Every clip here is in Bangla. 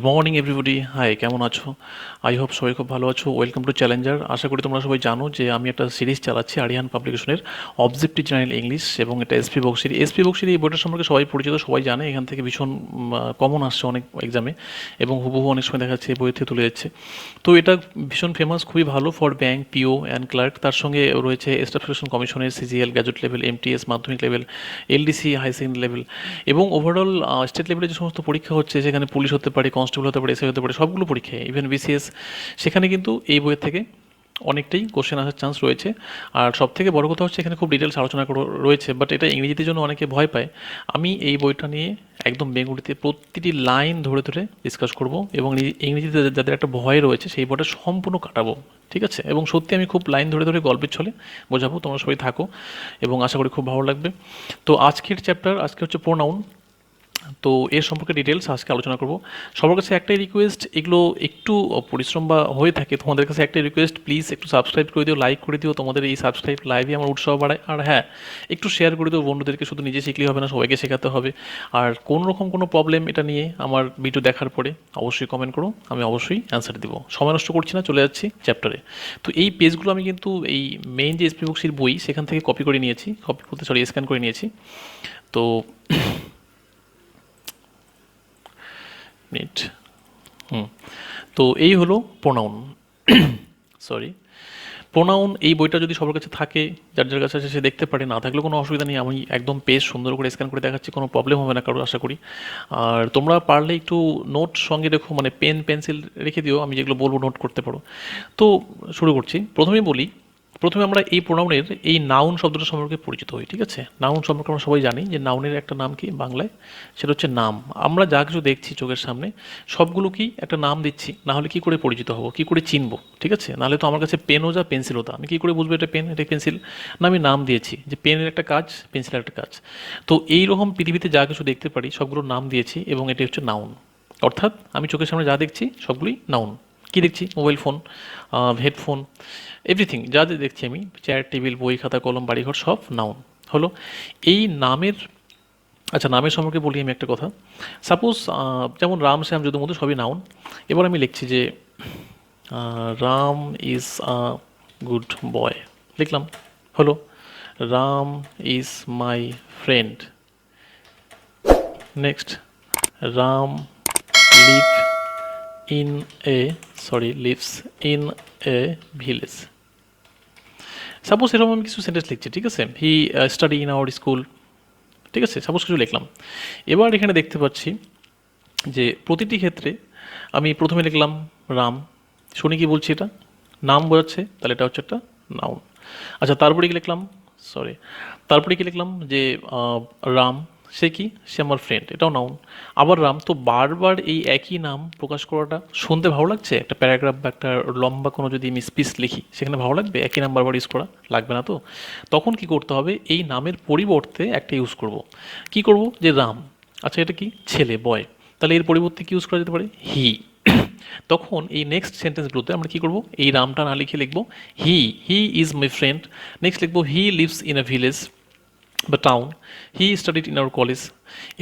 মর্নিং এভরিবডি, হাই, কেমন আছো? আই হোপ সবাই খুব ভালো আছো। Welcome to Challenger. আশা করি তোমরা সবাই জানো যে আমি একটা সিরিজ চালাচ্ছি আরিয়ান পাবলিকেশনের, অবজেক্টিভ জেনারেল ইংলিশ, এবং এটা এসপি বক্সির। এসপি বক্সির এই বইটার সম্পর্কে সবাই পরিচিত, সবাই জানে। এখান থেকে ভীষণ কমন আসছে অনেক এক্সামে, এবং হুবহু অনেক সময় দেখা যাচ্ছে এই বই থেকে তুলে যাচ্ছে। তো এটা ভীষণ ফেমাস, খুবই ভালো for bank, PO and clerk. তার সঙ্গে রয়েছে স্টাফ সিলেকশন কমিশনের, সিজিএল, গ্র্যাজুয়েট লেভেল, এমটিএস মাধ্যমিক level, LDC high secondary level, এবং ওভারঅল স্টেট লেভেলে যে সমস্ত পরীক্ষা হচ্ছে, সেখানে পুলিশ হতে পারে, কনস্টেবল হতে পারে, এসআই হতে পারে, সবগুলো পরীক্ষায়, ইভেন বিসিএস, সেখানে কিন্তু এই বইয়ের থেকে অনেকটাই কোশ্চেন আসার চান্স রয়েছে। আর সব থেকে বড় কথা হচ্ছে এখানে খুব ডিটেলস আলোচনা রয়েছে, বাট এটা ইংরেজিতে জন্য অনেকে ভয় পায়। আমি এই বইটা নিয়ে একদম বেঙ্গলিতে প্রতিটি লাইন ধরে ধরে ডিসকাস করব, এবং ইংরেজিতে যাদের একটা ভয় রয়েছে সেই বইটা সম্পূর্ণ কাটাবো। ঠিক আছে? এবং সত্যি আমি খুব লাইন ধরে ধরে গল্পের ছলে বোঝাবো, তোমরা সবাই থাকো, এবং আশা করি খুব ভালো লাগবে। তো আজকের চ্যাপ্টার আজকে হচ্ছে প্রোনাউন। তো এর সম্পর্কে ডিটেলস আজকে আলোচনা করব। সবার কাছে একটাই রিকোয়েস্ট, এগুলো একটু পরিশ্রম বা হয়ে থাকে, তোমাদের কাছে একটাই রিকোয়েস্ট, প্লিজ একটু সাবস্ক্রাইব করে দিও, লাইক করে দিও। তোমাদের এই সাবস্ক্রাইব লাইভই আমার উৎসাহ বাড়ায়। আর হ্যাঁ, একটু শেয়ার করে দিও বন্ধুদেরকে, শুধু নিজে শিখলেই হবে না, সবাইকে শেখাতে হবে। আর কোনো রকম কোনো প্রবলেম এটা নিয়ে আমার ভিডিও দেখার পরে অবশ্যই কমেন্ট করো, আমি অবশ্যই অ্যান্সার দিব। সময় নষ্ট করছি না, চলে যাচ্ছি চ্যাপ্টারে। তো এই পেজগুলো আমি কিন্তু এই মেইন যে এসপি বক্সির বই, সেখান থেকে কপি করে নিয়েছি, কপি করতে স্ক্যান করে নিয়েছি। তো মিনিট। তো এই হলো প্রোনাউন। সরি, প্রোনাউন এই বইটা যদি সবার কাছে থাকে, যার যার কাছে আছে সে দেখতে পারে, না থাকলেও কোনো অসুবিধা নেই, আমি একদম পেজ সুন্দর করে স্ক্যান করে দেখাচ্ছি, কোনো প্রবলেম হবে না কারোর, আশা করি। আর তোমরা পারলে একটু নোট সঙ্গে রেখো, মানে পেন পেন্সিল রেখে দিও, আমি যেগুলো বলবো নোট করতে পারো। তো শুরু করছি। প্রথমেই বলি, প্রথমে আমরা এই প্রোনাউনের এই নাউন শব্দটা সম্পর্কে পরিচিত হই। ঠিক আছে? নাউন সম্পর্কে আমরা সবাই জানি যে নাউনের একটা নাম কি বাংলায়, সেটা হচ্ছে নাম। আমরা যা কিছু দেখছি চোখের সামনে, সবগুলোকেই একটা নাম দিচ্ছি, না হলে কী করে পরিচিত হবো, কী করে চিনবো? ঠিক আছে? নাহলে তো আমার কাছে পেনও যা পেন্সিলও তা, আমি কী করে বুঝবো এটা পেন, এটা পেন্সিল? না, আমি নাম দিয়েছি যে পেনের একটা কাজ, পেন্সিলের একটা কাজ। তো এই রকম পৃথিবীতে যা কিছু দেখতে পারি সবগুলোর নাম দিয়েছি, এবং এটি হচ্ছে নাউন। অর্থাৎ আমি চোখের সামনে যা দেখছি সবগুলোই নাউন। কী দেখছি? মোবাইল ফোন, হেডফোন, এভরিথিং যা যা দেখছি আমি, চেয়ার, টেবিল, বই, খাতা, কলম, বাড়িঘর, সব নাউন হলো। এই নামের, আচ্ছা, নামের সম্পর্কে বলি আমি একটা কথা। সাপোজ যেমন রাম, শ্যাম, যদুমধু সবই নাউন। এবার আমি লিখছি যে Ram is a good boy, লিখলাম, হলো। Ram is my friend. Next, Ram live in a lives in a village. Suppose এরকম আমি কিছু সেন্টেন্স লিখছি, ঠিক আছে? He study in our school, ঠিক আছে? সাপোজ কিছু লিখলাম। এবার এখানে দেখতে পাচ্ছি যে প্রতিটি ক্ষেত্রে আমি প্রথমে লিখলাম রাম, শুনি কি বলছি, এটা নাম বোঝাচ্ছে, তাহলে এটা হচ্ছে একটা নাউন। আচ্ছা, তারপরে কি লিখলাম, তারপরে কি লিখলাম যে রাম, সে কি, সে আমার ফ্রেন্ড, এটাও নাউন। আবার রাম, তো বারবার এই একই নাম প্রকাশ করাটা শুনতে ভালো লাগছে? একটা প্যারাগ্রাফ বা একটা লম্বা কোনো যদি আমি স্পিচ লিখি, সেখানে ভালো লাগবে একই নাম বারবার ইউজ করা? লাগবে না তো। তখন কি করতে হবে, এই নামের পরিবর্তে একটা ইউজ করব। কি করব, যে রাম, আচ্ছা এটা কি, ছেলে, বয়, তাহলে এর পরিবর্তে কি ইউজ করা যেতে পারে, হি। তখন এই নেক্সট সেন্টেন্সগুলোতে আমরা কি করব, এই রামটা না লিখে লিখব he is my friend. Next লিখব he lives in a village বা town, he studied in our college.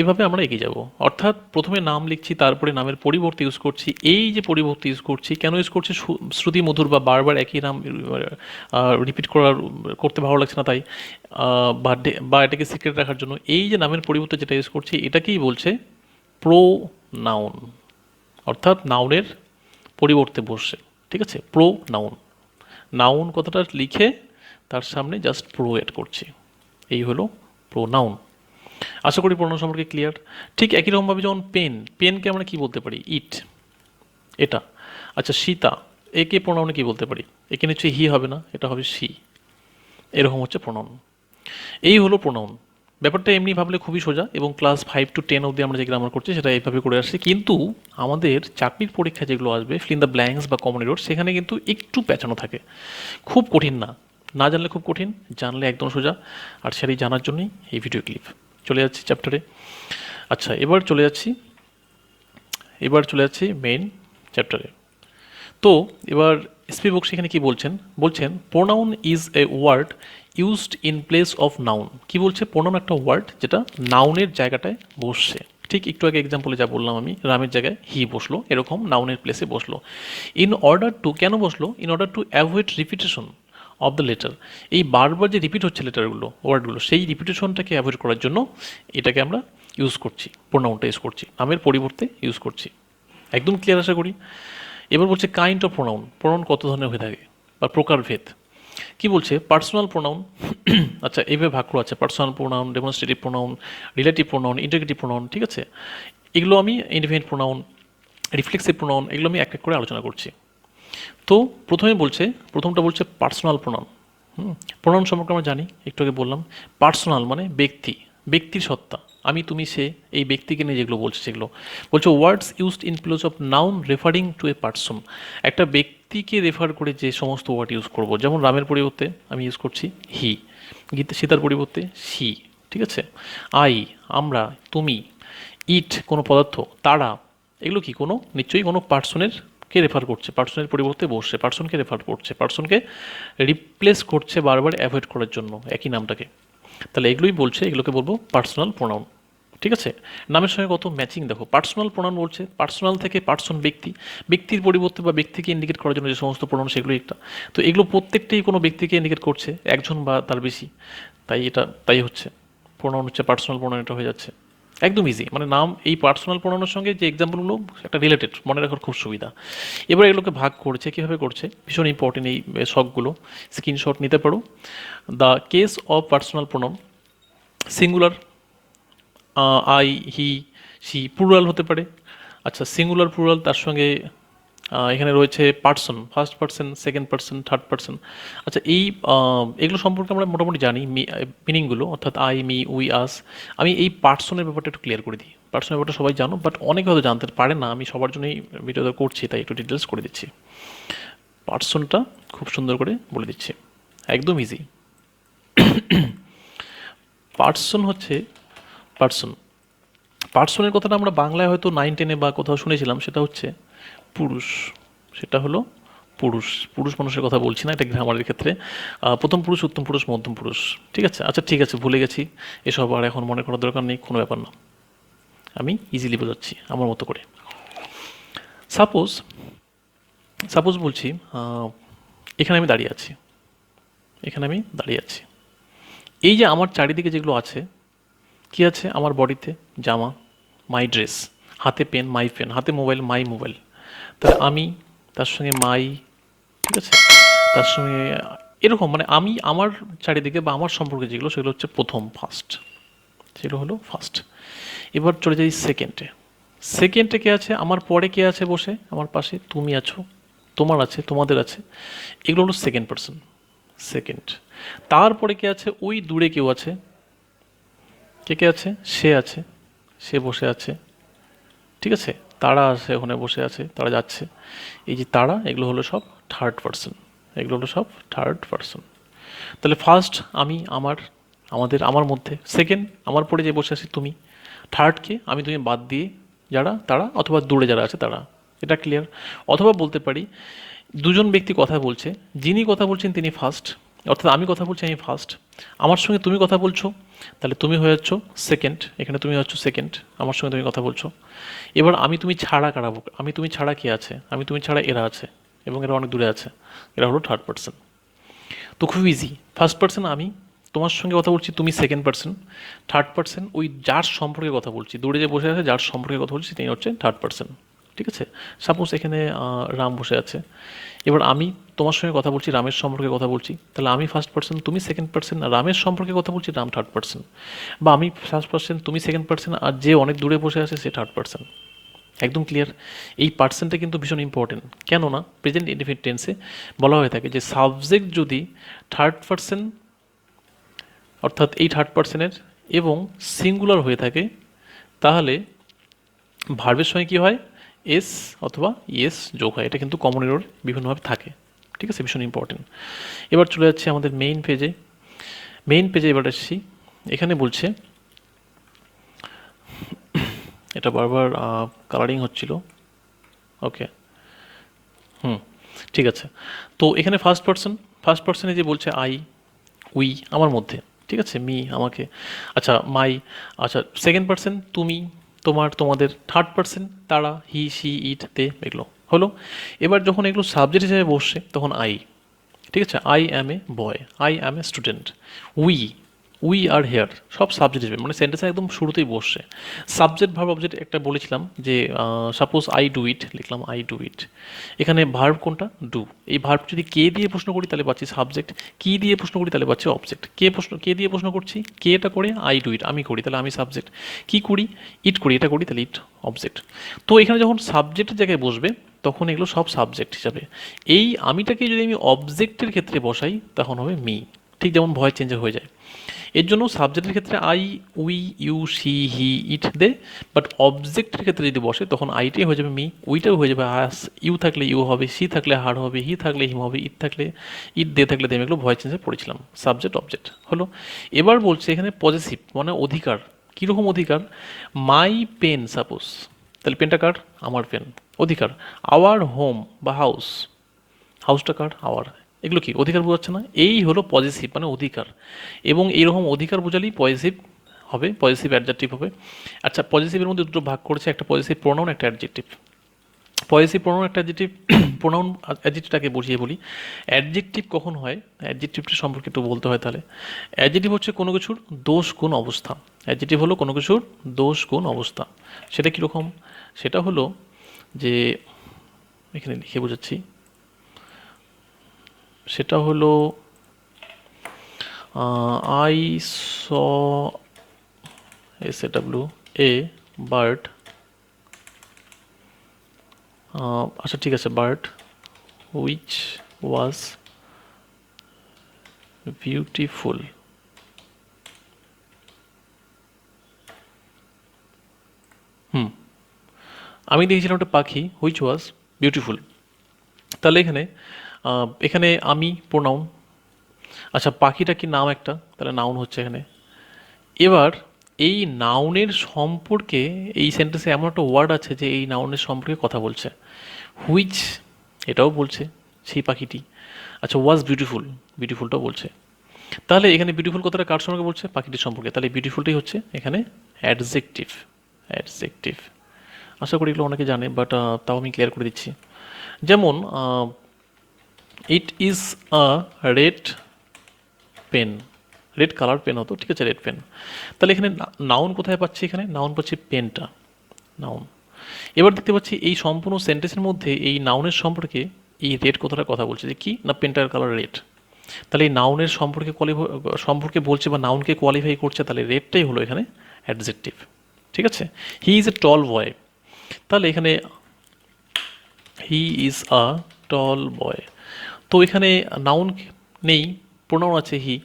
এভাবে আমরা এগিয়ে যাব। অর্থাৎ প্রথমে নাম লিখছি, তারপরে নামের পরিবর্তে ইউজ করছি। এই যে পরিবর্তে ইউজ করছি, কেন ইউজ করছি, শ্রুতি মধুর বা বারবার একই নাম রিপিট করতে ভালো লাগছে না তাই, বা এটাকে সিক্রেট রাখার জন্য। এই যে নামের পরিবর্তে যেটা ইউজ করছি, এটাকেই বলছে প্রো নাউন, অর্থাৎ নাউনের পরিবর্তে বসছে। ঠিক আছে? প্রো নাউন, নাউন কথাটা লিখে তার সামনে জাস্ট প্রো এড করছি, এই হলো প্রোনাউন। আশা করি প্রোনাউন সম্পর্কে ক্লিয়ার। ঠিক একই রকমভাবে যেমন পেন, পেনকে আমরা কি বলতে পারি, ইট, এটা। আচ্ছা, সীতা, একে প্রোনাউনে কি বলতে পারি, একে নিশ্চয়ই হি হবে না, এটা হবে সি। এরকম হচ্ছে প্রোনাউন। এই হলো প্রোনাউন। ব্যাপারটা এমনি ভাবলে খুবই সোজা, এবং ক্লাস 5 to 10 অবধি আমরা যে গ্রামার করছি সেটা এইভাবে করে আসছি। কিন্তু আমাদের চাকরির পরীক্ষা যেগুলো আসবে, ফিল ইন দ্য ব্ল্যাঙ্কস বা কমন এরর, সেখানে কিন্তু একটু পেঁচানো থাকে। খুব কঠিন না, না জানলে খুব কঠিন, জানলে একদম সোজা। আর সেটাই জানার জন্যই এই ভিডিও ক্লিপ। চলে যাচ্ছি চ্যাপ্টারে। আচ্ছা, এবার চলে যাচ্ছি মেইন চ্যাপ্টারে। তো এবার এসপি বক্স এখানে কি বলছেন pronoun is a word used in place of noun. কি বলছে, প্রোনাউন একটা ওয়ার্ড যেটা নাউনের জায়গাটায় বসছে। ঠিক একটু আগে এক্সাম্পলে যা বললাম আমি, রামের জায়গায় হি বসলো, এরকম নাউনের প্লেসে বসলো। ইন অর্ডার টু কেন বসলো? In order to avoid repetition of the letter. এই বারবার যে রিপিট হচ্ছে লেটারগুলো, ওয়ার্ডগুলো, সেই রিপিটেশনটাকে অ্যাভয়েড করার জন্য এটাকে আমরা ইউজ করছি, প্রোনাউনটা ইউজ করছি, নামের পরিবর্তে ইউজ করছি। একদম ক্লিয়ার আশা করি। এবার বলছে কাইন্ড অফ প্রোনাউন, প্রোনাউন কত ধরনের হয়ে থাকে বা প্রকারভেদ। কি বলছে? Personal pronoun. আচ্ছা, এইভাবে ভাগ করা আছে: personal pronoun, demonstrative pronoun, relative pronoun, integrative pronoun. ঠিক আছে, এগুলো আমি ইন্ডিপেন্ডেন্ট প্রোনাউন, রিফ্লেক্সিভ প্রোনাউন, এগুলো আমি এক এক করে আলোচনা করছি। তো প্রথমটা বলছে পার্সোনাল প্রোনাউন। প্রোনাউন সম্পর্কে আমরা জানি, একটু আগে বললাম। পার্সোনাল মানে ব্যক্তি, ব্যক্তির সত্তা, আমি তুমি সে, এই ব্যক্তিকে নিয়ে যেগুলো বলছে সেগুলো বলছে। Words used in place of noun referring to a person, একটা ব্যক্তিকে রেফার করে যে সমস্ত ওয়ার্ড ইউজ করব, যেমন রামের পরিবর্তে আমি ইউজ করছি হি, সীতার পরিবর্তে সি। ঠিক আছে, আই আমরা, তুমি, ইট কোনো পদার্থ, তারা, এগুলো কি কোনো নিশ্চয়ই কোনো পার্সনের কে রেফার করছে, পার্সনের পরিবর্তে বসছে, পার্সনকে রেফার করছে, পার্সনকে রিপ্লেস করছে বারবার অ্যাভয়েড করার জন্য একই নামটাকে। তাহলে এগুলোই বলছে, এগুলোকে বলবো পার্সোনাল প্রোনাউন। ঠিক আছে, নামের সঙ্গে কত ম্যাচিং দেখো। পার্সোনাল প্রোনাউন বলছে পার্সোনাল থেকে পার্সন ব্যক্তি, ব্যক্তির পরিবর্তে বা ব্যক্তিকে ইন্ডিকেট করার জন্য যে সমস্ত প্রোনাউন সেগুলো একটা। তো এগুলো প্রত্যেকটাই কোনো ব্যক্তিকে ইন্ডিকেট করছে, একজন বা তার বেশি, তাই হচ্ছে প্রোনাউন হচ্ছে পার্সোনাল প্রোনাউন, এটা হয়ে যাচ্ছে একদম ইজি। মানে নাম এই পার্সোনাল প্রোনাউনের সঙ্গে যে এক্সাম্পলগুলো একটা রিলেটেড, মনে রাখার খুব সুবিধা। এবার এগুলোকে ভাগ করছে, কীভাবে করছে ভীষণ ইম্পর্টেন্ট, এই শখগুলো স্ক্রিনশট নিতে পারো। The case of personal pronoun, singular I, he, she, plural হতে পারে। আচ্ছা, সিঙ্গুলার প্লুরাল, তার সঙ্গে এখানে রয়েছে person, first person, second person, third person. আচ্ছা, এগুলো সম্পর্কে আমরা মোটামুটি জানি মিনিংগুলো, অর্থাৎ আই, মি, উই, আস। আমি এই পার্সনের ব্যাপারটা একটু ক্লিয়ার করে দিই। পার্সনের ব্যাপারটা সবাই জানো, বাট অনেকে হয়তো জানতে পারে না, আমি সবার জন্যই ভিডিওটা করছি, তাই একটু ডিটেলস করে দিচ্ছি। পার্সনটা খুব সুন্দর করে বলে দিচ্ছি, একদম ইজি। পার্সন হচ্ছে পার্সনের কথাটা আমরা বাংলায় হয়তো 9-10 বা কোথাও শুনেছিলাম, সেটা হচ্ছে পুরুষ। সেটা হলো পুরুষ। পুরুষ মানুষের কথা বলছি না, এটা গ্রামারের ক্ষেত্রে প্রথম পুরুষ, উত্তম পুরুষ, মধ্যম পুরুষ। ঠিক আছে, আচ্ছা ঠিক আছে, ভুলে গেছি, এসব আর এখন মনে করার দরকার নেই, কোনো ব্যাপার না, আমি ইজিলি বোঝাচ্ছি আমার মতো করে। সাপোজ বলছি, এখানে আমি দাঁড়িয়ে আছি, এই যে আমার চারিদিকে যেগুলো আছে, কি আছে আমার বডিতে? জামা, মাই ড্রেস, হাতে পেন, মাই পেন, হাতে মোবাইল, মাই মোবাইল। তাহলে আমি, তার সঙ্গে মাই, ঠিক আছে, তার সঙ্গে এরকম, মানে আমি আমার চারিদিকে বা আমার সম্পর্কে যেগুলো, সেগুলো হচ্ছে প্রথম, সেগুলো হলো ফার্স্ট। এবার চলে যাই সেকেন্ডে কে আছে আমার পরে? কে আছে বসে আমার পাশে? তুমি আছো, তোমার আছে, তোমাদের আছে, এগুলো হলো সেকেন্ড। তারপরে কে আছে? ওই দূরে কেউ আছে, কে আছে? সে আছে, সে বসে আছে, ঠিক আছে, তারা আছে, ওখানে বসে আছে, তারা যাচ্ছে, এই যে তারা, এগুলো হলো সব থার্ড পার্সন। তাহলে ফার্স্ট আমি, আমাদের, আমার মধ্যে। সেকেন্ড আমার পরে যে বসে আছে তুমি। থার্ডকে আমি তুমি বাদ দিয়ে যারা, তারা, অথবা দূরে যারা আছে তারা। এটা ক্লিয়ার? অথবা বলতে পারি দুজন ব্যক্তি কথা বলছে, যিনি কথা বলছেন তিনি ফার্স্ট, অর্থাৎ আমি কথা বলছি, আমি ফার্স্ট, আমার সঙ্গে তুমি কথা বলছো, তাহলে তুমি হয়ে যাচ্ছ সেকেন্ড, এখানে তুমি হচ্ছ সেকেন্ড, আমার সঙ্গে তুমি কথা বলছো। এবার আমি তুমি ছাড়া কারাবো, আমি তুমি ছাড়া কে আছে? আমি তুমি ছাড়া এরা আছে, এবং এরা অনেক দূরে আছে, এরা হলো থার্ড পার্সন। তো খুব ইজি। ফার্স্ট পার্সন আমি, তোমার সঙ্গে কথা বলছি, তুমি সেকেন্ড পার্সন। থার্ড পার্সন ওই যার সম্পর্কে কথা বলছি, দূরে যে বসে আছে যার সম্পর্কে কথা বলছি, তিনি হচ্ছে থার্ড পার্সন। ঠিক আছে, সাপোজ এখানে রাম বসে আছে, এবার আমি তোমার সঙ্গে কথা বলছি, রামের সম্পর্কে কথা বলছি, তাহলে আমি ফার্স্ট পার্সন, তুমি সেকেন্ড পার্সন, রামের সম্পর্কে কথা বলছি, রাম থার্ড পার্সন। বা আমি ফার্স্ট পার্সন, তুমি সেকেন্ড পার্সন, আর যে অনেক দূরে বসে আছে সে থার্ড পার্সন। একদম ক্লিয়ার? এই পার্সনটা কিন্তু ভীষণ ইম্পর্টেন্ট, কেননা প্রেজেন্ট ইনডিফিনিট টেন্সে বলা হয়ে থাকে যে সাবজেক্ট যদি থার্ড পার্সন, অর্থাৎ এই থার্ড পার্সনের এবং সিঙ্গুলার হয়ে থাকে, তাহলে ভার্বের সঙ্গে কী হয়? এস অথবা ইয়েস যোগ হয়। এটা কিন্তু কমন এরর বিভিন্নভাবে থাকে। ঠিক আছে, ভীষণ ইম্পর্টেন্ট। এবার চলে যাচ্ছে আমাদের মেইন পেজে এবার আসছি। এখানে বলছে, এটা বারবার কালারিং হচ্ছিল, ওকে, ঠিক আছে। তো এখানে ফার্স্ট পার্সনে যে বলছে আই, উই আমার মধ্যে, ঠিক আছে, মি আমাকে, আচ্ছা মাই, আচ্ছা সেকেন্ড পার্সন তুমি, তোমাদের থার্ড পার্সন, তারা, হি, শি, ইট, দে, এগুলো হলো। এবার যখন এগুলো সাবজেক্ট হিসেবে বসছে তখন আই, ঠিক আছে, I am a boy, I am a student, we we are here, সব সাবজেক্ট হিসেবে, মানে সেন্টেন্সে একদম শুরুতেই বসছে। সাবজেক্ট ভার্ব অবজেক্ট একটা বলেছিলাম যে সাপোজ আই ডু ইট, লিখলাম আই ডু ইট। এখানে ভার্ব কোনটা? ডু। এই ভার্ব যদি কে দিয়ে প্রশ্ন করি তাহলে পাচ্ছি সাবজেক্ট, কি দিয়ে প্রশ্ন করি তাহলে পাচ্ছি অবজেক্ট। কে দিয়ে প্রশ্ন করছি, কে এটা করে, আই ডু ইট, আমি করি, তাহলে আমি সাবজেক্ট। কি করি, ইট করি, এটা করি, তাহলে ইট অবজেক্ট। তো এখানে যখন সাবজেক্টের জায়গায় বসবে তখন এগুলো সব সাবজেক্ট হিসাবে। এই আমিটাকে যদি আমি অবজেক্টের ক্ষেত্রে বসাই তখন হবে মি, ঠিক যেমন ভয়েস চেঞ্জ হয়ে যায়। এর জন্য সাবজেক্টের ক্ষেত্রে I, we, you, she, he, it, they, but অবজেক্টের ক্ষেত্রে যদি বসে তখন আইটাই হয়ে যাবে মি, উইটাও হয়ে যাবে আস, ইউ থাকলে ইউ হবে, সি থাকলে হার হবে, হি থাকলে হিম হবে, ইট থাকলে ইট, দে থাকলে দেম, এগুলো ভয়েস চেঞ্জে পড়েছিলাম। সাবজেক্ট অবজেক্ট হলো। এবার বলছে এখানে পজেসিভ মানে অধিকার। কীরকম অধিকার? মাই পেন সাপোজ, তাহলে পেনটা কার? আমার পেন, অধিকার। আওয়ার হোম বা হাউস, হাউসটা কার? আওয়ার। এগুলো কি অধিকার বোঝাচ্ছে না? এই হলো পজিটিভ মানে অধিকার। এবং এইরকম অধিকার বোঝালেই পজিটিভ হবে, পজিটিভ অ্যাডজেক্টিভ হবে। আচ্ছা, পজিটিভের মধ্যে দুটো ভাগ করেছে, একটা পজিটিভ প্রোনাউন, একটা অ্যাডজেক্টিভ। পজিটিভ প্রোনাউন একটা অ্যাডজেক্টিভ, প্রোনাউন অ্যাডজেক্টিভটাকে বুঝিয়ে বলি। অ্যাডজেক্টিভ কখন হয়, অ্যাডজেক্টিভটা সম্পর্কে একটু বলতে হয় তাহলে। অ্যাডজেক্টিভ হচ্ছে কোনো কিছুর দোষ গুণ অবস্থা। অ্যাডজেক্টিভ হলো কোনো কিছুর দোষ গুণ অবস্থা। সেটা কীরকম? সেটা হলো যে, এখানে লিখে বোঝাচ্ছি, সেটা হলো I saw S A W a bird, আচ্ছা ঠিক আছে, বার্ড হুইচ ওয়াজ বিউটিফুল। আমি দেখেছিলাম একটা পাখি, হুইচ ওয়াজ বিউটিফুল। তাহলে এখানে আমি প্রোনাউন। আচ্ছা, পাখিটা কি নাম একটা, তাহলে নাউন হচ্ছে এখানে। এবার এই নাউনের সম্পর্কে এই সেন্টেন্সে এমন একটা ওয়ার্ড আছে যে এই নাউনের সম্পর্কে কথা বলছে। হুইচ এটাও বলছে সেই পাখিটি। আচ্ছা, ওয়াজ বিউটিফুল, বিউটিফুলটাও বলছে। তাহলে এখানে বিউটিফুল কথাটা কার সম্পর্কে বলছে? পাখিটির সম্পর্কে। তাহলে বিউটিফুলটাই হচ্ছে এখানে অ্যাডজেক্টিভ। অ্যাডজেক্টিভ। আশা করি এগুলো অনেকে জানে, বাট তাও আমি ক্লিয়ার করে দিচ্ছি। যেমন it is a red pen, red colour pen হতো, ঠিক আছে, রেড পেন। তাহলে এখানে নাউন কোথায় পাচ্ছি? এখানে নাউন পাচ্ছি পেনটা, নাউন। এবার দেখতে পাচ্ছি এই সম্পূর্ণ সেন্টেন্সের মধ্যে এই নাউনের সম্পর্কে এই রেড কথাটা কথা বলছে, যে কি না, পেনটার কালার রেড। তাহলে এই নাউনের সম্পর্কে বলছে বা নাউনকে কোয়ালিফাই করছে, তাহলে রেডটাই হলো এখানে অ্যাডজেক্টিভ, ঠিক আছে। হি ইজ এ টল বয়, তাহলে এখানে হি ইজ আ টল বয়। তো এখানে নাউন নেই, প্রোনাউন আছে হি।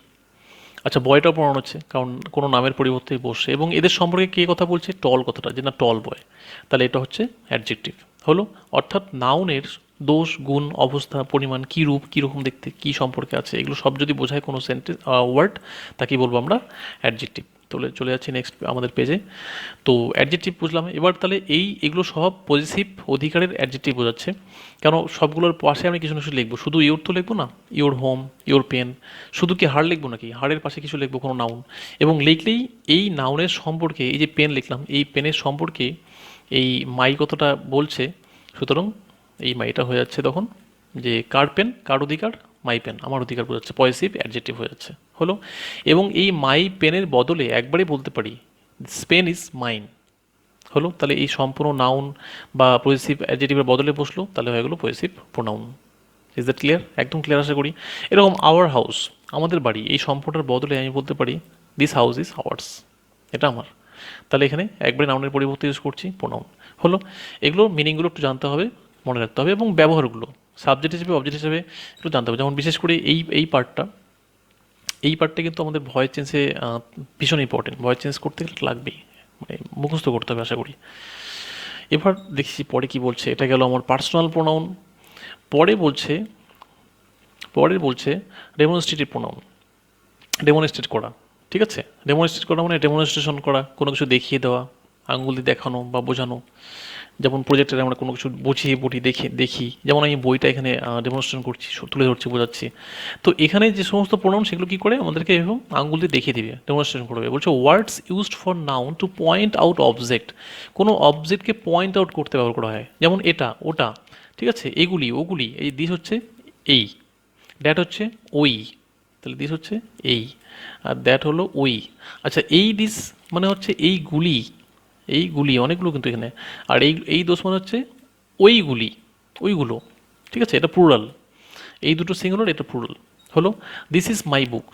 আচ্ছা, বয়টাও প্রোনাউন হচ্ছে কারণ কোনো নামের পরিবর্তে বসে, এবং এদের সম্পর্কে কে কথা বলছে? টল কথাটা, যে না টল বয়, তাহলে এটা হচ্ছে অ্যাডজেক্টিভ হলো। অর্থাৎ নাউনের দোষ গুণ অবস্থা পরিমাণ কী রূপ, কীরকম দেখতে, কী সম্পর্কে আছে, এগুলো সব যদি বোঝায় কোনো সেন্টেন্স ওয়ার্ড, তাকে বলবো আমরা অ্যাডজেক্টিভ। চলে যাচ্ছি নেক্সট আমাদের পেজে। তো অ্যাডজেক্টিভ বুঝলাম। এবার তাহলে এগুলো সব পজিটিভ অধিকারের অ্যাডজেক্টিভ বোঝাচ্ছে। কেন সবগুলোর পাশে আমি কিছু না কিছু লিখবো, শুধু ইওর তো লিখবো না, ইওর হোম, ইওর পেন। শুধু কি হার লিখবো নাকি? হারের পাশে কিছু লিখবো, কোনো নাউন। এবং লিখলেই এই নাউনের সম্পর্কে, এই যে পেন লিখলাম, এই পেনের সম্পর্কে এই মাই কথাটা বলছে, সুতরাং এই মাইটা হয়ে যাচ্ছে তখন যে কার পেন, কার অধিকার, মাই পেন, আমার অধিকার বোঝাচ্ছে, পজিটিভ অ্যাডজেক্টিভ হয়ে যাচ্ছে হলো। এবং এই মাই পেনের বদলে একবারে বলতে পারি দিস পেন ইজ মাইন হলো। তাহলে এই সম্পূর্ণ নাউন বা পজিটিভ অ্যাডজেক্টিভের বদলে বসলো, তাহলে হয়ে গেলো positive pronoun. Is that clear? একদম ক্লিয়ার আশা করি। এরকম আওয়ার হাউস, আমাদের বাড়ি, এই সম্পূর্ণের বদলে আমি বলতে পারি দিস হাউস ইজ আওয়ার্স, এটা আমার। তাহলে এখানে একবারে নাউনের পরিবর্তে ইউজ করছি প্রোনাউন হলো। এগুলো মিনিংগুলো একটু জানতে হবে, মনে রাখতে হবে, এবং ব্যবহারগুলো সাবজেক্ট হিসেবে অবজেক্ট হিসেবে একটু জানতে হবে। যেমন বিশেষ করে এই পার্টটা কিন্তু আমাদের ভয়েস চেঞ্জে ভীষণ ইম্পর্টেন্ট। ভয়েস চেঞ্জ করতে গেলে লাগবেই, মানে মুখস্থ করতে হবে আশা করি। এবার দেখছি পরে কি বলছে। এটা গেল আমার পার্সোনাল প্রোনাউন। পরে বলছে ডেমনস্ট্রেটিভ প্রোনাউন, ডেমনস্ট্রেট করা, ঠিক আছে। ডেমনস্ট্রেট করা মানে ডেমনস্ট্রেশন করা, কোনো কিছু দেখিয়ে দেওয়া, আঙ্গুল দিয়ে দেখানো বা বোঝানো। যেমন প্রজেক্টরে আমরা কোনো কিছু বুঝিয়ে দেখি, যেমন আমি বইটা এখানে ডেমনস্ট্রেশন করছি, তুলে ধরছি, বোঝাচ্ছি। তো এখানে যে সমস্ত প্রোনাউন সেগুলো কী করে আমাদেরকে এরকম আঙ্গুল দিয়ে দেখিয়ে দিবে, ডেমনস্ট্রেশন করবে। বলছে words used for noun to point out object, কোনো অবজেক্টকে পয়েন্ট আউট করতে ব্যবহার করা হয়, যেমন এটা ওটা, ঠিক আছে, এগুলি ওগুলি। এই দিস হচ্ছে এই, দ্যাট হচ্ছে ওই, তাহলে দিস হচ্ছে এই, আর দ্যাট হলো ওই। আচ্ছা এই দিস মানে হচ্ছে এইগুলি, এইগুলি অনেকগুলো কিন্তু এখানে, আর এই দোষ মানে হচ্ছে ওইগুলি, ওইগুলো, ঠিক আছে, এটা প্লুরাল। এই দুটো সিঙ্গুলার, এটা প্লুরাল। হলো দিস ইজ মাই বুক,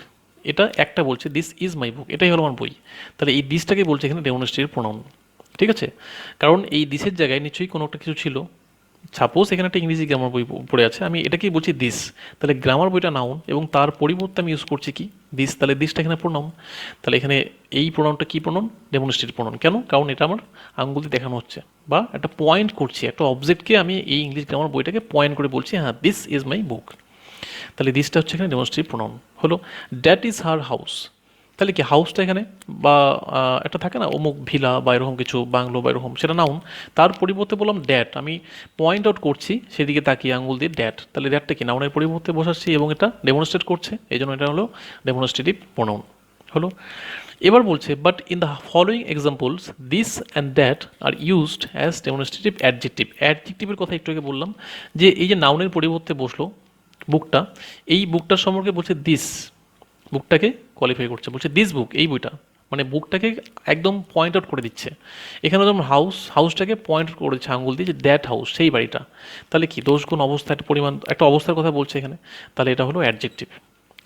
এটা একটা বলছে দিস ইজ মাই বুক, এটাই হলো আমার বই। তাহলে এই দিসটাকে বলছে এখানে ডেমনস্ট্রেটিভ প্রোনাউন, ঠিক আছে, কারণ এই দিসের জায়গায় নিশ্চয়ই কোনো একটা কিছু ছিল। সাপোজ এখানে একটা ইংরেজি গ্রামার বই পড়ে আছে, আমি এটাকেই বলছি দিস, তাহলে গ্রামার বইটা নাউন এবং তার পরিবর্তে আমি ইউজ করছি কি দিস, তাহলে দিসটা এখানে প্রোনাউন। তাহলে এখানে এই প্রোনাউনটা কি প্রোনাউন? Demonstrative pronoun. কেন? কারণ এটা আমার আঙ্গুল দিয়ে দেখানো হচ্ছে, বা একটা পয়েন্ট করছি, একটা অবজেক্টকে আমি এই ইংলিশ গ্রামার বইটাকে পয়েন্ট করে বলছি হ্যাঁ দিস ইজ মাই বুক। তাহলে দিসটা হচ্ছে এখানে ডেমনস্ট্রেটিভ প্রোনাউন। হলো দ্যাট ইজ হার হাউস, তাহলে কি হাউসটা এখানে, বা একটা থাকে না অমুক ভিলা বা এরকম কিছু বাংলো বা এরকম, সেটা নাউন। তার পরিবর্তে বললাম ড্যাট, আমি পয়েন্ট আউট করছি সেদিকে তাকিয়ে আঙুল দিয়ে ড্যাট, তাহলে ড্যাটটা কি নাউনের পরিবর্তে বসাচ্ছি এবং এটা ডেমনস্ট্রেট করছে, এই জন্য এটা হলো ডেমনস্ট্রেটিভ প্রোনাউন। হলো এবার বলছে but in the following examples this and that are used as demonstrative adjective. অ্যাডজেক্টিভের কথা একটু আগে বললাম, যে এই যে নাউনের পরিবর্তে বসলো বুকটা, এই বুকটার সম্পর্কে বলছে দিস, বুকটাকে কোয়ালিফাই করছে, বলছে দিস বুক, এই বইটা, মানে বুকটাকে একদম পয়েন্ট আউট করে দিচ্ছে। এখানে যেমন হাউস, হাউসটাকে পয়েন্ট আউট করে দিচ্ছে আঙুল দিয়ে, যে দ্যাট হাউস, সেই বাড়িটা। তাহলে কি দোষ গুণ অবস্থা, একটা পরিমাণ, একটা অবস্থার কথা বলছে এখানে, তাহলে এটা হলো অ্যাডজেক্টিভ।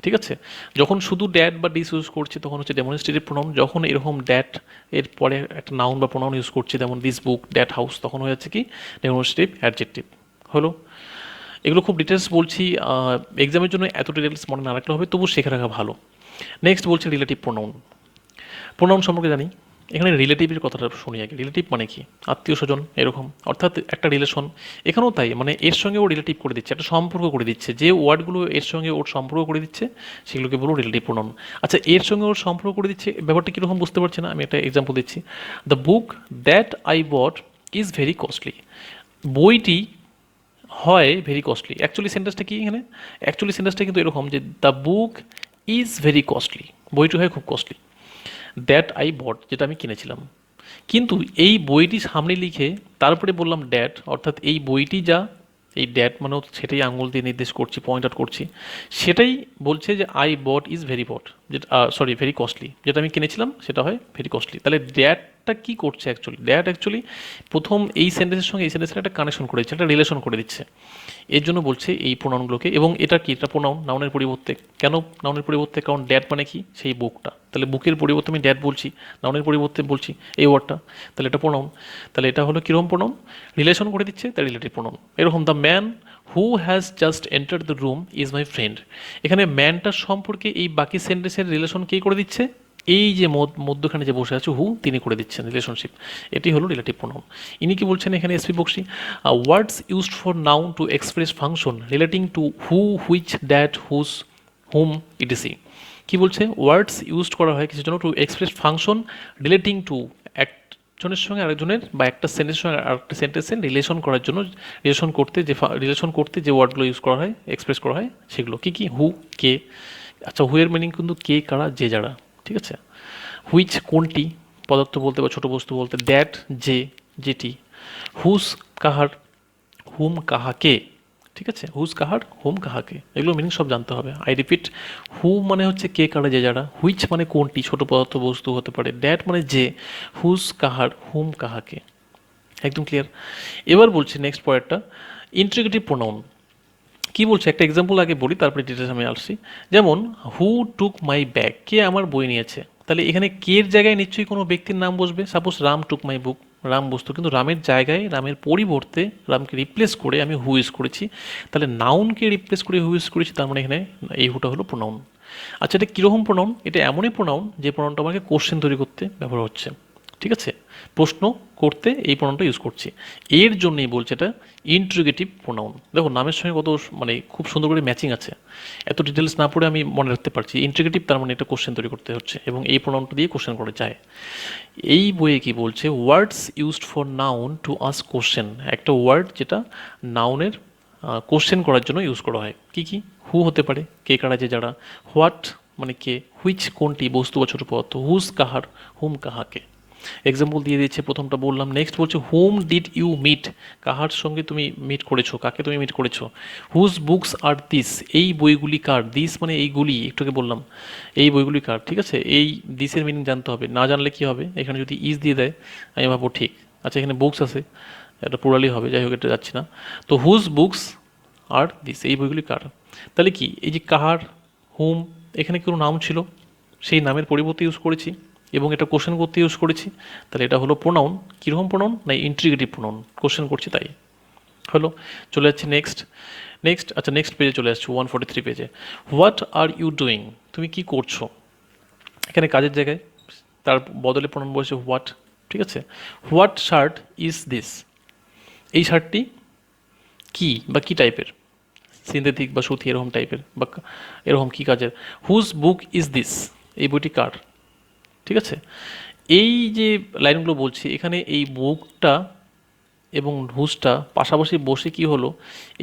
ঠিক আছে, যখন শুধু ড্যাট বা ডিস ইউজ করছি তখন হচ্ছে ডেমনস্ট্রেটিভ প্রোনাউন, যখন এরকম ড্যাট এর পরে একটা নাউন বা প্রোনাউন ইউজ করছি যেমন দিস বুক, দ্যাট হাউস, তখন হয়ে যাচ্ছে কি ডেমনস্ট্রেটিভ অ্যাডজেক্টিভ। হলো এগুলো খুব ডিটেলস বলছি, এক্সামের জন্য এত ডিটেলস মনে না রাখলে হবে, তবু শেখা রাখা ভালো। নেক্সট বলছে রিলেটিভ প্রোনাউন। প্রোনাউন সম্পর্কে জানি, এখানে রিলেটিভের কথাটা শুনি আগে। রিলেটিভ মানে কি? আত্মীয় স্বজন এরকম, অর্থাৎ একটা রিলেশন। এখানেও তাই, মানে এর সঙ্গে ও রিলেটিভ করে দিচ্ছে, একটা সম্পর্ক করে দিচ্ছে, যে ওয়ার্ডগুলো এর সঙ্গে ওর সম্পর্ক করে দিচ্ছে সেগুলোকে বলবো রিলেটিভ প্রোনাউন। আচ্ছা এর সঙ্গে ওর সম্পর্ক করে দিচ্ছে, ব্যাপারটা কীরকম বুঝতে পারছি না, আমি একটা এক্সাম্পল দিচ্ছি। The book that I bought is very costly, বইটি হয় ভেরি কস্টলি। অ্যাকচুয়ালি সেন্টেন্সটা কি এখানে? অ্যাকচুয়ালি সেন্টেন্সটা কিন্তু এরকম যে the book is very costly, বইটি হয় খুব কস্টলি। দ্যাট আই বট, যেটা আমি কিনেছিলাম, কিন্তু এই বইটি সামনে লিখে তারপরে বললাম ড্যাট, অর্থাৎ এই বইটি যা, এই ড্যাট মানে সেটাই আঙুল দিয়ে নির্দেশ করছি, পয়েন্ট আউট করছি, সেটাই বলছে যে আই বট ইজ ভেরি বট, যেটা সরি ভেরি কস্টলি, যেটা আমি কিনেছিলাম সেটা হয় ভেরি কস্টলি। তাহলে ড্যাটটা কী করছে অ্যাকচুয়ালি? ড্যাট অ্যাকচুয়ালি প্রথম এই সেন্টেন্সের সঙ্গে এই সেন্টেন্সের একটা কানেকশন করে দিচ্ছে, একটা রিলেশন করে দিচ্ছে, এর জন্য বলছে এই প্রোনাউনগুলোকে। এবং এটা কি, এটা প্রোনাউন নাউনের পরিবর্তে। কেন নাউনের পরিবর্তে? কারণ ড্যাট মানে কি, সেই বুকটা, তাহলে বুকের পরিবর্তে আমি ড্যাট বলছি, নাউনের পরিবর্তে বলছি এই ওয়ার্ডটা, তাহলে এটা প্রোনাউন। তাহলে এটা হলো কীরকম প্রোনাউন? রিলেশন করে দিচ্ছে, তাই রিলেটিভ প্রোনাউন। এরকম the man who has just enter the room is my friend, এখানে ম্যানটার সম্পর্কে এই বাকি সেন্টেন্সের রিলেশন কে করে দিচ্ছে? এই যে মধ্যখানে যে বসে আছে হু, তিনি করে দিচ্ছেন রিলেশনশিপ, এটি হলো রিলেটিভ প্রোনাউন। ইনি কি বলছেন এখানে SP Bakshi? Words used for noun to express function relating to who, which, that, whose, whom, ETC. কি বলছে? ওয়ার্ডস ইউজড করা হয় কিছুর জন্য to express function relating to, একজনের সঙ্গে আরেকজনের বা একটা সেন্টেন্সের সঙ্গে আরেকটা সেন্টেন্সের রিলেশন করার জন্য, রিলেশন করতে যে ওয়ার্ডগুলো ইউজ করা হয়, এক্সপ্রেস করা হয়, সেগুলো কি কি? হু, কে। আচ্ছা হু এর মিনিং কিন্তু কে, কারা, যে, যারা, ঠিক আছে। হুইচ কোনটি, পদার্থ বলতে বা ছোট বস্তু বলতে। দ্যাট যে, যেটি। হুজ কাহার, হুম কাহাকে, ঠিক আছে, হুজ কাহার, হুম কাহাকে, এগুলো মিনিং সব জানতে হবে। আই রিপিট, হু মানে হচ্ছে কে, কারা, যে, যারা। হুইচ মানে কোনটি, ছোট পদার্থ বস্তু হতে পারে। দ্যাট মানে যে। হুজ কাহার, হুম কাহাকে, একদম ক্লিয়ার। এবার বলছি নেক্সট পয়েন্টটা, ইন্ট্রিগেটিভ প্রোনাউন। কি বলছে একটা এক্সাম্পল আগে বলি, তারপরে ডিটেলস আমি আসছি। যেমন হু টুক মাই ব্যাগ, কে আমার বই নিয়েছে, তাহলে এখানে কের জায়গায় নিশ্চয়ই কোনো ব্যক্তির নাম বসবে। সাপোজ রাম টুক মাই বুক, রাম বস্তু, কিন্তু রামের জায়গায়, রামের পরিবর্তে, রামকে রিপ্লেস করে আমি হু ইউজ করেছি, তাহলে নাউনকে রিপ্লেস করে হু ইউজ করেছি, তার মানে এখানে এই হুটা হলো প্রোনাউন। আচ্ছা এটা কীরকম প্রোনাউন? এটা এমনই প্রোনাউন যে প্রোনাউনটা আমাকে কোশ্চেন তৈরি করতে ব্যবহার হচ্ছে, ঠিক ঠিক আছে, প্রশ্ন করতে এই প্রোনাউনটা ইউজ করছি। এর জন্যই বলছে এটা ইন্ট্রোগেটিভ প্রোনাউন। দেখো নামের সঙ্গে কত মানে খুব সুন্দর করে ম্যাচিং আছে, এত ডিটেলস না পড়ে আমি মনে রাখতে পারছি। ইন্ট্রোগেটিভ তার মানে এটা কোশ্চেন তৈরি করতে হচ্ছে এবং এই প্রোনাউনটা দিয়ে কোশ্চেন করা যায়। এই বইয়ে কি বলছে, words used for noun to ask question, একটা ওয়ার্ড যেটা নাউনের কোশ্চেন করার জন্য ইউজ করা হয়। কি কি? হু হতে পারে, কে কারা যে যারা, হোয়াট মানে কে, হুইচ কোনটি বস্তু বা ছোট পদার্থ, হুজ কাহার, হুম কাহাকে। এক্সাম্পল দিয়ে দিচ্ছে, প্রথমটা বললাম। নেক্সট বলছে হুম ডিড ইউ মিট, কাহার সঙ্গে তুমি মিট করেছো, কাকে তুমি মিট করেছো। হুজ বুকস আর দিস, এই বইগুলি কার, দিস মানে এইগুলি, একটুকে বললাম এই বইগুলি কার। ঠিক আছে, এই দিসের মিনিং জানতে হবে, না জানলে কি হবে, এখানে যদি ইজ দিয়ে দেয় আমি ভাববো ঠিক আচ্ছা এখানে বুকস আছে, এটা পুরালি হবে, যাই হোক এটা যাচ্ছি না। তো হুজ বুকস আর দিস, এই বইগুলি কার। তাহলে কি এই যে কাহার, হুম, এখানে কোনো নাম ছিল, সেই নামের পরিবর্তে ইউজ করেছি এবং এটা কোশ্চেন করতে ইউজ করেছি। তাহলে এটা হলো প্রোনাউন। কীরকম প্রোনাউন? না ইন্ট্রিগেটিভ প্রোনাউন, কোশ্চেন করছি তাই হলো। চলে যাচ্ছি নেক্সট। আচ্ছা নেক্সট পেজে চলে আসছি, 143 পেজে। হোয়াট আর ইউ ডুইং, তুমি কি করছো। এখানে কাজের জায়গায় তার বদলে প্রোনাউন বসে হোয়াট। ঠিক আছে, হোয়াট শার্ট ইজ দিস, এই শার্টটি কি বা কি টাইপের, সিনথেটিক বা সুতি এরকম টাইপের বা এরকম কি কাজের। হুজ বুক ইজ দিস, এই বইটি কার। ঠিক আছে, এই যে লাইনগুলো বলছি এখানে এই বুকটা এবং হুজটা পাশাপাশি বসে কি হলো,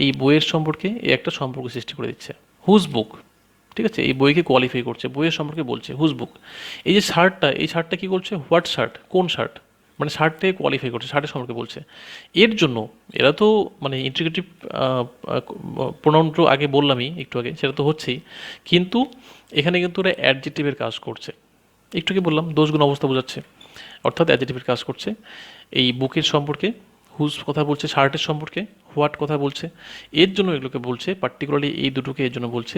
এই বইয়ের সম্পর্কে এই একটা সম্পর্ক সৃষ্টি করে দিচ্ছে। হুজ বুক, ঠিক আছে, এই বইকে কোয়ালিফাই করছে, বইয়ের সম্পর্কে বলছে হুজ বুক। এই যে শার্টটা, এই শার্টটা কি করছে, হোয়াট শার্ট, কোন শার্ট, মানে শার্টটাকে কোয়ালিফাই করছে, শার্টের সম্পর্কে বলছে। এর জন্য এরা তো মানে ইন্টিগ্রেটিভ প্রোনাউনটা আগে বললামই একটু আগে, সেটা তো হচ্ছেই, কিন্তু এখানে কিন্তু ওরা অ্যাডজেক্টিভের কাজ করছে। একটু কি বললাম, দোষগুণ অবস্থা বোঝাচ্ছে, অর্থাৎ অ্যাডজেক্টিভের কাজ করছে। এই বুকের সম্পর্কে হুজ কথা বলছে, শার্টের সম্পর্কে হোয়াট কথা বলছে, এর জন্য এগুলোকে বলছে, পার্টিকুলারলি এই দুটোকে এর জন্য বলছে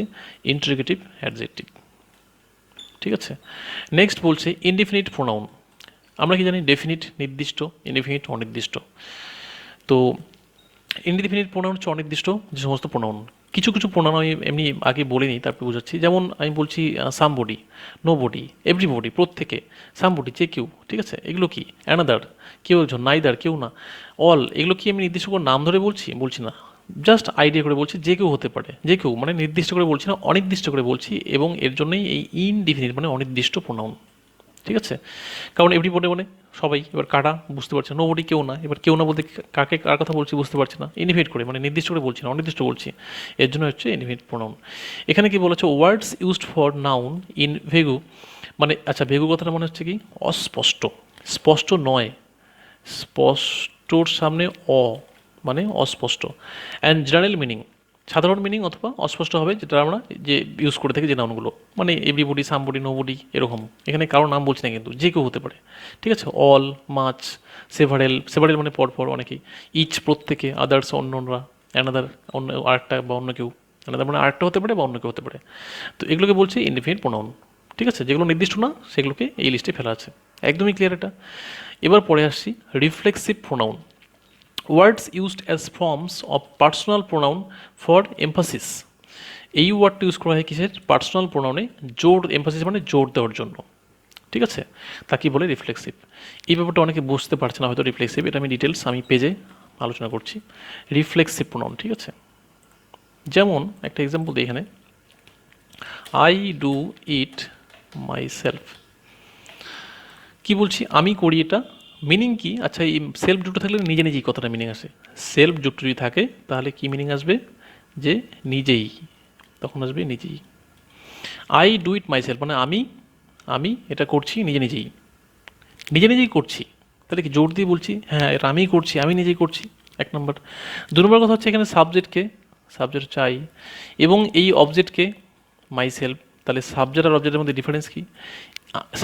ইন্টারগেটিভ অ্যাডজেক্টিভ। ঠিক আছে, নেক্সট বলছে ইনডিফিনিট প্রোনাউন। আমরা কি জানি, ডেফিনিট নির্দিষ্ট, ইনডিফিনিট অনির্দিষ্ট। তো ইনডিফিনিট প্রোনাউন হচ্ছে অনির্দিষ্ট যে সমস্ত প্রোনাউন। কিছু কিছু প্রোনাউন আমি এমনি আগে বলে নিই তারপর বোঝাচ্ছি। যেমন আমি বলছি সামবডি, নো বডি, এভরিবডি, প্রত্যেকে, সামবডি যে কেউ। ঠিক আছে, এগুলো কি, অ্যানাদার কেউ একজন, নাইদার কেউ না, অল, এগুলো কি আমি নির্দিষ্ট করে নাম ধরে বলছি, বলছি না, জাস্ট আইডিয়া করে বলছি যে কেউ হতে পারে, যে কেউ মানে নির্দিষ্ট করে বলছি না, অনির্দিষ্ট করে বলছি, এবং এর জন্যই এই ইনডিফিনিট মানে অনির্দিষ্ট প্রোনাউন। ঠিক আছে, কারণ এভরিবডি মানে সবাই, এবার কারা বুঝতে পারছে, নোবডি কেউ না, এবার কেউ না বলতে কাকে কার কথা বলছি বুঝতে পারছে না, ইনডিফিনিট করে মানে নির্দিষ্ট করে বলছি না, অনির্দিষ্ট বলছি, এর জন্য হচ্ছে ইনডিফিনিট প্রোনাউন। এখানে কি বলেছে, ওয়ার্ডস ইউজড ফর নাউন ইন ভেগু, মানে আচ্ছা ভেগু কথাটা মনে হচ্ছে কি অস্পষ্ট, স্পষ্ট নয়, স্পষ্টর সামনে অ মানে অস্পষ্ট, অ্যান্ড জেনারেল মিনিং, সাধারণ মিনিং অথবা অস্পষ্ট হবে, যেটা আমরা যে ইউজ করে থাকি যে নাউনগুলো, মানে এভরিবডি, সামবডি, নোবডি এরকম। এখানে কারো নাম বলছি না কিন্তু, যে কেউ হতে পারে। ঠিক আছে, অল, মাছ, সেভারেল, সেভারেল মানে পরপর অনেকেই, ইচ প্রত্যেকে, আদার্স অন্যরা, অ্যানাদার অন্য আরেকটা বা অন্য কেউ, অ্যানাদার মানে আরেকটা হতে পারে বা অন্য কেউ হতে পারে। তো এগুলোকে বলছি ইনডিফিনিট প্রোনাউন। ঠিক আছে, যেগুলো নির্দিষ্ট না সেগুলোকে এই লিস্টে ফেলা আছে, একদমই ক্লিয়ার এটা। এবার পরে আসছি reflexive pronoun. Words used as forms of personal pronoun for emphasis, এই ওয়ার্ডটা ইউজ করা হয় কিসের, পার্সোনাল প্রোনাউনে জোর, এমফাসিস মানে জোর দেওয়ার জন্য। ঠিক আছে, তাকে বলে রিফ্লেক্সিভ। এই ব্যাপারটা অনেকে বুঝতে পারছে না হয়তো, রিফ্লেক্সিভ এটা আমি ডিটেলস আমি পেজে আলোচনা করছি। রিফ্লেক্সিভ প্রোনাউন, ঠিক আছে, যেমন একটা এক্সাম্পল দিই এখানে, I do it my self, কী বলছি, আমি করি এটা, মিনিং কি, আচ্ছা এই সেলফ যুক্ত থাকলে নিজে নিজেই কথাটা মিনিং আসে, সেলফ যুক্ত যদি থাকে তাহলে কি মিনিং আসবে, যে নিজেই, তখন আসবে নিজেই। I do it my self মানে আমি, আমি এটা করছি নিজে নিজেই, নিজে নিজেই করছি, তাহলে কি জোর দিয়ে বলছি, হ্যাঁ এটা আমিই করছি, আমি নিজেই করছি, এক নম্বর। দু নম্বর কথা হচ্ছে এখানে সাবজেক্টকে, সাবজেক্ট চাই, এবং এই অবজেক্টকে মাই সেলফ, তাহলে সাবজেক্ট আর অবজেক্টের মধ্যে ডিফারেন্স কি,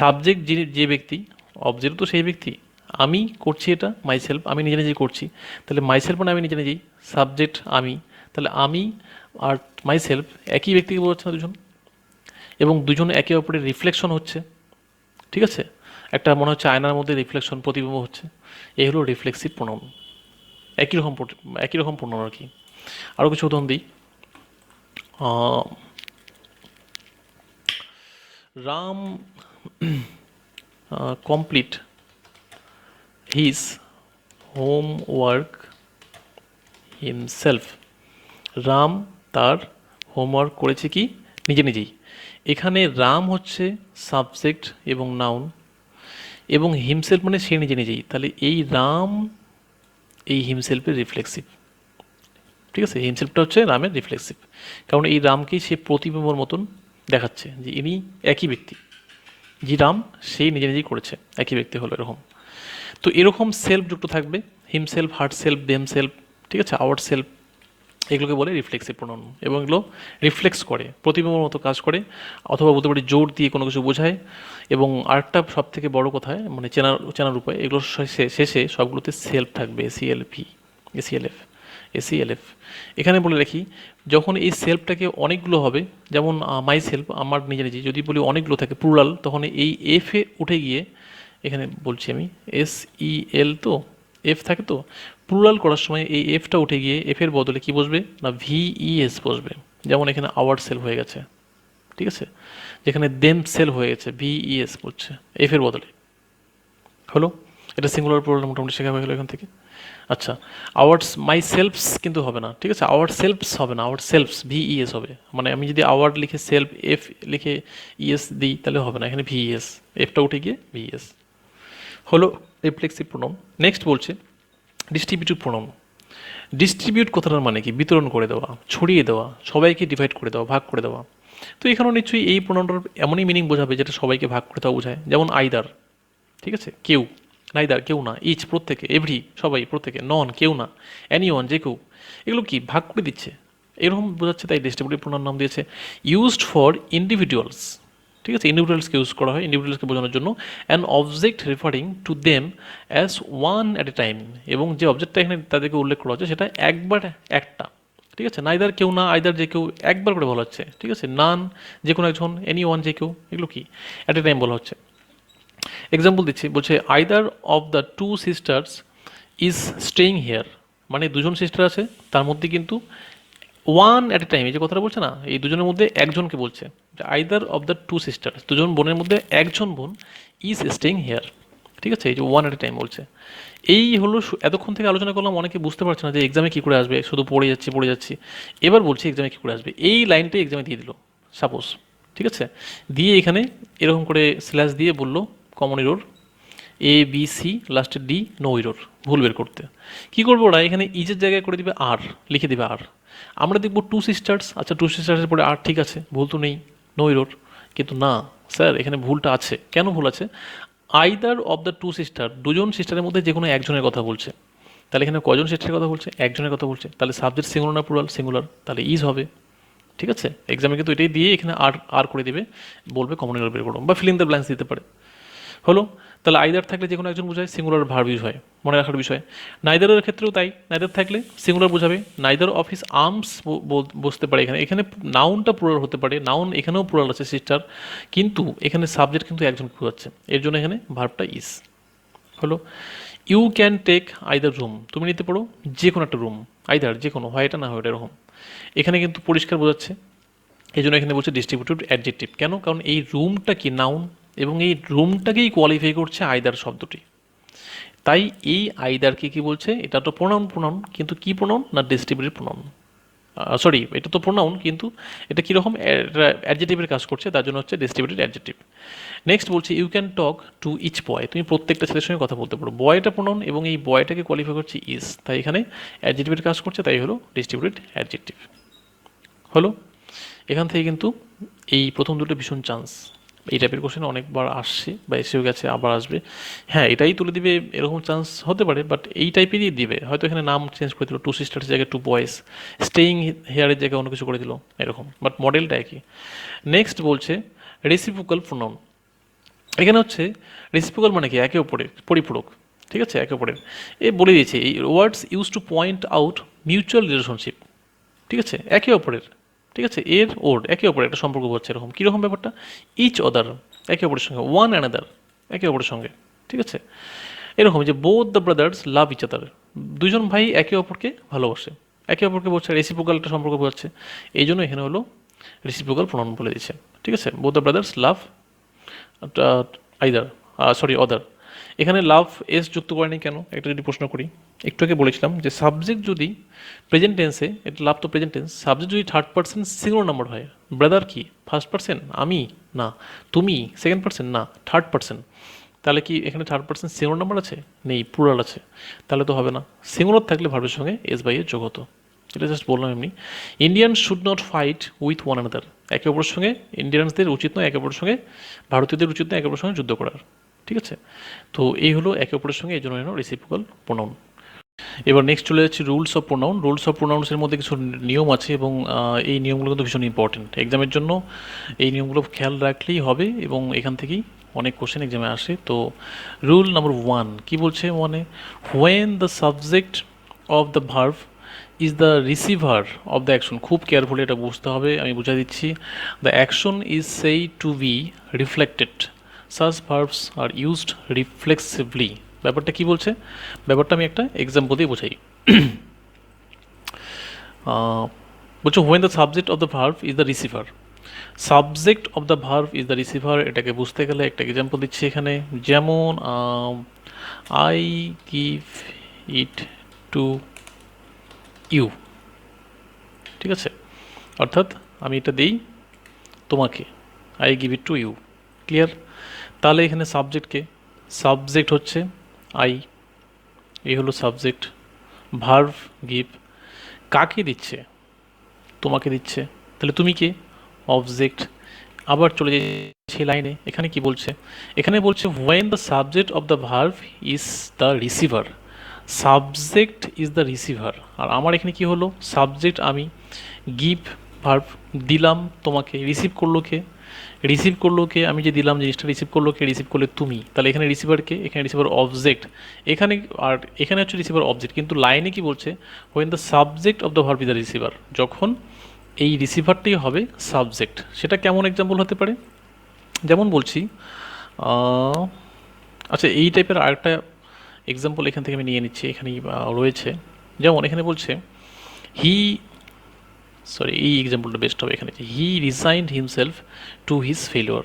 সাবজেক্ট যে ব্যক্তি, অবজেক্ট তো সেই ব্যক্তি, আমি করছি এটা মাই সেলফ, আমি নিজে নিজেই করছি, তাহলে মাই সেলফ মানে আমি নিজে নিজেই, সাবজেক্ট আমি, তাহলে আমি আর মাই সেলফ একই ব্যক্তিকে বোঝাচ্ছে না দুজন, এবং দুজন একে অপরের রিফ্লেকশন হচ্ছে। ঠিক আছে, একটা মনে হচ্ছে আয়নার মধ্যে রিফ্লেকশন, প্রতিবিম্ব হচ্ছে, এই হলো রিফ্লেক্সিভ প্রোনাউন। একই রকম একই রকম প্রোনাউন আর কি। আরও কিছু উদাহরণ দিই, Ram complete his homework himself. Ram তার হোমওয়ার্ক করেছে কি নিজে নিজেই। এখানে রাম হচ্ছে সাবজেক্ট এবং নাউন, এবং হিমসেলফ মানে সে নিজে নিজেই। তাহলে এই রাম এই হিমসেলফের রিফ্লেক্সিভ। ঠিক আছে, হিমসেলফটা হচ্ছে রামের রিফ্লেক্সিভ, কারণ এই রামকেই সে প্রতিবিম্বর মতন দেখাচ্ছে যে ইনি একই ব্যক্তি। যে রাম সেই নিজে নিজেই করেছে, একই ব্যক্তি হলো এরকম। তো এরকম সেলফ যুক্ত থাকবে, himself, heart self, them self, ঠিক আছে, আওয়ার সেলফ, এগুলোকে বলে রিফ্লেক্সিভ প্রোনাউন। এবং এগুলো রিফ্লেক্স করে, প্রতিবিম্বর মতো কাজ করে, অথবা বলতে পারি জোর দিয়ে কোনো কিছু বোঝায়। এবং আরেকটা সব থেকে বড় কথা, মানে চেনার উপায়, এগুলোর শেষে সবগুলোতে সেলফ থাকবে, এসিএলপি, এসিএলএফ, এসিএলএফ। এখানে বলে রাখি, যখন এই সেলফটাকে অনেকগুলো হবে, যেমন মাই সেলফ, আমার নিজে নিজে, যদি বলি অনেকগুলো থাকে প্লুরাল, তখন এই এফে উঠে গিয়ে, এখানে বলছি আমি এস ই এল, তো এফ থাকে, তো প্লুরাল করার সময় এই এফটা উঠে গিয়ে এফের বদলে কি বসবে না ভিইএস বসবে। যেমন এখানে আওয়ার সেল হয়ে গেছে, ঠিক আছে, যেখানে দেম সেল হয়ে গেছে, ভিইএস বলছে এফের বদলে। হলো, এটা সিঙ্গুলার প্লুরাল মোটামুটি শেখা হয়ে গেলো এখান থেকে। আচ্ছা, আওয়ার্স মাই সেলফস কিন্তু হবে না, ঠিক আছে, আওয়ার সেলফস হবে না, আওয়ার সেলফস ভিইএস হবে। মানে আমি যদি আওয়ার লিখে সেলফ এফ লিখে ইএস দিই তাহলে হবে না, এখানে ভিইএস, এফটা উঠে গিয়ে ভিইএস হলো রিফ্লেক্সিভ প্রোনাউন। নেক্সট বলছে ডিস্ট্রিবিউটিভ প্রোনাউন। ডিস্ট্রিবিউট কথাটার মানে কি? বিতরণ করে দেওয়া, ছড়িয়ে দেওয়া, সবাইকে ডিভাইড করে দেওয়া, ভাগ করে দেওয়া। তো এখানেও নিশ্চয়ই এই প্রোনাউনটার এমনই মিনিং বোঝাবে যেটা সবাইকে ভাগ করে দেওয়া বোঝায়। যেমন আইদার, ঠিক আছে, কেউ, নাইদার কেউ না, ইচ প্রত্যেকে, এভরি সবাই প্রত্যেকে, নন কেউ না, অ্যানিওয়ান যে কেউ, এগুলো কি ভাগ করে দিচ্ছে এরকম বোঝাচ্ছে, তাই ডিস্ট্রিবিউটিভ প্রোনাউন নাম দিয়েছে। ইউজড ফর ইন্ডিভিজুয়ালস, ঠিক আছে, ইন্ডিভিজুয়ালসকে ইউজ করা হয় ইন্ডিভিজুয়ালসকে বোঝানোর জন্য। An object referring to them as one at a time, এবং যে অবজেক্টটা এখানে তাদেরকে উল্লেখ করা হচ্ছে সেটা একবার একটা, ঠিক আছে, নাইদার কেউ না, আইদার যে কেউ, একবার করে বলা হচ্ছে, ঠিক আছে, নান যে কোনো একজন, এনি ওয়ান যে কেউ, এগুলো কি অ্যাট এ টাইম বলা হচ্ছে। এক্সাম্পল দিচ্ছি, বলছে either of the two sisters is staying here, মানে দুজন সিস্টার আছে, তার মধ্যে কিন্তু ওয়ান অ্যাট এ টাইম, এই যে কথাটা বলছে না, এই দুজনের মধ্যে একজনকে বলছে, either of the two sisters, দুজন বোনের মধ্যে একজন বোন ইজ স্টেইং হেয়ার, ঠিক আছে, এই যে ওয়ান অ্যাট এ টাইম বলছে। এই হলো এতক্ষণ থেকে আলোচনা করলাম, অনেকে বুঝতে পারছে না যে এক্সামে কী করে আসবে, শুধু পড়ে যাচ্ছি। এবার বলছি এক্সামে কী করে আসবে, এই লাইনটাই এক্সামে দিয়ে দিল সাপোজ, ঠিক আছে, দিয়ে এখানে এরকম করে স্ল্যাশ দিয়ে বললো common error A B C লাস্টে ডি, নো এরর, ভুল বের করতে। কী করবো ওরা, এখানে ইজের জায়গায় করে দিবে আর, লিখে দিবে আর। আমরা দেখবো টু সিস্টার্স, আচ্ছা টু সিস্টার্সের পরে আর, ঠিক আছে, ভুল তো নেই, নো এরর। কিন্তু না স্যার, এখানে ভুলটা আছে। কেন ভুল আছে? Either of the two sister, দুজন সিস্টারের মধ্যে যে কোনো একজনের কথা বলছে। তাহলে এখানে কজন সিস্টারের কথা বলছে? একজনের কথা বলছে। তাহলে সাবজেক্ট সিঙ্গুলার না প্লুরাল? সিঙ্গুলার, তাহলে ইজ হবে। ঠিক আছে, এক্সামে কিন্তু এটাই দিয়ে এখানে আর আর করে দিবে, বলবে কমন এরর বের করো, বা ফিল ইন দ্য ব্ল্যাঙ্কস দিতে পারে। হলো, তাহলে আইদার থাকলে যে কোনো একজন বোঝায়, সিঙ্গুলার ভার্ব ইউজ হয়, মনে রাখার বিষয়। নাইদারের ক্ষেত্রেও তাই, নাইদার থাকলে সিঙ্গুলার বোঝাবে, নাইদার অফ হিস আর্মস বসতে পারে এখানে। এখানে নাউনটা প্লুরাল হতে পারে, নাউন এখানেও প্লুরাল আছে সিস্টার, কিন্তু এখানে সাবজেক্ট কিন্তু একজনকে বোঝাচ্ছে, এর জন্য এখানে ভার্বটা ইজ। হলো, you can take either room, তুমি নিতে পারো যে কোনো একটা রুম, আইদার যে কোনো, হয় এটা না হয় এটা, এরকম। এখানে কিন্তু পরিষ্কার বোঝাচ্ছে, এই জন্য এখানে বলছে ডিস্ট্রিবিউটিভ অ্যাডজেক্টিভ। কেন? কারণ এই রুমটা কি নাউন, এবং এই রুমটাকেই কোয়ালিফাই করছে আইদার শব্দটি। তাই এই আইদারকে কি বলছে, এটা তো প্রোনাউন, কিন্তু কি প্রোনাউন না ডিস্ট্রিবিউটিভ প্রোনাউন। সরি, এটা তো প্রোনাউন, কিন্তু এটা কীরকম অ্যাডজেক্টিভের কাজ করছে, তার জন্য হচ্ছে ডিস্ট্রিবিউটেড অ্যাডজেক্টিভ। নেক্সট বলছে you can talk to each boy, তুমি প্রত্যেকটা ছেলের সঙ্গে কথা বলতে পারো। বয়টা প্রোনাউন এবং এই বয়টাকে কোয়ালিফাই করছে ইজ, তাই এখানে অ্যাডজেক্টিভের কাজ করছে, তাই হলো ডিস্ট্রিবিউটেড অ্যাডজেক্টিভ। হলো, এখান থেকে কিন্তু এই প্রথম দুটো ভীষণ চান্স, এই টাইপের কোশ্চেন অনেকবার আসছে বা এসেও গেছে, আবার আসবে। হ্যাঁ, এটাই তুলে দিবে এরকম চান্স হতে পারে, বাট এই টাইপেরই দিবে, হয়তো এখানে নাম চেঞ্জ করে দিল, টু সিস্টার্সের জায়গায় টু বয়েস, স্টেইং হেয়ারের জায়গায় অন্য কিছু করে দিল, এরকম, বাট মডেলটা একই। নেক্সট বলছে রেসিপ্রোকাল প্রোনাউন। এখানে হচ্ছে রেসিপ্রোকাল মানে কি, একে অপরের পরিপূরক, ঠিক আছে, একে অপরের। এ বলে দিয়েছে এই ওয়ার্ডস use to point out mutual relationship, ঠিক আছে, একে অপরের, ঠিক আছে, এর ওর একে অপরের একটা সম্পর্ক হচ্ছে, এরকম কীরকম ব্যাপারটা, ইচ অদার একে অপরের সঙ্গে, ওয়ান অ্যানাদার একে অপরের সঙ্গে, ঠিক আছে, এরকম যে both the brothers love each other, দুজন ভাই একে অপরকে ভালোবাসে, একে অপরকে বলছে, রেসিপ্রোকাল একটা সম্পর্ক বোঝাচ্ছে, এই জন্য এখানে হলো রেসিপ্রোকাল প্রোনাউন বলে দিচ্ছে, ঠিক আছে, both the brothers love either, sorry other. এখানে লাভ এস যুক্ত করেনি কেন, একটা যদি প্রশ্ন করি। একটু আগে বলেছিলাম যে সাবজেক্ট যদি প্রেজেন্ট টেন্সে, এটা লাভ তো প্রেজেন্ট টেন্স, সাবজেক্ট যদি থার্ড পার্সন সিঙ্গুলার নাম্বার হয়, ব্রাদার কি ফার্স্ট পার্সন, আমি না, তুমি সেকেন্ড পার্সন না, থার্ড পার্সন, তাহলে কি এখানে থার্ড পার্সন সিঙ্গুলার নাম্বার আছে? নেই, প্লুরাল আছে, তাহলে তো হবে না। সিঙ্গুলার থাকলে ভার্বের সঙ্গে এস বাই এর যোগ হতো। এটা জাস্ট বললাম এমনি। Indian should not fight with one another, একে অপরের সঙ্গে ইন্ডিয়ানসদের উচিত নয় একে অপরের সঙ্গে, ভারতীয়দের উচিত নয় একে অপরের সঙ্গে যুদ্ধ করার। ঠিক আছে, তো এই হলো একে অপরের সঙ্গে এই জন্য রেসিপ্রোকাল প্রোনাউন। এবার নেক্সট চলে যাচ্ছে rules of pronoun. Rules of প্রোনাউন্সের মধ্যে কিছু নিয়ম আছে এবং এই নিয়মগুলো কিন্তু ভীষণ ইম্পর্টেন্ট এক্সামের জন্য। এই নিয়মগুলো খেয়াল রাখলেই হবে এবং এখান থেকেই অনেক কোশ্চেন এক্সামে আসে। তো রুল নাম্বার 1 কি বলছে, মানে when the subject of the verb is the receiver of the action. খুব কেয়ারফুলি এটা বুঝতে হবে, আমি বুঝা দিচ্ছি। The action is said to be reflected, such verbs are used reflexively. ব্যাপারটা কি বলছে, ব্যাপারটা আমি একটা এক্সাম্পল দিয়ে বোঝাই। বলছো when the subject of the verb is the receiver, subject of the verb is the receiver, এটাকে বুঝতে গেলে একটা এক্সাম্পল দিচ্ছি এখানে। যেমন I give it to you, ঠিক আছে, অর্থাৎ আমি এটা দিই তোমাকে, I give it to you. Clear? তাহলে এখানে সাবজেক্টকে, সাবজেক্ট হচ্ছে আই, এই হলো সাবজেক্ট, ভার্ভ গিভ কাকে দিচ্ছে, তোমাকে দিচ্ছে, তাহলে তুমি কে, অবজেক্ট। আবার চলে যাচ্ছে লাইনে, এখানে কি বলছে, এখানে বলছে when the subject of the verb is the receiver, subject is the receiver. আর আমার এখানে কি হলো, সাবজেক্ট আমি, গিভ ভার্ভ দিলাম তোমাকে, রিসিভ করলো কে, রিসিভ করলো কে, আমি যে দিলাম জিনিসটা রিসিভ করলো কে, রিসিভ করলে তুমি, তাহলে এখানে রিসিভারকে, এখানে রিসিভার অবজেক্ট, এখানে আর এখানে হচ্ছে রিসিভার অবজেক্ট। কিন্তু লাইনে কি বলছে, when the subject of the verb is the receiver, যখন এই রিসিভারটাই হবে সাবজেক্ট। সেটা কেমন এক্সাম্পল হতে পারে, যেমন বলছি, আচ্ছা এই টাইপের আরেকটা এক্সাম্পল এখান থেকে আমি নিয়ে নিচ্ছি, এখানেই রয়েছে। যেমন এখানে বলছে হি, সরি এই এক্সাম্পলটা বেস্ট হবে এখানে, he resigned himself to his failure.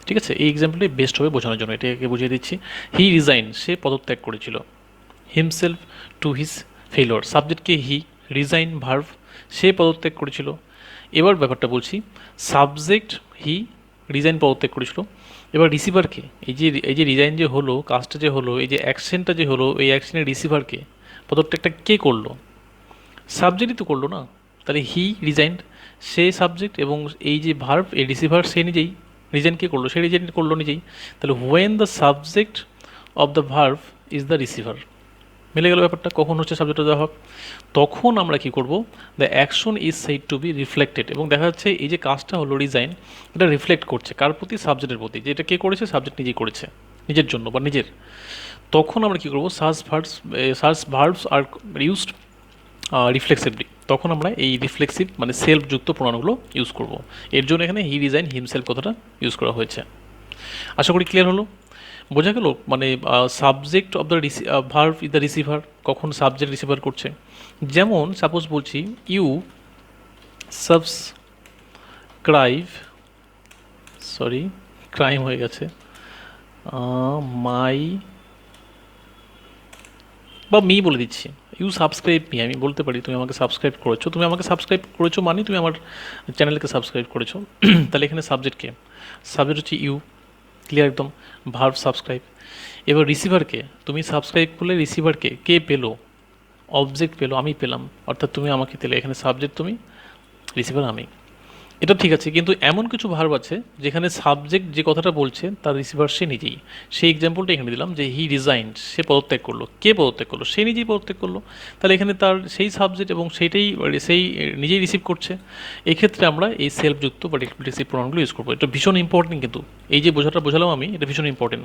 ঠিক আছে, এই এক্সাম্পলটাই বেস্ট হবে বোঝানোর জন্য, এটাকে বুঝিয়ে দিচ্ছি। হি রিজাইন, সে পদত্যাগ করেছিল, হিমসেলফ টু হিজ ফেলিওর, সাবজেক্টকে হি, রিজাইন ভার্ভ, সে পদত্যাগ করেছিল। এবার ব্যাপারটা বলছি, সাবজেক্ট হি, রিজাইন পদত্যাগ করেছিল, এবার রিসিভারকে, এই যে রিজাইন যে হলো, কাজটা যে হলো, এই যে অ্যাকশনটা যে হলো, এই অ্যাকশনের রিসিভারকে, পদত্যাগটা কে করলো, সাবজেক্টই তো করলো না, তাহলে হি রিজাইন্ড, সে সাবজেক্ট, এবং এই যে ভার্ভ এই রিসিভার সে নিজেই, রিজাইন কে করলো, সে রিজাইন করলো নিজেই। তাহলে when the subject of the verb is the receiver, মিলে গেল ব্যাপারটা। কখন হচ্ছে সাবজেক্ট অফ দ্য ভার্ভ, তখন আমরা কি করব, the action is said to be reflected, এবং দেখা যাচ্ছে এই যে কাজটা হলো রিজাইন, এটা রিফ্লেক্ট করছে কার প্রতি, সাবজেক্টের প্রতি, যে এটা কে করেছে, সাবজেক্ট নিজেই করেছে, নিজের জন্য বা নিজের। তখন আমরা কি করব, সার্চ ভার্বস আর ইউজড রিফ্লেক্সিভলি, তখন আমরা এই রিফ্লেক্সিভ মানে সেলফযুক্ত প্রণামগুলো ইউজ করব। এর জন্য এখানে হি রিজাইন হিমসেলফ কথাটা ইউজ করা হয়েছে। আশা করি ক্লিয়ার হলো, বোঝা গেল। মানে subject of the verb is the receiver, কখন সাবজেক্ট রিসিভার করছে। যেমন সাপোজ বলছি ইউ সাবস্ক্রাইব, সরি ক্রাইম হয়ে গেছে, মাই বা মি বলে দিচ্ছি, ইউ সাবস্ক্রাইব মি, আমি বলতে পারি তুমি আমাকে সাবস্ক্রাইব করেছো, তুমি আমাকে সাবস্ক্রাইব করেছো মানে তুমি আমার চ্যানেলকে সাবস্ক্রাইব করেছো। তাহলে এখানে সাবজেক্টকে, সাবজেক্ট হচ্ছে ইউ, ক্লিয়ার একদম, ভার্ভ সাবস্ক্রাইব। এবার রিসিভারকে, তুমি সাবস্ক্রাইব করলে রিসিভারকে কে পেলো, অবজেক্ট পেলো, আমি পেলাম, অর্থাৎ তুমি আমাকে পেলে, এখানে সাবজেক্ট তুমি, রিসিভার আমি। এটা ঠিক আছে, কিন্তু এমন কিছু ভার্ব আছে যেখানে সাবজেক্ট যে কথাটা বলছে তার রিসিভার সে নিজেই। সেই এক্সাম্পলটা এখানে দিলাম যে হি রিজাইন্ড, সে পদত্যাগ করলো, কে পদত্যাগ করলো, সে নিজেই পদত্যাগ করলো, তাহলে এখানে তার সেই সাবজেক্ট এবং সেইটাই সেই নিজেই রিসিভ করছে। এক্ষেত্রে আমরা এই সেলফযুক্ত বা রিফ্লেক্সিভ প্রোনাউনগুলো ইউজ করবো। এটা ভীষণ ইম্পর্টেন্ট, কিন্তু এই যে বোঝালাম আমি, এটা ভীষণ ইম্পর্টেন্ট।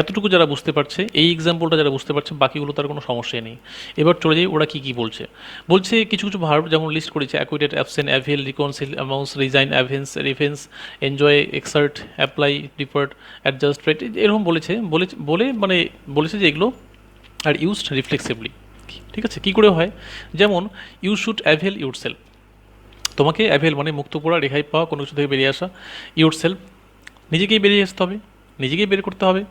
এতটুকু যারা বুঝতে পারছে, এই এক্সাম্পলটা যারা বুঝতে পারছে, বাকিগুলো তার কোনো সমস্যাই নেই। এবার চলে যাই ওরা কী কী বলছে। বলছে কিছু কিছু ভার্ব যেমন লিস্ট করেছে, acquitted, absent, avail, reconcile, amuse, resign, avenge, revenge, enjoy, exert, apply, depart, adjust, right, এরকম বলে মানে বলেছে যে এগুলো আর ইউজড রিফ্লেক্সিভলি। ঠিক আছে, কী করে হয়, যেমন you should avail yourself, তোমাকে অ্যাভেল মানে মুক্ত করা, রেহাই পাওয়া, কোনো কিছু থেকে বেরিয়ে আসা, ইউর সেলফ নিজেকেই বেরিয়ে আসতে হবে, নিজেকেই বের করতে হবে।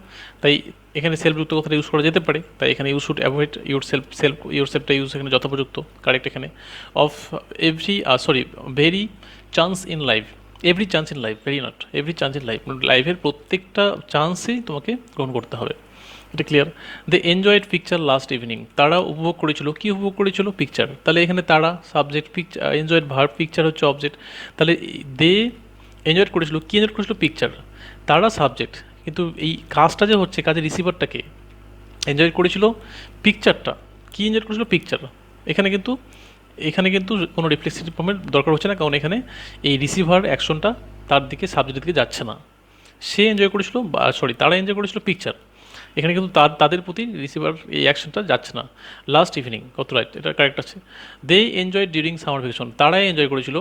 তাই এখানে সেলফযুক্ত কথাটা ইউজ করা যেতে পারে, তাই এখানে ইউ শুড অ্যাভয়েড ইউর সেলফটা ইউজ এখানে যথোপযুক্ত, কারেক্ট এখানে। Of every very chance in life, every chance in life, very not every chance in life, লাইফের প্রত্যেকটা চান্সেই তোমাকে গ্রহণ করতে হবে, এটা clear. They enjoyed picture last evening, তারা উপভোগ করেছিল, কি উপভোগ করেছিল? পিকচার। তাহলে এখানে তারা subject, picture enjoyed verb, picture হচ্ছে অবজেক্ট। তাহলে দে এনজয়েড করেছিল, কি এনজয়েড করেছিল? পিকচার। তারা সাবজেক্ট, কিন্তু এই কাজটা যে হচ্ছে, কাজের রিসিভারটাকে এনজয় করেছিল পিকচারটা, কি এনজয় করেছিল? পিকচার। এখানে কিন্তু কোনো রিফ্লেক্সিভ ফর্মের দরকার হচ্ছে না, কারণ এখানে এই রিসিভার অ্যাকশনটা তার দিকে, সাবজেক্টের দিকে যাচ্ছে না। সে এনজয় করেছিল, তারা এনজয় করেছিল পিকচার। এখানে কিন্তু তাদের প্রতি রিসিভার এই অ্যাকশনটা যাচ্ছে না। লাস্ট ইভিনিং, কত রাইট, এটা কারেক্ট আছে। They enjoy during summer vacation, তারাই এনজয় করেছিল।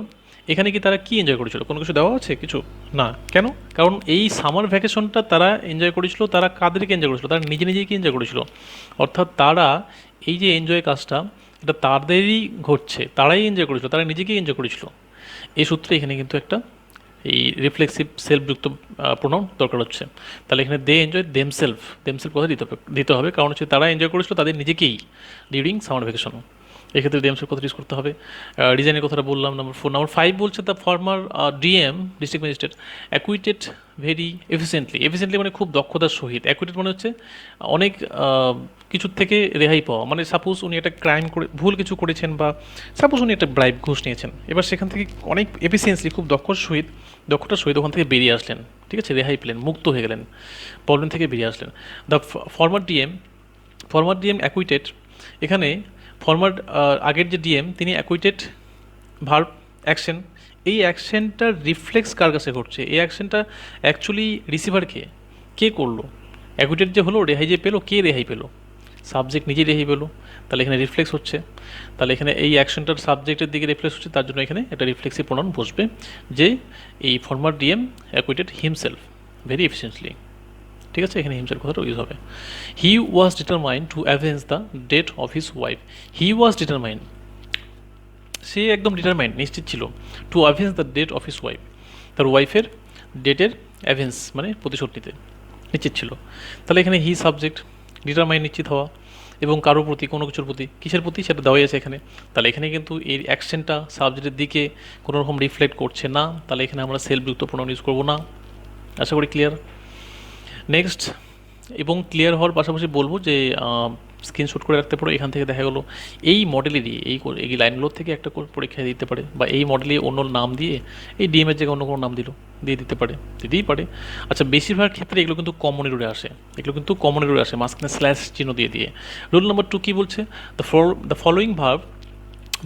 এখানে কি তারা কি এনজয় করেছিল? কোনো কিছু দেওয়া আছে কিছু? না। কেন? কারণ এই সামার ভ্যাকেশনটা তারা এনজয় করেছিল, তারা কাদেরকে এনজয় করেছিল? তারা নিজে নিজেই কি এনজয় করেছিল? অর্থাৎ তারা এই যে এনজয় কাজটা, এটা তাদেরই ঘটছে, তারাই এনজয় করেছিল, তারা নিজেকেই এনজয় করেছিল। এই সূত্রে এখানে কিন্তু একটা এই রিফ্লেক্সিভ সেলফযুক্ত প্রোনাউন দরকার হচ্ছে। তাহলে এখানে দে এনজয় দেমসেলফ কথা দিতে হবে, কারণ হচ্ছে তারা এনজয় করেছিল তাদের নিজেকেই ডিউরিং সামার ভ্যাকেশন। এক্ষেত্রে ডিএমসের কথা ইউজ করতে হবে। ডিজাইনের কথাটা বললাম। নাম্বার 4, নাম্বার 5 বলছে the former DM district magistrate acquitted very efficiently মানে খুব দক্ষতার সহিত। অ্যাকুইটেড মানে হচ্ছে অনেক কিছুর থেকে রেহাই পাওয়া, মানে সাপোজ উনি একটা ক্রাইম করে, ভুল কিছু করেছেন, বা সাপোজ উনি একটা ব্রাইব ঘুষ নিয়েছেন, এবার সেখান থেকে অনেক এফিসিয়েন্সলি, খুব দক্ষতার সহিত ওখান থেকে বেরিয়ে আসলেন, ঠিক আছে, রেহাই পেলেন, মুক্ত হয়ে গেলেন, প্রবলেম থেকে বেরিয়ে আসলেন। দ্য ফর্মার ডিএম অ্যাকুইটেড, এখানে ফর্মার আগের যে ডিএম তিনি অ্যাকুইটেড ভার্ব অ্যাকশন, এই অ্যাকশনটার রিফ্লেক্স কার কাছে ঘটছে? এই অ্যাকশনটা অ্যাকচুয়ালি রিসিভারকে কে করলো? অ্যাকুইটেড যে হলো, রেহাই যে পেলো, কে রেহাই পেলো? সাবজেক্ট নিজেই রেহাই পেলো, তাহলে এখানে রিফ্লেক্স হচ্ছে। তাহলে এখানে এই অ্যাকশনটার সাবজেক্টের দিকে রিফ্লেক্স হচ্ছে, তার জন্য এখানে একটা রিফ্লেক্সিভ প্রোনাউন বসবে যে এই former DM acquitted himself very efficiently, ঠিক আছে, এখানে হিমসেলফ কথাটা ইউজ হবে। He was determined to avenge the death of his wife, he was determined, সে একদম ডিটারমাইন্ড, নিশ্চিত ছিল, to avenge the death of his wife, তার ওয়াইফের ডেটের অ্যাভেন্স মানে প্রতিশোধ নিতে নিশ্চিত ছিল। তাহলে এখানে হি সাবজেক্ট, ডিটারমাইন্ড নিশ্চিত হওয়া, এবং কারোর প্রতি, কোনো কিছুর প্রতি, কিসের প্রতি সেটা দেওয়াই আছে এখানে। তাহলে এখানে কিন্তু এই অ্যাকশনটা সাবজেক্টের দিকে কোনো রকম রিফ্লেক্ট করছে না, তাহলে এখানে আমরা সেলফযুক্ত প্রোনাউন ইউজ করবো না। আশা করি ক্লিয়ার। নেক্সট, এবং ক্লিয়ার হওয়ার পাশাপাশি বলবো যে স্ক্রিনশট করে রাখতে পারো, এখান থেকে দেখা গেলো এই মডেলেরই এই লাইনগুলোর থেকে একটা পরীক্ষা দিতে পারে, বা এই মডেলে অন্য নাম দিয়ে এই ডিএমের জায়গায় অন্য কোনো নাম দিয়ে দিতে পারে, দিতেই পারে। আচ্ছা, বেশিরভাগ ক্ষেত্রে এগুলো কিন্তু কমন এররে আসে, মাঝখানে স্ল্যাশ চিহ্ন দিয়ে। রুল নাম্বার 2 কী বলছে? The following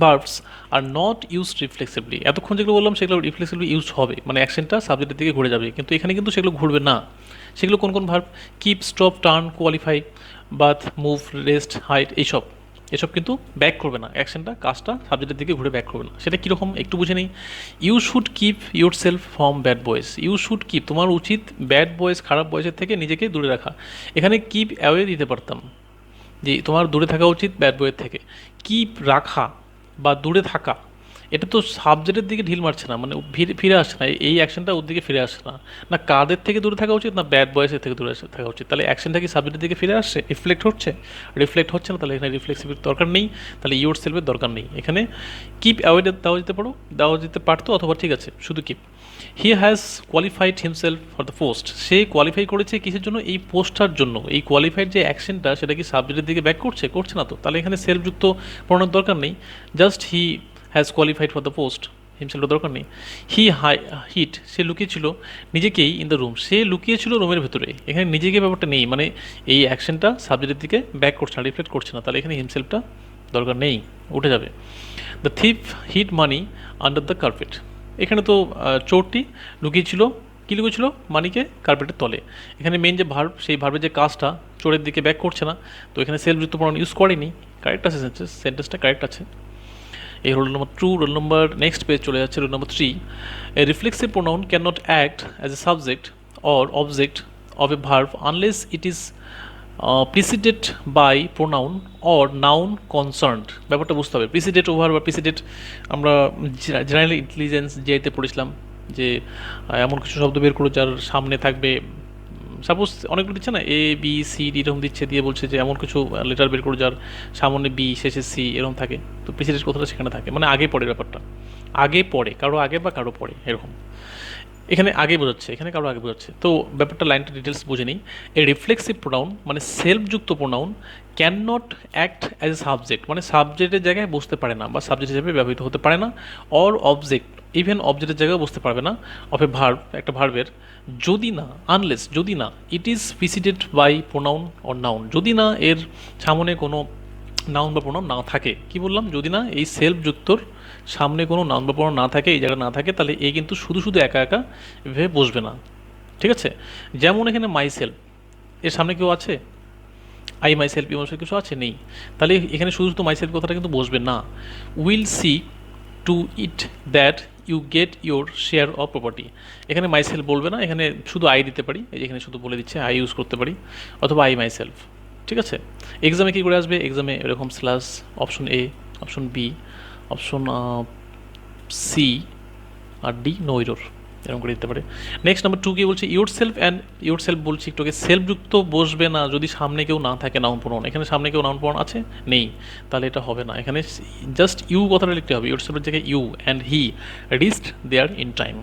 verbs are not used reflexively, এতক্ষণ যেগুলো বললাম সেগুলো রিফ্লেক্সিভলি ইউজ হবে, মানে অ্যাকশনটা সাবজেক্টের দিকে ঘুরে যাবে, কিন্তু এখানে কিন্তু সেগুলো ঘুরবে না। সেগুলো কোন কোন ভার্ব? Keep, stop, turn, qualify, bathe, move, rest, hide, এসব কিন্তু ব্যাক করবে না, অ্যাকশনটা, কাজটা সাবজেক্টের দিকে ঘুরে ব্যাক করবে না। সেটা কীরকম একটু বুঝে নেই। You should keep yourself from bad boys, you should keep, তোমার উচিত ব্যাড বয়েজ, খারাপ বয়েজের থেকে নিজেকে দূরে রাখা। এখানে কিপ অ্যাওয়ে দিতে পারতাম, যে তোমার দূরে থাকা উচিত ব্যাড বয়ের থেকে। কিপ রাখা বা দূরে থাকা, এটা তো সাবজেক্টের দিকে ঢিল মারছে না, মানে ফিরে আসছে না, এই অ্যাকশনটা ওর দিকে ফিরে আসছে না। না কাদের থেকে দূরে থাকা উচিত, না ব্যাড বয়েসের থেকে দূরে থাকা উচিত। তাহলে অ্যাকশনটা কি সাবজেক্টের দিকে ফিরে আসছে, রিফ্লেক্ট হচ্ছে না, তাহলে এখানে রিফ্লেক্সিভিটির দরকার নেই, তাহলে ইউর সেলফের দরকার নেই। এখানে কিপ অ্যাওয়ে দেওয়া যেতে পারতো, অথবা ঠিক আছে শুধু keep. He has qualified himself for the post, say qualify করেছে কিসের জন্য? এই পোস্টটার জন্য। এই কোয়ালিফাইড যে অ্যাকশনটা, সেটা কি সাবজেক্টের দিকে ব্যাক করছে না তো, তাহলে এখানে সেলফযুক্ত প্রণার দরকার নেই, just he has qualified for the post, হিমসেলফের দরকার নেই। হিট, সে লুকিয়েছিল নিজেকেই ইন দ্য রুম, সে লুকিয়েছিল রুমের ভেতরে, এখানে নিজেকে ব্যাপারটা নেই, মানে এই অ্যাকশনটা সাবজেক্টের দিকে ব্যাক করছে না, রিফ্লেক্ট করছে না, তাহলে এখানে হিমসেলফটা দরকার নেই, উঠে যাবে। The thief hid money under the carpet, এখানে তো চোরটি লুকিয়েছিল, কী লুকিয়েছিল? মানিকে কার্পেটের তলে। এখানে মেন যে ভার্ব, সেই ভার্বের যে কাজটা চোরের দিকে ব্যাক করছে না, তো এখানে সেলফযুক্ত প্রণাম ইউজ করেনি, কারেক্ট আছে, সেন্টেন্সটা কারেক্ট আছে। এই roll number 2। Roll number next page চলে যাচ্ছে, roll number 3। A reflexive pronoun can not act as a subject or object of a verb unless it is preceded by pronoun or noun concerned. ব্যাপারটা বুঝতে হবে, প্রিসিডেড ওভার বা প্রিসিডেড, আমরা জেনারেল ইন্টেলিজেন্স যেতে পড়েছিলাম যে এমন কিছু শব্দ বের করো যার সামনে থাকবে সাপোজ অনেকগুলো দিচ্ছে না, এ বি সি ডি এরকম দিচ্ছে, দিয়ে বলছে যে এমন কিছু লেটার বের করে যার সামনে বি শেষে সি এরকম থাকে, তো প্রিসিডেন্ট কথাটা সেখানে থাকে, মানে আগে পড়ে ব্যাপারটা, আগে পড়ে, কারো আগে বা কারো পড়ে এরকম। এখানে আগে বোঝাচ্ছে, এখানে কারো আগে বোঝাচ্ছে, তো ব্যাপারটা লাইনটা ডিটেলস বুঝে নিই। এ রিফ্লেক্সিভ প্রোনাউন মানে সেলফযুক্ত pronoun can not act as a subject, মানে সাবজেক্টের জায়গায় বসতে পারে না বা সাবজেক্ট হিসেবে ব্যবহৃত হতে পারে না, অর অবজেক্ট, ইভেন অবজেক্টের জায়গায় বসতে পারবে না, অফ এ ভার্ব, একটা ভার্বের, যদি না, আনলেস, যদি না, it is preceded by pronoun or noun, যদি না এর সামনে কোনো নাউন বা প্রোনাউন না থাকে। কি বললাম? যদি না এই সেলফযুক্তর সামনে কোনো নাউন বা প্রোনাউন না থাকে, এই জায়গায় না থাকে, তাহলে এ কিন্তু শুধু শুধু একা একা এভাবে বসবে না। ঠিক আছে? যেমন এখানে মাই সেলফ, এর সামনে কেউ আছে? আই মাই সেলফ, ইউ কিছু আছে? নেই। তাহলে এখানে শুধু শুধু মাই সেলফ কথাটা কিন্তু বসবে না। Will see to it that you get your share of property, এখানে মাই সেলফ বলবে না, এখানে শুধু আই দিতে পারি, এই যে এখানে শুধু বলে দিচ্ছে আই ইউজ করতে পারি, অথবা আই মাই সেলফ। ঠিক আছে? এক্সামে কী করে আসবে? এক্সামে এরকম slash, option A, option B, option C, আর ডি নো এরর, এরকম করে দিতে পারে। নেক্সট নাম্বার 2 কি বলছে? Yourself and yourself বলছি একটু আগে, সেলফযুক্ত বসবে না যদি সামনে কেউ না থাকে নাউন প্রোনাউন। এখানে সামনে কেউ নাউন প্রোনাউন আছে? নেই, তাহলে এটা হবে না। এখানে জাস্ট ইউ কথাটা লিখতে হবে, ইউর সেলফের জায়গায় you, and he reached there in time,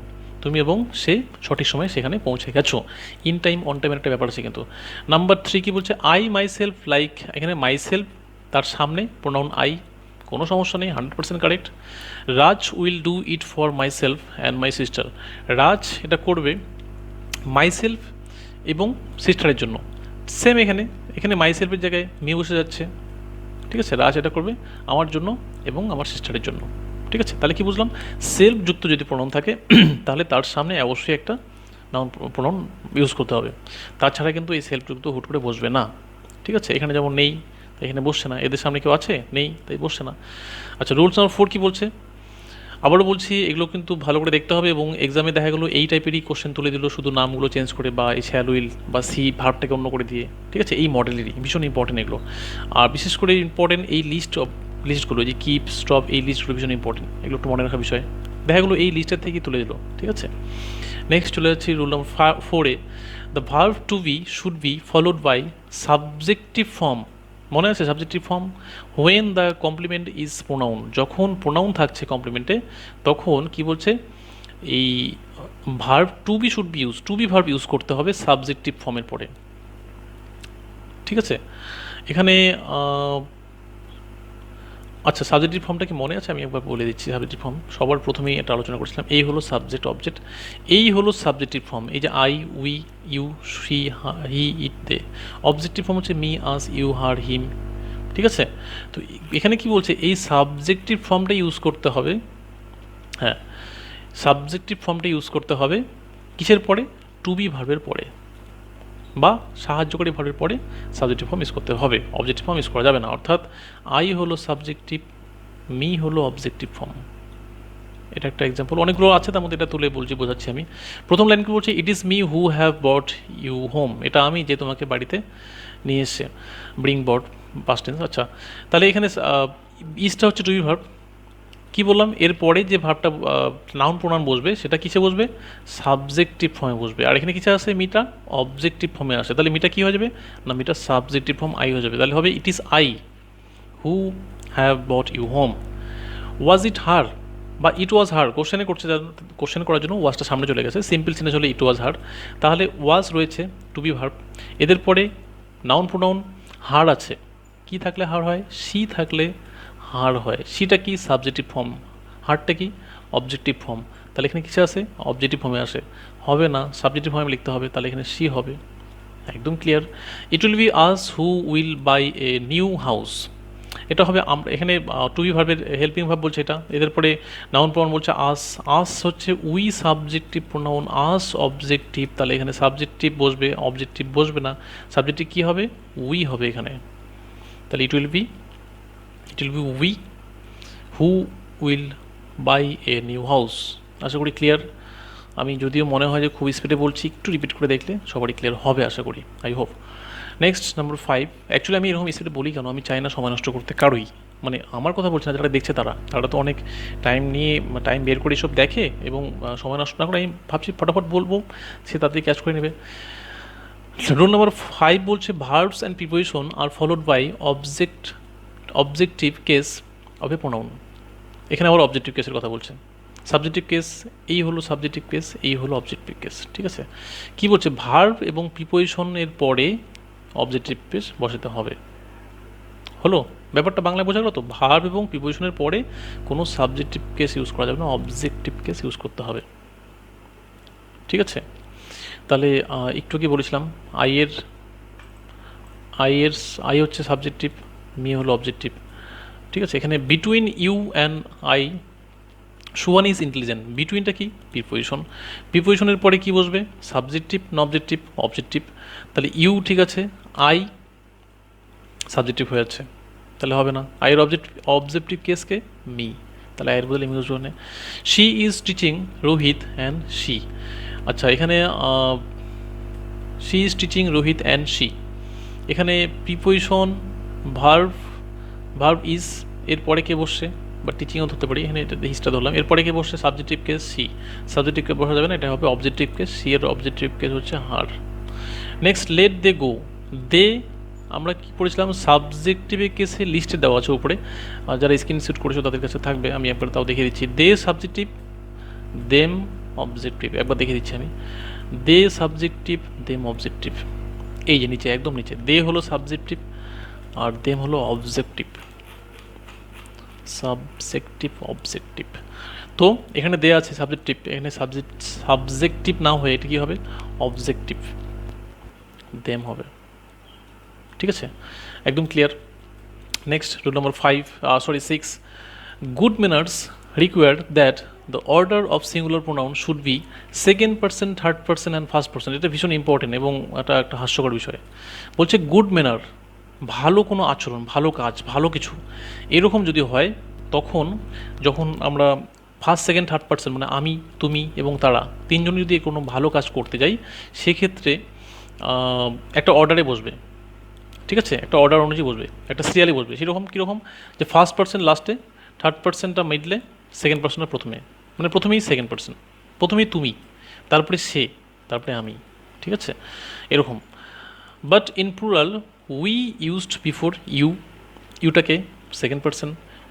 তুমি এবং সে সঠিক সময়ে সেখানে পৌঁছে গেছো। ইন টাইম, অন টাইমের একটা ব্যাপার আছে কিন্তু। নাম্বার 3 কি বলছে? আই মাই সেলফ লাইক, এখানে মাই সেলফ তার সামনে প্রোনাউন আই, কোনো সমস্যা নেই, 100% correct. Raj will do it for my self and my sister, Raj এটা করবে মাই সেলফ এবং সিস্টারের জন্য। সেম এখানে, এখানে মাই সেলফের জায়গায় মি বসে যাচ্ছে। ঠিক আছে? রাজ এটা করবে আমার জন্য এবং আমার সিস্টারের জন্য। ঠিক আছে? তাহলে কি বুঝলাম? সেলফযুক্ত যদি প্রণাম থাকে তাহলে তার সামনে অবশ্যই একটা নাউন প্রণাম ইউজ করতে হবে, তাছাড়া কিন্তু এই সেলফযুক্ত হুট করে বসবে না। ঠিক আছে? এখানে যেমন নেই, তাই এখানে বসছে না। এদের সামনে কেউ আছে? নেই, তাই বসছে না। আচ্ছা, রুলস নাম্বার 4 কী বলছে? আবারও বলছি, এগুলো কিন্তু ভালো করে দেখতে হবে, এবং এক্সামে দেখা গেলো এই টাইপেরই কোশ্চেন তুলে দিল, শুধু নামগুলো চেঞ্জ করে, বা এই শ্যাল উইল বা সি ভার্বটাকে অন্য করে দিয়ে। ঠিক আছে? এই মডেলেরই ভীষণ ইম্পর্টেন্ট এগুলো। আর বিশেষ করে ইম্পর্টেন্ট এই লিস্টগুলো, যে কিপ, স্টপ, এই লিস্টগুলো ভীষণ ইম্পর্টেন্ট, এগুলো একটু মনে রাখার বিষয়। দেখা গেলো এই লিস্টের থেকেই তুলে দিল। ঠিক আছে? নেক্সট চলে যাচ্ছি রুল নাম্বার 4-এ। The verb to be should be followed by subjective form. মনে আছে subjective form? When the complement is pronoun, যখন প্রোনাউন থাকছে কমপ্লিমেন্টে, তখন কি বলছে? এই verb to be should be use, to be verb use করতে হবে সাবজেক্টিভ ফর্মের পরে। ঠিক আছে? এখানে আচ্ছা, সাবজেক্টিভ ফর্মটা কি মনে আছে? আমি একবার বলে দিচ্ছি। সাবজেক্টিভ ফর্ম সবার প্রথমেই এটা আলোচনা করেছিলাম। এই হলো সাবজেক্ট অবজেক্ট, এই হলো সাবজেক্টিভ ফর্ম। এই যে I, we, you, she, he, it, they. Objective form হচ্ছে me, us, you, her, him. ঠিক আছে? তো এখানে কি বলছে? এই সাবজেক্টিভ ফর্মটা ইউজ করতে হবে। হ্যাঁ, সাবজেক্টিভ ফর্মটা ইউজ করতে হবে কিসের পরে? টু বি ভার্বের পরে, বা সাহায্যকারী ভার্বের পরে সাবজেক্টিভ ফর্ম ইউজ করতে হবে, অবজেক্টিভ ফর্ম ইউজ করা যাবে না। অর্থাৎ আই হলো সাবজেক্টিভ, মি হলো অবজেক্টিভ ফর্ম। এটা একটা এক্সাম্পল, অনেকগুলো আছে তার মধ্যে এটা তুলে বোঝাচ্ছি আমি। প্রথম লাইন কি বলছে? It is me who have bot you home, এটা আমি যে তোমাকে বাড়িতে নিয়ে এসছে। Bring brought, past tense. আচ্ছা, তাহলে এখানে ইজটা হচ্ছে টু বি ভার্ব। কী বললাম? এরপরে যে ভার্বটা নাউন প্রোনাউন বসবে সেটা কিসে বসবে? সাবজেক্টিভ ফর্মে বসবে। আর এখানে কিসে আসে? মিটা অবজেক্টিভ ফর্মে আসে। তাহলে মিটা কী হয়ে যাবে? না, মিটা সাবজেক্টিভ ফর্ম আই হয়ে যাবে। তাহলে হবে it is I who have bot you home. Was it her বা ইট ওয়াজ হার, কোশ্চেনে করার জন্য ওয়াজটা সামনে চলে গেছে, সিম্পল সেন্টেন্স হলে ইট ওয়াজ হার। তাহলে ওয়াজ রয়েছে, টু বি ভার্ব, এদের পরে নাউন প্রোনাউন হার আছে। কি থাকলে হার হয়? সি থাকলে হার হয়। সিটা কি? Subjective form. হারটা কি? Objective form. তাহলে এখানে কিসে আসে? অবজেক্টিভ ফর্মে আসে। হবে না, সাবজেক্টিভ ফর্মে লিখতে হবে, তাহলে এখানে সি হবে। একদম clear. It will B us who will buy a new house, এটা হবে আমরা। এখানে টু বি ভার্বের হেল্পিং ভার্ব বলছে এটা, এদের পরে নাউন প্রোনাউন বলছে আস। আস হচ্ছে we subjective pronoun, us objective, তাহলে এখানে সাবজেক্টিভ বসবে, অবজেক্টিভ বসবে না। সাবজেক্টিভ কী হবে? উই হবে এখানে। তাহলে it will be we who will buy a new house. আশা করি ক্লিয়ার। আমি যদিও মনে হয় যে খুব স্পিডে বলছি, একটু রিপিট করে দেখলে সবারই ক্লিয়ার হবে আশা করি, I hope. Next number 5। Actually আমি এরকম স্পিডে বলি কেন? আমি চাই না সময় নষ্ট করতে কারোই, মানে আমার কথা বলছি না, যারা দেখছে তারা তো অনেক টাইম বের করে এসব দেখে, এবং সময় নষ্ট না করে আমি ভাবছি ফটাফট বলবো, সে তাড়াতাড়ি ক্যাচ করে নেবে। রুল নাম্বার 5 বলছে verbs and preposition are followed by objective case of a pronoun. এখানে আবার অবজেক্টিভ কেসের কথা বলছে। সাবজেক্টিভ কেস এই হলো সাবজেক্টিভ কেস, এই হলো অবজেক্টিভ কেস, ঠিক আছে। কি বলছে, ভার্ব এবং প্রিপোজিশনের পরে অবজেক্টিভ কেস বসাতে হবে। হলো ব্যাপারটা বাংলায় বোঝা গেল তো? ভার্ব এবং প্রিপোজিশনের পরে কোনো সাবজেক্টিভ কেস ইউজ করা যাবে না, অবজেক্টিভ কেস ইউজ করতে হবে, ঠিক আছে। তাহলে একটু কি বলেছিলাম, আই হচ্ছে সাবজেক্টিভ, মি হলো অবজেক্টিভ, ঠিক আছে। এখানে between you and I swan is intelligent, বিটুইনটা কি প্রিপোজিশন, প্রিপোজিশনের পরে কি বসবে, সাবজেক্টিভ না অবজেক্টিভ, অবজেক্টিভ। তাহলে ইউ ঠিক আছে, আই সাবজেক্টিভ হয়ে যাচ্ছে, তাহলে হবে না। আইয়ের অবজেক্টিভ কেসকে মি, তাহলে আয়ের বদলে মি ইউজ করবে। She is teaching Rohit and she, আচ্ছা এখানে she is teaching Rohit and she, এখানে প্রিপোজিশন ভার্ব ইজ, এরপরে কে বসছে, বা টিচিংও ধরতে পারি, এখানে এটা হিসটা ধরলাম, এরপরে কে বসছে, subjective case she, subjective case বসা যাবে না, এটা হবে অবজেক্টিভ কেস, সি এর অবজেক্টিভ কেস হচ্ছে হার। নেক্সট লেট দে গো, দে আমরা কি পড়েছিলাম, সাবজেক্টিভের কেসে লিস্টে দেওয়া আছে উপরে, যারা স্ক্রিনশট করেছো তাদের কাছে থাকবে, আমি একবার তাও দেখিয়ে দিচ্ছি। দে সাবজেক্টিভ, দেম অবজেক্টিভ, একবার দেখিয়ে দিচ্ছি আমি। দে সাবজেক্টিভ, দেম অবজেক্টিভ, এই যে নিচে একদম নিচে, দে হলো সাবজেক্টিভ আর দেম হলো অবজেক্টিভ, অবজেক্টিভ। তো এখানে দেয়া আছে সাবজেক্টিভ, এখানে সাবজেক্টিভ না হয়ে এটা কি হবে, অবজেক্টিভ, দেম হবে, ঠিক আছে, একদম clear. Next rule number 6, good manners require that the order of singular pronoun should be second person, third person and first person. এটা ভীষণ ইম্পর্টেন্ট এবং এটা একটা হাস্যকর বিষয়। বলছে গুড ম্যানার, ভালো কোনো আচরণ, ভালো কাজ, ভালো কিছু এরকম যদি হয়, তখন যখন আমরা ফার্স্ট সেকেন্ড থার্ড পার্সন মানে আমি, তুমি এবং তারা তিনজন যদি কোনো ভালো কাজ করতে যাই, সেক্ষেত্রে একটা অর্ডারে বসবে, ঠিক আছে, একটা অর্ডার অনুযায়ী বসবে, একটা সিরিয়ালে বসবে। সেরকম কীরকম, যে ফার্স্ট পার্সন লাস্টে, থার্ড পার্সনটা মিডলে, সেকেন্ড পার্সনটা প্রথমে, মানে প্রথমেই সেকেন্ড পার্সন, প্রথমেই তুমি, তারপরে সে, তারপরে আমি, ঠিক আছে, এরকম। But in plural we used before you, ইউটাকে সেকেন্ড পার্সন,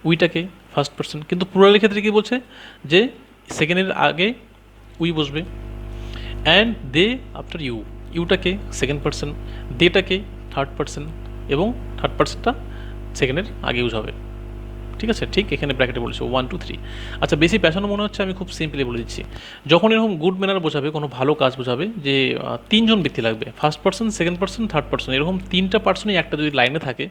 উইটাকে ফার্স্ট পার্সন, কিন্তু প্লুরালের ক্ষেত্রে কী বলছে, যে সেকেন্ডের আগে উই বসবে, অ্যান্ড দে আফটার ইউ, ইউটাকে সেকেন্ড পার্সন, দেটাকে থার্ড পার্সন, এবং থার্ড পার্সনটা সেকেন্ডের আগে ইউজ হবে, ঠিক আছে। ঠিক এখানে ব্র্যাকেটে বলেছে 1 2 3। আচ্ছা বেশি প্যাশানো মনে হচ্ছে, আমি খুব সিম্পলি বলে দিচ্ছি। যখন এরকম গুড ম্যানার বোঝাবে, কোনো ভালো কাজ বোঝাবে, যে তিনজন ব্যক্তি লাগবে, first person, second person, third person, এরকম তিনটা পার্সনই একটা যদি লাইনে থাকে,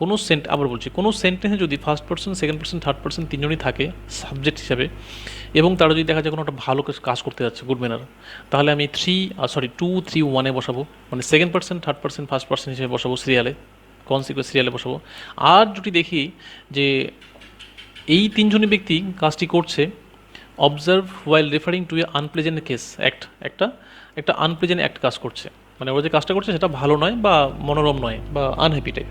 কোনো আবার বলছি, কোনো সেন্টেন্সে যদি first person, second person, third person তিনজনই থাকে সাবজেক্ট হিসাবে, এবং তারা যদি দেখা যায় কোনো একটা ভালো কাজ করতে যাচ্ছে গুড ম্যানার, তাহলে আমি 2 3 1-এ বসাবো, মানে second person, third person, first person হিসেবে বসাবো সিরিয়ালে, কনসিকুয়েন্স সিরিয়ালে বসাবো। আর যদি দেখি যে এই তিনজনই ব্যক্তি কাজটি করছে, observe while referring to A unpleasant case একটা আনপ্লেজেন্ট অ্যাক্ট কাজ করছে, মানে ওরা যে কাজটা করছে সেটা ভালো নয় বা মনোরম নয় বা আনহ্যাপি টাইপ,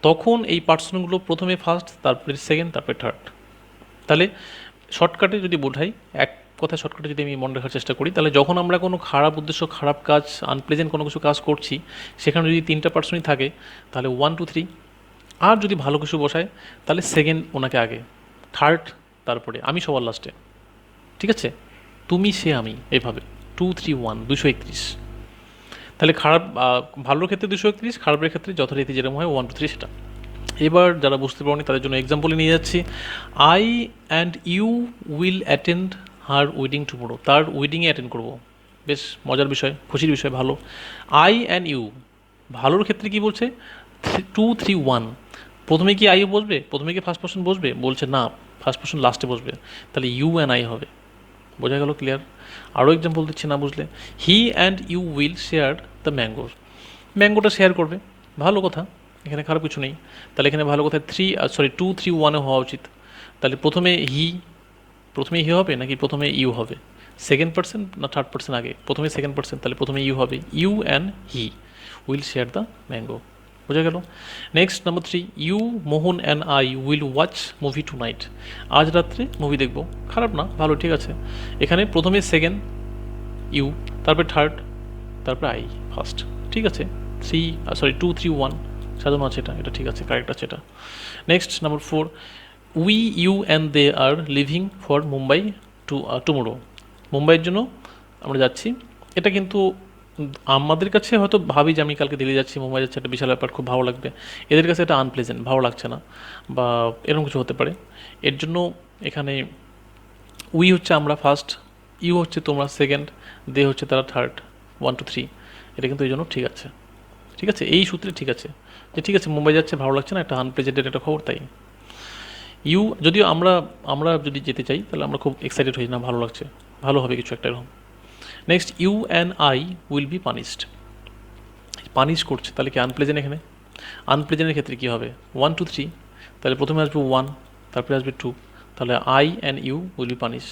তখন এই পার্সনগুলো প্রথমে ফার্স্ট, তারপরে সেকেন্ড, তারপরে থার্ড। তাহলে শর্টকাটে যদি বোঝাই, এক কথা শর্টকাটে যদি আমি মনে রাখার চেষ্টা করি, তাহলে যখন আমরা কোনো খারাপ উদ্দেশ্য, খারাপ কাজ, আনপ্লেজেন্ট কোনো কিছু কাজ করছি, সেখানে যদি তিনটা পার্সনই থাকে, তাহলে 1 2 3, আর যদি ভালো কিছু বসায় তাহলে সেকেন্ড ওনাকে আগে, থার্ড তারপরে, আমি সবার লাস্টে, ঠিক আছে, তুমি সে আমি, এভাবে 2 3 1 231। তাহলে ভালোর ক্ষেত্রে 231, খারাপের ক্ষেত্রে যথারীতি যেরকম হয় 1 2 3 সেটা। এবার যারা বুঝতে পারেনি তাদের জন্য এক্সাম্পলে নিয়ে যাচ্ছি। I and you will attend her wedding tomorrow, তার ওয়েডিংয়ে অ্যাটেন্ড করবো, বেশ মজার বিষয়, খুশির বিষয়, ভালো। আই অ্যান্ড ইউ, ভালোর ক্ষেত্রে কি বলছে, 2 3 1, প্রথমে কি আই বসবে, প্রথমে কি ফার্স্ট পার্সন বসবে, বলছে না, ফার্স্ট পার্সন লাস্টে বসবে, তাহলে ইউ অ্যান্ড আই হবে, বোঝা গেল, ক্লিয়ার। আরও এক্সাম্পল দিচ্ছি না বুঝলে, he and you will share the ম্যাঙ্গোটা শেয়ার করবে, ভালো কথা, এখানে খারাপ কিছু নেই। তাহলে এখানে ভালো কথা 2 3 1-এ হওয়া উচিত। তাহলে প্রথমে হি হবে নাকি প্রথমে ইউ হবে, সেকেন্ড পার্সন না থার্ড পার্সন আগে, প্রথমে সেকেন্ড পার্সন, তাহলে প্রথমে ইউ হবে, you and he will share the mango, বোঝা গেল। Next number 3, you Mohan and I will watch movie tonight, আজ রাত্রে মুভি দেখবো, খারাপ না, ভালো, ঠিক আছে। এখানে প্রথমে সেকেন্ড ইউ, তারপরে থার্ড, তারপরে আই ফার্স্ট, ঠিক আছে, 2-3-1 সাজানো আছে, এটা ঠিক আছে, কারেক্ট আছে এটা। Next number 4, we you and they are leaving for Mumbai tomorrow. মুম্বাইয়ের জন্য আমরা যাচ্ছি। এটা কিন্তু আমাদের কাছে হয়তো ভাবি যে আমি কালকে দিল্লি যাচ্ছি, মুম্বাই যাচ্ছি, একটা বিশাল ব্যাপার, খুব ভালো লাগবে। এদের কাছে এটা আনপ্লেজেন্ট, ভালো লাগছে না, বা এরকম কিছু হতে পারে। এর জন্য এখানে উই হচ্ছে আমরা ফার্স্ট, ইউ হচ্ছে তোমরা সেকেন্ড, দে হচ্ছে তারা থার্ড, 1-3। এটা কিন্তু এই জন্য ঠিক আছে, ঠিক আছে, এই সূত্রে ঠিক আছে যে ঠিক আছে মুম্বাই যাচ্ছে, ভালো লাগছে না, একটা আনপ্লেজেন্টের একটা খবর, তাই ইউ। যদিও আমরা আমরা যদি যেতে চাই তাহলে আমরা খুব এক্সাইটেড হই না, ভালো লাগছে, ভালো হবে কিছু একটা এরকম। Next, you and I will be punished. পানিশ করছে, তাহলে কি আনপ্লেজেন্ট এখানে? আনপ্লেজেন্টের ক্ষেত্রে কী হবে? 1-3, তাহলে প্রথমে আসবে 1, তারপরে আসবে 2, তাহলে I and you will be punish.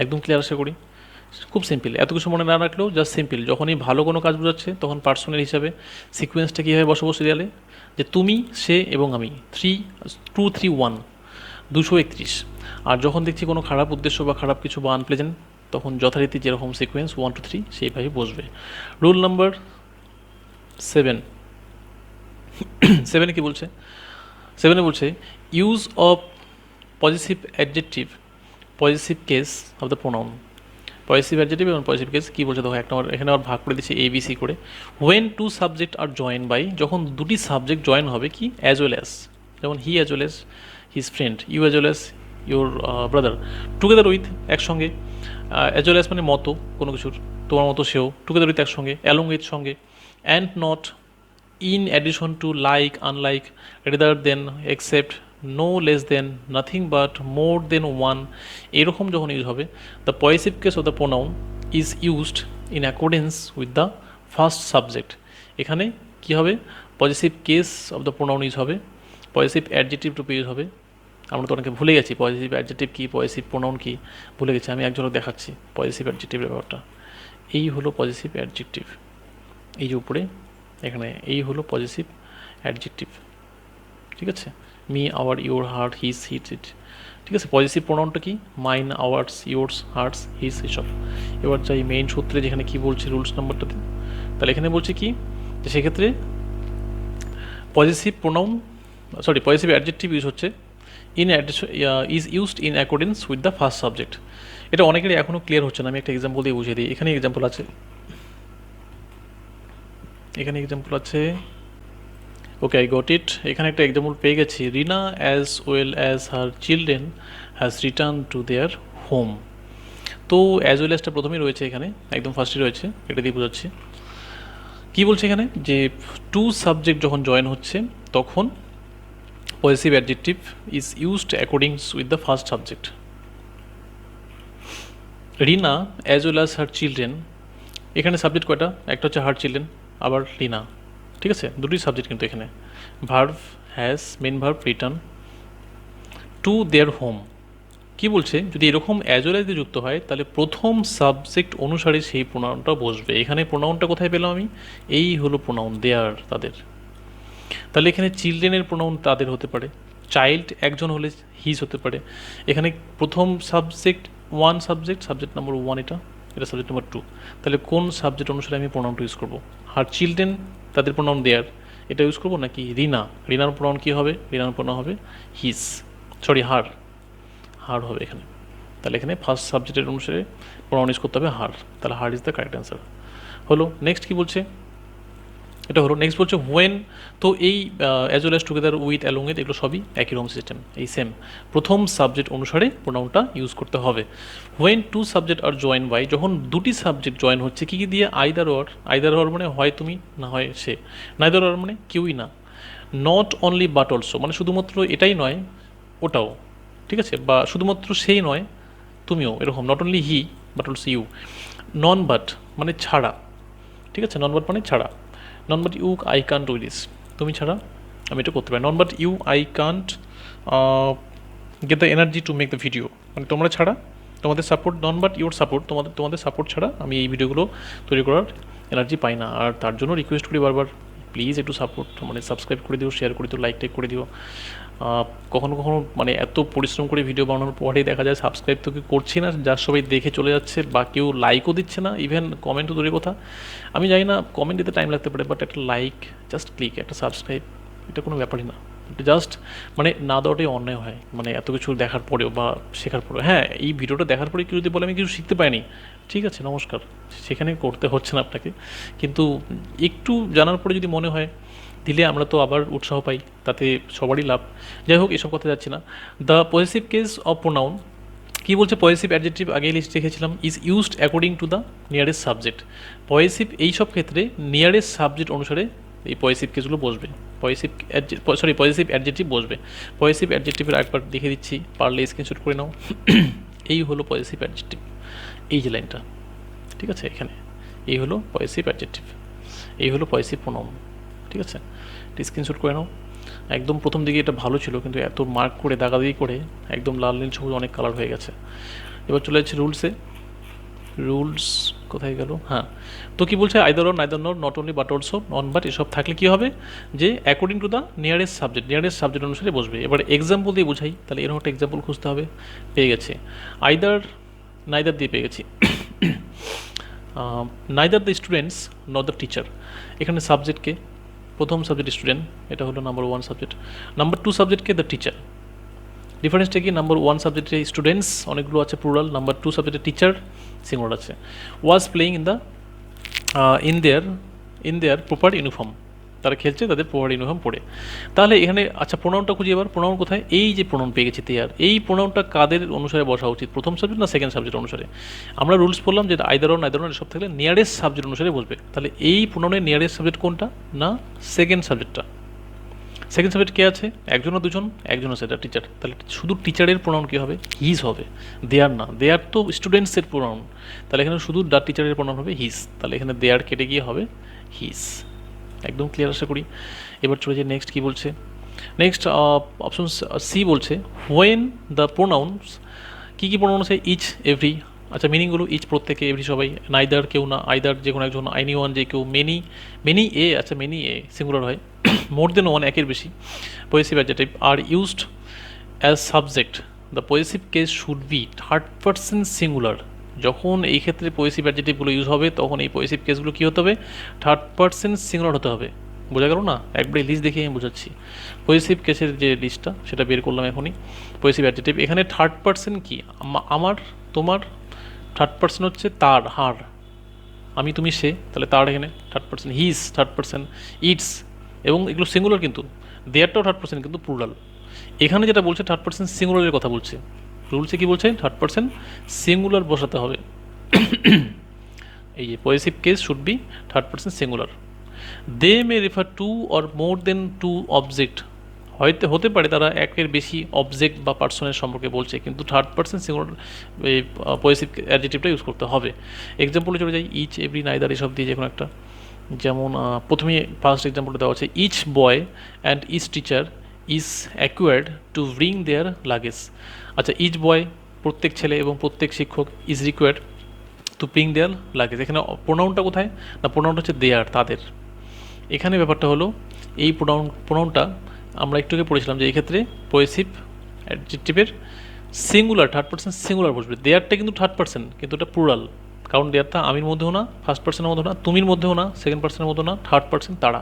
একদম ক্লিয়ার আশা করি, খুব সিম্পল, এত কিছু মনে না রাখলেও জাস্ট সিম্পল। যখনই ভালো কোনো কাজ বোঝাচ্ছে তখন পার্সোনাল হিসাবে সিকোয়েন্সটা কীভাবে বসাবো সিরিয়ালে, যে তুমি, সে এবং আমি, 2-3-1, 231। আর যখন দেখছি কোনো খারাপ উদ্দেশ্য বা খারাপ কিছু বা আনপ্লেজেন্ট, তখন যথারীতি যেরকম সিকোয়েন্স 1-3 সেইভাবে বসবে। রুল নাম্বার 7, 7 কি বলছে? 7 বলছে use of positive adjective, positive case of the pronoun. Positive adjective এবং পজিটিভ কেস কী বলছে দেখো, এক নম্বর এখানে আবার ভাগ করে দিচ্ছে ABC করে। When two subject are join by, যখন দুটি সাবজেক্ট জয়েন হবে কি, অ্যাজ ওয়েল অ্যাজ, যেমন he as well as his friend, you as well as your brother, together with একসঙ্গে, অ্যাজ ওয়েল অ্যাজ মানে মতো কোনো কিছুর, তোমার মতো সেও, টুগেদার উইথ একসঙ্গে, অ্যালং উইথ সঙ্গে, and not, in addition to, like, unlike, rather than, except, no less than, nothing but, more than one, এরকম যখন ইউজ হবে, the positive case of the pronoun is used in accordance with the first subject. এখানে কী হবে? Positive case of the pronoun use হবে, পজিটিভ অ্যাডজেক্টিভ রূপে ইউজ হবে। আমরা তো অনেকে ভুলে গেছি পজিটিভ অ্যাডজেক্টিভ কী, পজিটিভ প্রোনাউন কী ভুলে গেছি। আমি একজনকে দেখাচ্ছি পজিটিভ অ্যাডজেক্টিভের ব্যাপারটা। এই হলো পজিটিভ অ্যাডজেক্টিভ, এই যে উপরে এখানে এই হলো পজিটিভ অ্যাডজেক্টিভ, ঠিক আছে, me, our, your, her, his, its, it, ঠিক আছে। পজিটিভ প্রোনাউনটা কি? Mine, ours, yours, hers, his, এসব। এবার যাই মেইন সূত্রে, যেখানে কি বলছে রুলস নাম্বারটাতে, তাহলে এখানে বলছে কি, যে সেক্ষেত্রে positive pronoun, positive adjective use হচ্ছে in is used in accordance with the first subject. এটা অনেকেরই এখনও ক্লিয়ার হচ্ছে না, আমি একটা এক্সাম্পল দিয়ে বুঝিয়ে দিই। এখানে এক্সাম্পল আছে, ওকে, আই গট ইট। এখানে একটা এক্সাম্পল পেয়ে গেছি, Rina as well as her children has return to their home. তো অ্যাজ ওয়েল অ্যাজটা প্রথমেই রয়েছে, এখানে একদম ফার্স্টে রয়েছে, এটা দিয়ে বোঝাচ্ছি। কী বলছে এখানে, যে টু সাবজেক্ট যখন জয়েন হচ্ছে তখন positive adjective is used accordance with the first subject. Rina as well as her children, এখানে সাবজেক্ট কয়টা? একটা হচ্ছে হার চিলড্রেন, আবার রিনা, ঠিক আছে, দুটি সাবজেক্ট কিন্তু এখানে। Verb has, main verb return to their home. কী বলছে, যদি এরকম অ্যাজ ওয়েল অ্যাজ দিয়ে যুক্ত হয় তাহলে প্রথম সাবজেক্ট অনুসারে সেই প্রোনাউনটা বসবে। এখানে প্রোনাউনটা কোথায় পেলাম আমি? এই হলো প্রোনাউন, দেয়ার, তাদের। তাহলে এখানে চিলড্রেনের প্রোনাউন তাদের হতে পারে, চাইল্ড একজন হলে হিজ হতে পারে। এখানে প্রথম সাবজেক্ট সাবজেক্ট নাম্বার 1, এটা সাবজেক্ট নাম্বার 2। তাহলে কোন সাবজেক্ট অনুসারে আমি প্রোনাউনটা ইউজ করবো? হার চিলড্রেন, তাদের প্রোনাউন দেয়ার, এটা ইউজ করবো, নাকি রিনার প্রোনাউন কী হবে? রিনার প্রোনাউন হবে হিজ, হার হবে এখানে। তাহলে এখানে ফার্স্ট সাবজেক্টের অনুসারে প্রোনাউন ইউজ করতে হবে হার, তাহলে her is the correct answer হলো। নেক্সট কী বলছে, এটা হলো। নেক্সট বলছে হোয়েন, তো এই as well as, together with, along with, এগুলো সবই একই রকম সিস্টেম, এই সেম, প্রথম সাবজেক্ট অনুসারে প্রোনাউনটা ইউজ করতে হবে। When two subject are join by, যখন দুটি সাবজেক্ট জয়েন হচ্ছে কী কী দিয়ে? আইদার অর মানে হয় তুমি না হয় সে, নাইদার অর মানে কেউই না, নট অনলি বাট অলসো মানে শুধুমাত্র এটাই নয় ওটাও, ঠিক আছে, বা শুধুমাত্র সেই নয় তুমিও, এরকম, not only he but also you. None but মানে ছাড়া, ঠিক আছে, নন বাট মানে ছাড়া। None but you I can't do this, তুমি ছাড়া আমি এটা করতে পারি। None but you I can't get the energy to make the video, মানে তোমরা ছাড়া, তোমাদের support, none but your support, তোমাদের সাপোর্ট ছাড়া আমি এই ভিডিওগুলো তৈরি করার এনার্জি পাই না। আর তার জন্য রিকোয়েস্ট করি বারবার, প্লিজ একটু সাপোর্ট মানে সাবস্ক্রাইব করে দিও, শেয়ার করে দিও, লাইক টাইক করে দিও। কখনো কখনো মানে এত পরিশ্রম করে ভিডিও বানানোর পরেই দেখা যায় সাবস্ক্রাইব তো কেউ করছি না, যার সবাই দেখে চলে যাচ্ছে, বা কেউ লাইকও দিচ্ছে না, ইভেন কমেন্টও দূরের কথা। আমি জানি না কমেন্ট দিতে টাইম লাগতে পারে, বাট একটা লাইক, জাস্ট ক্লিক, একটা সাবস্ক্রাইব, এটা কোনো ব্যাপারই না। জাস্ট মানে না দেওয়াটাই অন্যায় হয়, মানে এত কিছু দেখার পরেও বা শেখার পরেও। হ্যাঁ, এই ভিডিওটা দেখার পরে কেউ যদি বলে আমি কিছু শিখতে পাইনি, ঠিক আছে, নমস্কার, সেখানে করতে হচ্ছে না আপনাকে। কিন্তু একটু জানার পরে যদি মনে হয় দিলে আমরা তো আবার উৎসাহ পাই, তাতে সবারই লাভ। যাই হোক, এসব কথা যাচ্ছি না। The positive case of pronoun কী বলছে? পজিটিভ অ্যাডজেক্টিভ আগে লিস্ট রেখেছিলাম, is used according to the nearest subject. Positive এই সব ক্ষেত্রে নিয়ারেস্ট সাবজেক্ট অনুসারে এই পজিটিভ কেসগুলো বসবে, পজিটিভ অ্যাডজেক্টিভ বসবে। পজিটিভ অ্যাডজেক্টিভের একবার দেখে দিচ্ছি, পারলে স্ক্রিনশট করে নাও। এই হলো পজিটিভ অ্যাডজেক্টিভ, এই যে লাইনটা, ঠিক আছে, এখানে এই হলো পজিটিভ অ্যাডজেক্টিভ, এই হলো পজিটিভ প্রোনাউন, ঠিক আছে, স্ক্রিনশট করে নাও। একদম প্রথম দিকে এটা ভালো ছিল, কিন্তু এত মার্ক করে দাগাদাগি করে একদম লাল নীল সবুজ অনেক কালার হয়ে গেছে। এবার চলে যাচ্ছে রুলসে। রুলস কোথায় গেল? হ্যাঁ, তো কী বলছে? আইদার অর, নাইদার নর, not only but also, non but, এসব থাকলে কী হবে? যে according to the nearest subject অনুসারে বসবে। এবার এক্সাম্পল দিয়ে বোঝাই, তাহলে এরকম একটা এক্সাম্পল খুঁজতে হবে। পেয়ে গেছে আইদার, নাইদার দিয়ে পেয়ে গেছি। Neither the students not the teacher. এখানে সাবজেক্টকে, প্রথম সাবজেক্ট স্টুডেন্ট, এটা হলো নাম্বার 1 সাবজেক্ট। নাম্বার 2 সাবজেক্টকে দ্য টিচার। ডিফারেন্সটা কি? নাম্বার 1 সাবজেক্টে স্টুডেন্টস অনেকগুলো আছে প্লুরাল, নাম্বার 2 সাবজেক্টে টিচার সিঙ্গুলার আছে। Was playing in their proper uniform, তারা খেলছে তাদের প্রপার ইউনিফর্ম পরে। তাহলে এখানে আচ্ছা প্রোনাউনটা খুঁজি। এবার প্রোনাউন কোথায়? এই যে প্রোনাউন পেয়ে গেছি দেয়ার, এই প্রোনাউনটা কাদের অনুসারে বসা উচিত? প্রথম সাবজেক্ট না সেকেন্ড সাবজেক্ট অনুসারে? আমরা রুলস বললাম যে আইদার অর, নাইদার নর এসব থাকলে নিয়ারেস্ট সাবজেক্ট অনুসারে বসবে। তাহলে এই প্রোনাউনের নিয়ারেস্ট সাবজেক্ট কোনটা? না সেকেন্ড সাবজেক্টটা। সেকেন্ড সাবজেক্ট কে আছে? একজন না দুজন? একজন আছে, এটা টিচার। তাহলে শুধু টিচারের প্রোনাউন কী হবে? হিজ হবে, দেয়ার না। দেয়ার তো স্টুডেন্টসের প্রোনাউন, তাহলে এখানে শুধু দ্য টিচারের প্রোনাউন হবে হিজ। তাহলে এখানে দেয়ার কেটে গিয়ে হবে হিজ। একদম ক্লিয়ার আশা করি। এবার চলে যাই নেক্সট কী বলছে। নেক্সট অপশন সি বলছে হোয়েন দ্য প্রোনাউন্স, কী কী প্রোনাউন আছে? Each, every. আচ্ছা মিনিংগুলো, ইচ প্রত্যেকে, এভরি সবাই, নাইদার কেউ না, আইদার যে কোনো একজন, আইনি ওয়ান যে কেউ, মেনি, মেনি এ, আচ্ছা মেনি এ সিঙ্গুলার হয়, মোর দেন ওয়ান একের বেশি। Positive adjective R used as subject, the positive case should be third person singular. যখন এই ক্ষেত্রে পজিটিভ অ্যাডজেক্টিভগুলো ইউজ হবে তখন এই পজিটিভ কেসগুলো কী হতে হবে? থার্ড পারসন সিঙ্গুলার হতে হবে। বোঝা গেল না? একবারে লিস্ট দেখে আমি বোঝাচ্ছি। পজিটিভ কেসের যে লিস্টটা সেটা বের করলাম এখনই। পজিটিভ অ্যাডজেক্টিভ এখানে থার্ড পারসন কি? আমার, তোমার। থার্ড পারসন হচ্ছে তার, হার, আমি তুমি সে, তাহলে তার এখানে third person, his third person, it's, এবং এগুলো সিঙ্গুলার, কিন্তু দেয়ারটাও থার্ড পারসন কিন্তু প্লুরাল। এখানে যেটা বলছে থার্ড পারসন সিঙ্গুলারের কথা বলছে। রুলসে কি বলছে? থার্ড পারসন সিঙ্গুলার বসাতে হবে। এই যে possessive case should be third person singular. They may refer to or more than two object, হয়তো হতে পারে তারা একের বেশি অবজেক্ট বা পার্সনের সম্পর্কে বলছে, কিন্তু থার্ড পারসন সিঙ্গুলার এই পজিটিভ অ্যাডজেক্টিভটা ইউজ করতে হবে। এক্সাম্পলে চলে যাই, ইচ, এভরি, নাইদার এসব দিয়ে যে কোনো একটা। যেমন প্রথমে ফার্স্ট এক্সাম্পলটা দেওয়া আছে, each boy and each teacher is required to bring their luggage. আচ্ছা ইচ বয় প্রত্যেক ছেলে এবং প্রত্যেক শিক্ষক, is required to bring their luggage. এখানে প্রোনাউনটা কোথায়? না প্রোনাউনটা হচ্ছে দেয়ার, তাদের। এখানে ব্যাপারটা হলো এই প্রোনাউনটা আমরা একটু আগে পড়েছিলাম যে এই ক্ষেত্রে পজিটিভ অ্যাডজেক্টিভের সিঙ্গুলার, থার্ড পারসন সিঙ্গুলার বসবে। দেয়ারটা কিন্তু থার্ড পারসন, কিন্তু এটা প্লুরাল, কারণ দেয়ারটা আমির মধ্যেও না, ফার্স্ট পার্সনের মধ্যেও না, তুমির মধ্যেও না, সেকেন্ড পার্সনের মধ্যেও না, থার্ড পার্সন তারা,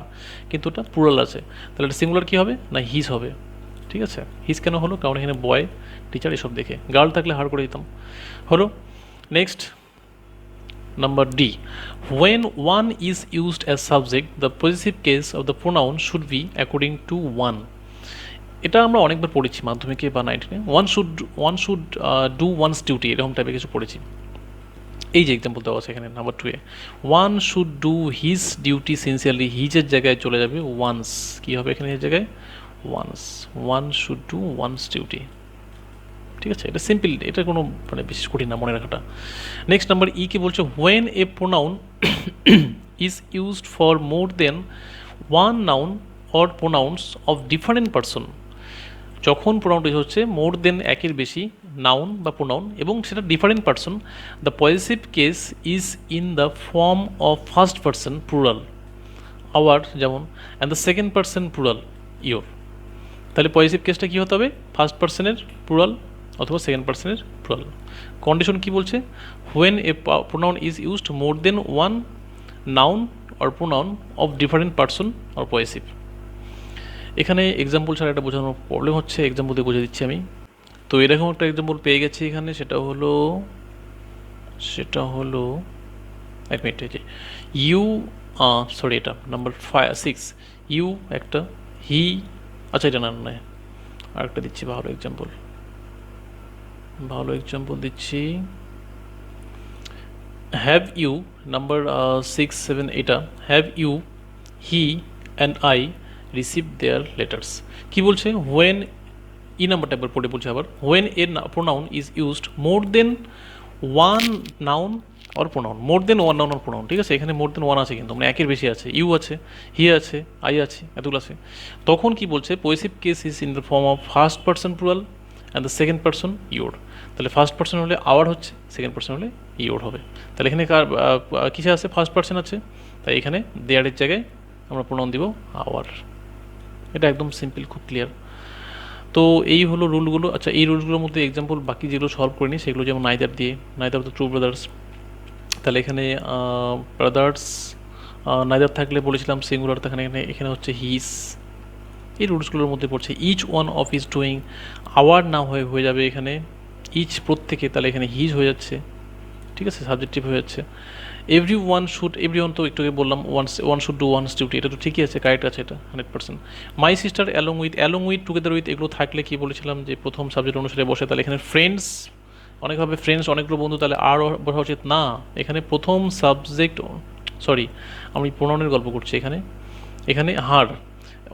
কিন্তু এটা প্লুরাল আছে। তাহলে এটা সিঙ্গুলার কী হবে? না হিজ হবে। ঠিক আছে, হিজ কেন হলো? কারণ এখানে বয়, টিচার এসব দেখে, গার্ল থাকলে হার করে দিতাম। হলো next number D, when one is used as subject the possessive case of the pronoun should be according to one. এটা আমরা অনেকবার পড়েছি মাধ্যমিকে বা 19-এ। One should do one's duty, এরকম টাইপের কিছু পড়েছি। এই যে এক্সাম্পল দেওয়া আছে এখানে নাম্বার 2-এ, one should do his duty sincerely, হিজের জায়গায় চলে যাবে ওয়ান্স, কী হবে এখানে এর জায়গায়? One's. One should do one's duty. ঠিক আছে, এটা সিম্পল, এটা কোনো মানে বিশেষ কঠিন না মনে রাখাটা। নেক্সট নাম্বার ই কি বলছে, when a pronoun is used for more than one noun or pronouns of different person. যখন প্রোনাউনটা হচ্ছে মোর দেন একের বেশি নাউন বা প্রোনাউন এবং সেটা different person, the positive case is in the form of first person plural. Our যেমন, and the second person plural your, তাহলে পজিটিভ কেসটা কী হতে হবে? ফার্স্ট পার্সনের প্লুরাল অথবা সেকেন্ড পার্সনের প্লুরাল। কন্ডিশন কি বলছে? When a pronoun is used more than one noun or pronoun of different person or positive. এখানে এক্সাম্পল ছাড়া একটা বোঝানোর প্রবলেম হচ্ছে, এক্সাম্পল দিয়ে বুঝে দিচ্ছি আমি। তো এরকম একটা এক্সাম্পল পেয়ে গেছি এখানে, সেটা হলো এক মিনিট, এই যে ইউ, সরি এটা নাম্বার 6, ইউ একটা, হি, আচ্ছা এটা না নয়, আরেকটা দিচ্ছি ভালো এক্সাম্পল দিচ্ছি। হ্যাভ ইউ নাম্বার 6, 7 এটা, have you, he and I receive their letters. কী বলছে? হোয়েন, ই নাম্বারটা একবার পড়ে বলছে আবার, when a pronoun is used more than one noun or pronoun, more than one noun or pronoun, ঠিক আছে? এখানে মোর দেন ওয়ান আছে কিন্তু, মানে একের বেশি আছে, ইউ আছে, হি আছে, আই আছে, এতগুলো আছে। তখন কি বলছে? Positive case is in the form of first person plural and the second person your. তাহলে ফার্স্ট পার্সন হলে আওয়ার হচ্ছে, সেকেন্ড পার্সন হলে ইয়োর হবে। তাহলে এখানে কার কিসে আছে? ফার্স্ট পার্সন আছে, তাই এখানে দেয়ারের জায়গায় আমরা প্রোনাউন দিব আওয়ার। এটা একদম সিম্পল, খুব ক্লিয়ার। তো এই হলো রুলগুলো। আচ্ছা, এই রুলসগুলোর মধ্যে এক্সাম্পল বাকি যেগুলো সলভ করিনি সেগুলো, যেমন নাইদার দিয়ে, নাইদার দ্য টু ব্রাদার্স। তাহলে এখানে ব্রাদার্স নাইদার থাকলে বলেছিলাম সিঙ্গুলার, তখন এখানে হচ্ছে হিস। এই রুলসগুলোর মধ্যে পড়ছে each one of is doing, our না হয়ে যাবে এখানে ইচ প্রত্যেকে, তাহলে এখানে হিজ হয়ে যাচ্ছে, ঠিক আছে, সাবজেক্টিভ হয়ে যাচ্ছে। Every one should, every one তো একটু আগে বললাম, one should do one's duty, এটা তো ঠিকই আছে, কারেক্ট আছে, এটা 100%। My sister along with together with, এগুলো থাকলে কি বলেছিলাম যে প্রথম সাবজেক্ট অনুসারে বসে, তাহলে এখানে ফ্রেন্ডস, অনেকভাবে ফ্রেন্ডস, অনেকগুলো বন্ধু, তাহলে আর বসা উচিত না, এখানে প্রথম সাবজেক্ট, সরি আমি প্রোনাউনের গল্প করছি এখানে, এখানে হার।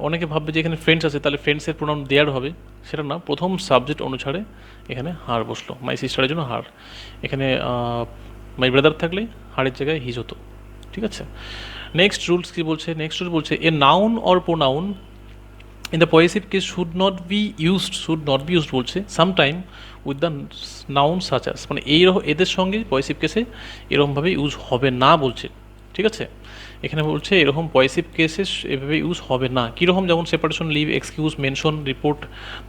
অনেকে ভাববে যে এখানে ফ্রেন্ডস আছে তাহলে ফ্রেন্ডসের প্রোনাউন দেয়ার হবে, সেটা না, প্রথম সাবজেক্ট অনুসারে এখানে হার বসলো, মাই সিস্টারের জন্য হার। এখানে মাই ব্রাদার থাকলে হারের জায়গায় হিজ হতো, ঠিক আছে। নেক্সট রুলস কি বলছে? নেক্সট রুল বলছে a noun or pronoun in the positive case should not be used বলছে sometime with the noun such as, মানে এইরকম এদের সঙ্গে পজিটিভ কেসে এরকমভাবে ইউজ হবে না বলছে, ঠিক আছে। এখানে বলছে এরকম পজিটিভ কেসে এভাবে ইউজ হবে না। কীরকম? যেমন separation, leave, excuse, mention, report,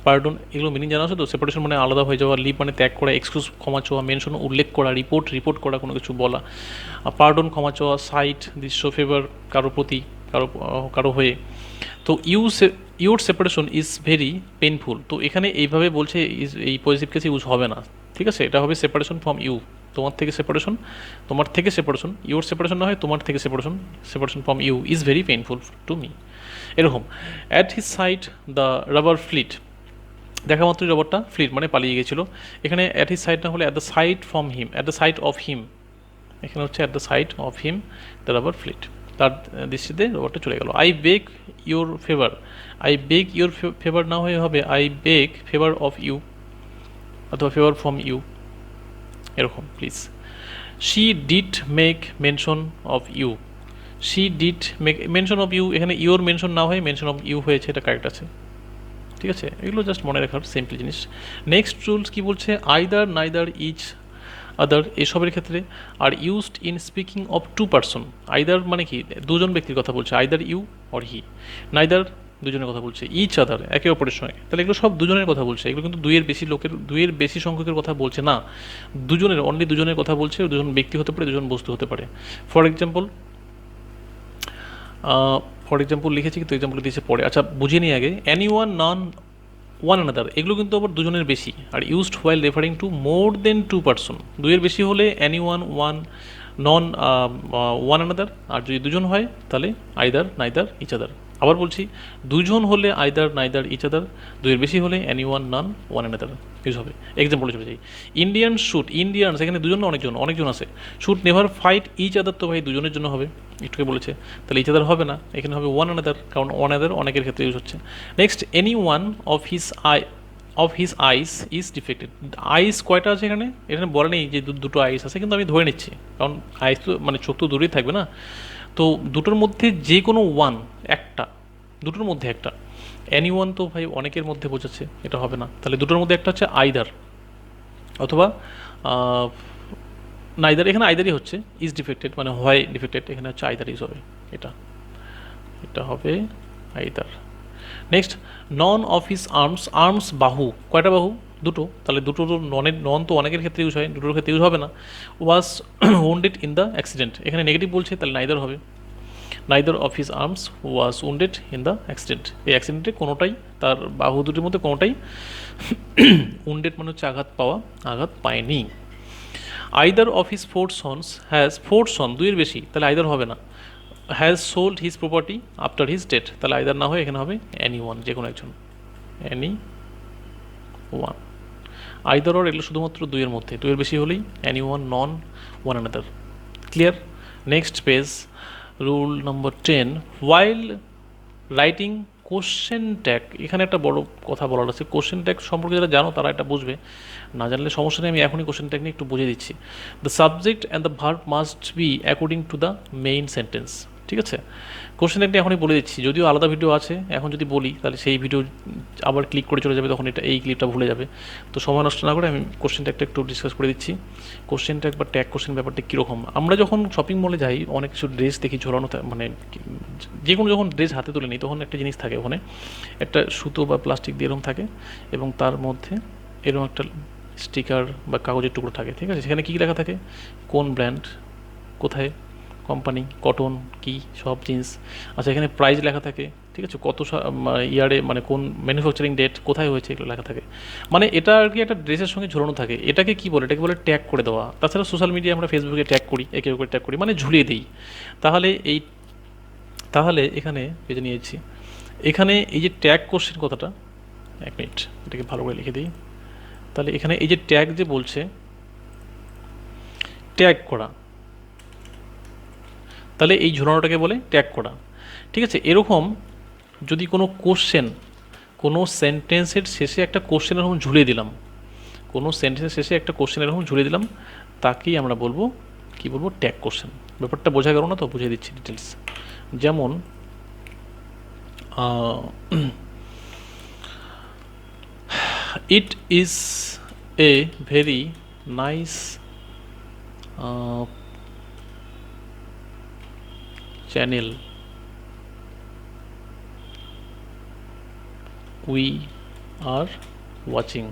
pardon, এগুলো মিনিং জানা আছে তো? সেপারেশন মানে আলাদা হয়ে যাওয়া, লিভ মানে ত্যাগ করা, এক্সকিউজ ক্ষমা চাওয়া, মেনশন উল্লেখ করা, রিপোর্ট করা কোনো কিছু বলা, পার্ডন ক্ষমা চাওয়া, সাইট দৃশ্য, ফেভার কারো প্রতি, কারো হয়ে। তো your separation is very painful, তো এখানে এইভাবে বলছে এই পজিটিভ কেসে ইউজ হবে না, ঠিক আছে। এটা হবে সেপারেশন ফ্রম ইউ, তোমার থেকে সেপারেশন, ইউর সেপারেশন না হয় তোমার থেকে separation from you is very painful to me. এরকম at his sight the rubber fled, দেখা মাত্রই রবারটা ফ্লিট মানে পালিয়ে গেছিলো। এখানে অ্যাট হিজ সাইড না হলে at the side from him, at the side of him, এখানে হচ্ছে at the side of him the rubber fleet, তার দৃষ্টিতে রবারটা চলে গেল। আই বেগ ইউর ফেভার না হয়ে হবে I beg favour of you অথবা ফেভার ফ্রম ইউ, এরকম please. She did make mention of you, এখানে ইউর মেনশন না হয়ে মেনশন অফ ইউ হয়েছে, এটা কারেক্ট আছে, ঠিক আছে। এগুলো জাস্ট মনে রাখার সিম্পল জিনিস। নেক্সট রুলস কি বলছে? আইদার, নাইদার, ইচ আদার এসবের ক্ষেত্রে আর used in speaking of two person. Either মানে কি? দুজন ব্যক্তির কথা বলছে, either you or he. Neither দুজনের কথা বলছে, ইচ আদার একে অপরের সঙ্গে, তাহলে এগুলো সব দুজনের কথা বলছে, এগুলো কিন্তু দুইয়ের বেশি সংখ্যকের কথা বলছে না, অনলি দুজনের কথা বলছে। দুজন ব্যক্তি হতে পারে, দুজন বস্তু হতে পারে। ফর এক্সাম্পল লিখেছি কিন্তু এক্সাম্পল দিয়েছে পরে, আচ্ছা বুঝিয়ে নিই আগে। Any one, none, one another, এগুলো কিন্তু আবার দুজনের বেশি, আর used while referring to more than two person. দুইয়ের বেশি হলে any one, none, one another, আর যদি দুজন হয় তাহলে আইদার, নাইদার, ইচ আদার। আবার বলছি, দুজন হলে আইদার, নাইদার, ইচ আদার, দুইয়ের বেশি হলে any one, none, one another use হবে। এক্সাম্পল চলে যাই। ইন্ডিয়ানস, এখানে দুজন না অনেকজন আছে। Should never fight each other, তো ভাই দুজনের জন্য হবে, একটুকে বলেছে, তাহলে ইচ আদার হবে না, এখানে হবে ওয়ান অ্যানাদার, কারণ ওয়ান অ্যানাদার অনেকের ক্ষেত্রে ইউজ হচ্ছে। Next, any one of his eyes is defected. Eyes কয়টা আছে এখানে বলা নেই যে দুটো আইস আছে, কিন্তু আমি ধরে নিচ্ছি, কারণ আইস তো মানে চোখ তো দূরেই থাকবে না, তো দুটোর মধ্যে যে কোনো একটা, দুটোর মধ্যে একটা। এনি ওয়ান তো ভাই অনেকের মধ্যে বোঝাচ্ছে, এটা হবে না, তাহলে দুটোর মধ্যে একটা হচ্ছে আইদার অথবা নাইদার। এখানে আইদারই হচ্ছে, ইজ ডিফেক্টেড মানে হয় ডিফেক্টেড, এখানে হচ্ছে আইদার ইউজ হবে এটা। এটা হবে either. Next, none of his arms, arms বাহু, কয়টা বাহু? দুটো, তাহলে দুটো তো নন তো অনেকের ক্ষেত্রে ইউজ হয়, দুটোর ক্ষেত্রে ইউজ হবে না। ওয়াজ wounded ইন দ্য অ্যাক্সিডেন্ট, এখানে নেগেটিভ বলছে, তাহলে নাইদার হবে। Neither of his arms was wounded in the accident, এই অ্যাক্সিডেন্টে কোনোটাই, তার বাহু দুটির মধ্যে কোনোটাই wounded মানে হচ্ছে আঘাত পাওয়া, আঘাত পায়নি। Either of his four sons has, four son দুইয়ের বেশি, তাহলে আইদার হবে না। Has sold his property after his death, তাহলে আইদার না হয় এখানে হবে এনি ওয়ান, যে কোনো একজন, এনি ওয়ান। আইদার অর এগুলো শুধুমাত্র দুইয়ের মধ্যে, দুইয়ের বেশি হলেই any one, none, one another. Clear? Next page, rule number 10, while writing question tag, এখানে একটা বড় কথা বলার আছে। কোশ্চেন ট্যাগ সম্পর্কে যারা জানো তারা এটা বুঝবে, না জানলে সমস্যা নেই, আমি এখনই কোশ্চেন ট্যাগ নিয়ে একটু বুঝিয়ে দিচ্ছি। The subject and the verb must be according to the main sentence, ঠিক আছে? কোশ্চেন ট্যাগটা এখনই বলে দিচ্ছি, যদিও আলাদা ভিডিও আছে, এখন যদি বলি তাহলে সেই ভিডিও আবার ক্লিক করে চলে যাবে, তখন এটা এই ক্লিপটা ভুলে যাবে। তো সময় নষ্ট না করে আমি কোশ্চেন ট্যাগটা একটু ডিসকাস করে দিচ্ছি। কোশ্চেন ট্যাগ বা ট্যাগ কোশ্চেন ব্যাপারটা কীরকম, আমরা যখন শপিং মলে যাই অনেক কিছু ড্রেস দেখি ঝোলানো, মানে যে কোনো যখন ড্রেস হাতে তুলে নিই তখন একটা জিনিস থাকে ওখানে, একটা সুতো বা প্লাস্টিক দিয়ে এরকম থাকে, এবং তার মধ্যে এরকম একটা স্টিকার বা কাগজের টুকরো থাকে, ঠিক আছে? সেখানে কী লেখা থাকে? কোন ব্র্যান্ড, কোথায়, কোম্পানি, কটন, কি সব জিন্স। আচ্ছা, এখানে প্রাইস লেখা থাকে, ঠিক আছে? কত ইয়ারে, মানে কোন ম্যানুফ্যাকচারিং ডেট, কোথায় হয়েছে, এগুলো লেখা থাকে। মানে এটা আর কি একটা ড্রেসের সঙ্গে ঝোলানো থাকে। এটাকে কি বলে? এটাকে বলে ট্যাগ করে দেওয়া। তাছাড়া সোশ্যাল মিডিয়ায় আমরা ফেসবুকে ট্যাগ করি, একে করে ট্যাগ করি, মানে ঝুলিয়ে দিই। তাহলে এখানে পেজে নিয়েছি, এখানে এই যে ট্যাগ কোশ্চেন কথাটা, এক মিনিট এটাকে ভালো করে লিখে দিই। তাহলে এখানে এই যে ট্যাগ যে বলছে, ট্যাগ করা, তাহলে এই ঝোলানোটাকে বলে ট্যাগ করা, ঠিক আছে? এরকম যদি কোনো কোশ্চেন, কোনো সেন্টেন্সের শেষে একটা কোশ্চেন এরকম ঝুলিয়ে দিলাম, কোনো সেন্টেন্সের শেষে একটা কোশ্চেন এরকম ঝুলিয়ে দিলাম, তাকেই আমরা বলবো, কি বলবো? Tag question. ব্যাপারটা বোঝা গেল না? তো বুঝিয়ে দিচ্ছি ডিটেলস। যেমন it is a very nice channel, we are watching.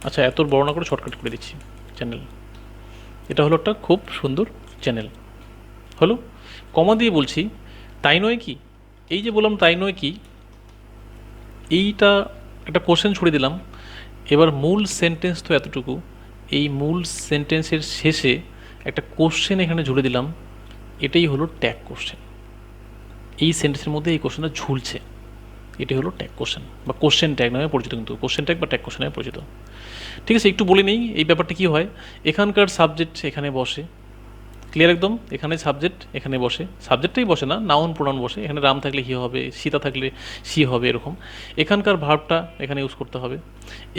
আচ্ছা, এত বর্ণনা করে শর্টকাট করে দিচ্ছি, চ্যানেল, এটা হলো একটা খুব সুন্দর চ্যানেল, হলো। কমা দিয়ে বলছি, তাই নয় কি? এই যে বললাম তাই নয় কি, এইটা একটা কোশ্চেন ছুড়ে দিলাম। এবার মূল সেন্টেন্স তো এতটুকু, এই মূল সেন্টেন্সের শেষে একটা কোশ্চেন এখানে ঝুলে দিলাম, এটাই হলো ট্যাগ কোশ্চেন। এই সেন্টেন্সের মধ্যে এই কোশ্চেনটা ঝুলছে, এটি হলো ট্যাগ কোশ্চেন বা কোশ্চেন ট্যাগ নামে পরিচিত, কিন্তু কোশ্চেন ট্যাগ বা ট্যাগ কোশ্চেন নামে পরিচিত, ঠিক আছে? একটু বলে নেই এই ব্যাপারটা কী হয়। এখানকার সাবজেক্ট এখানে বসে, ক্লিয়ার একদম? এখানে সাবজেক্ট এখানে বসে, সাবজেক্টটাই বসে না, নাউন প্রোনাউন বসে। এখানে রাম থাকলে হি হবে, সীতা থাকলে সি হবে, এরকম। এখানকার ভার্বটা এখানে ইউজ করতে হবে।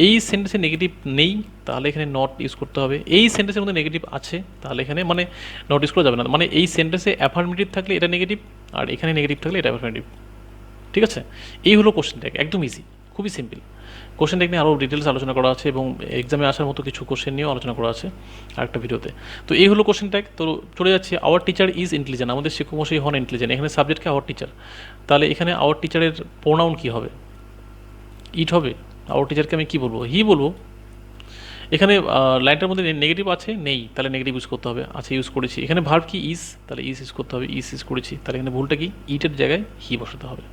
এই সেন্টেন্সে নেগেটিভ নেই, তাহলে এখানে নট ইউজ করতে হবে। এই সেন্টেন্সের মধ্যে নেগেটিভ আছে, তাহলে এখানে মানে নট ইউজ করা যাবে না। মানে এই সেন্টেন্সে অ্যাফার্মেটিভ থাকলে এটা নেগেটিভ, আর এখানে নেগেটিভ থাকলে এটা অ্যাফার্মেটিভ, ঠিক আছে? এই হলো কোশ্চেন ট্যাগ, একদম ইজি, খুবই সিম্পল। কোশ্চেন ট্যাগ নিয়ে আরও ডিটেলস আলোচনা করা আছে, এবং এক্সামে আসার মতো কিছু কোশ্চেন নিয়েও আলোচনা করা আছে আরেকটা ভিডিওতে। তো এই হলো কোশ্চেন ট্যাগ। তো চলে যাচ্ছে, আওয়ার টিচার ইজ ইন্টেলিজেন্ট, আমাদের শিক্ষকমশাই হন ইন্টেলিজেন্ট। এখানে সাবজেক্টকে আওয়ার টিচার, তাহলে এখানে আওয়ার টিচারের প্রোনাউন কী হবে? ইট হবে। আওয়ার টিচারকে আমি কী বলবো? হি বলবো। এখানে লাইনটার মধ্যে নেগেটিভ আছে, নেই, তাহলে নেগেটিভ ইউজ করতে হবে। আছে, ইউজ করেছি। এখানে ভার্ব কি? ইজ, তাহলে ইজ ইউজ করতে হবে। ইজ ইউজ করেছি, তাহলে এখানে ভুলটা কি? ইটের জায়গায় হি বসাতে হবে।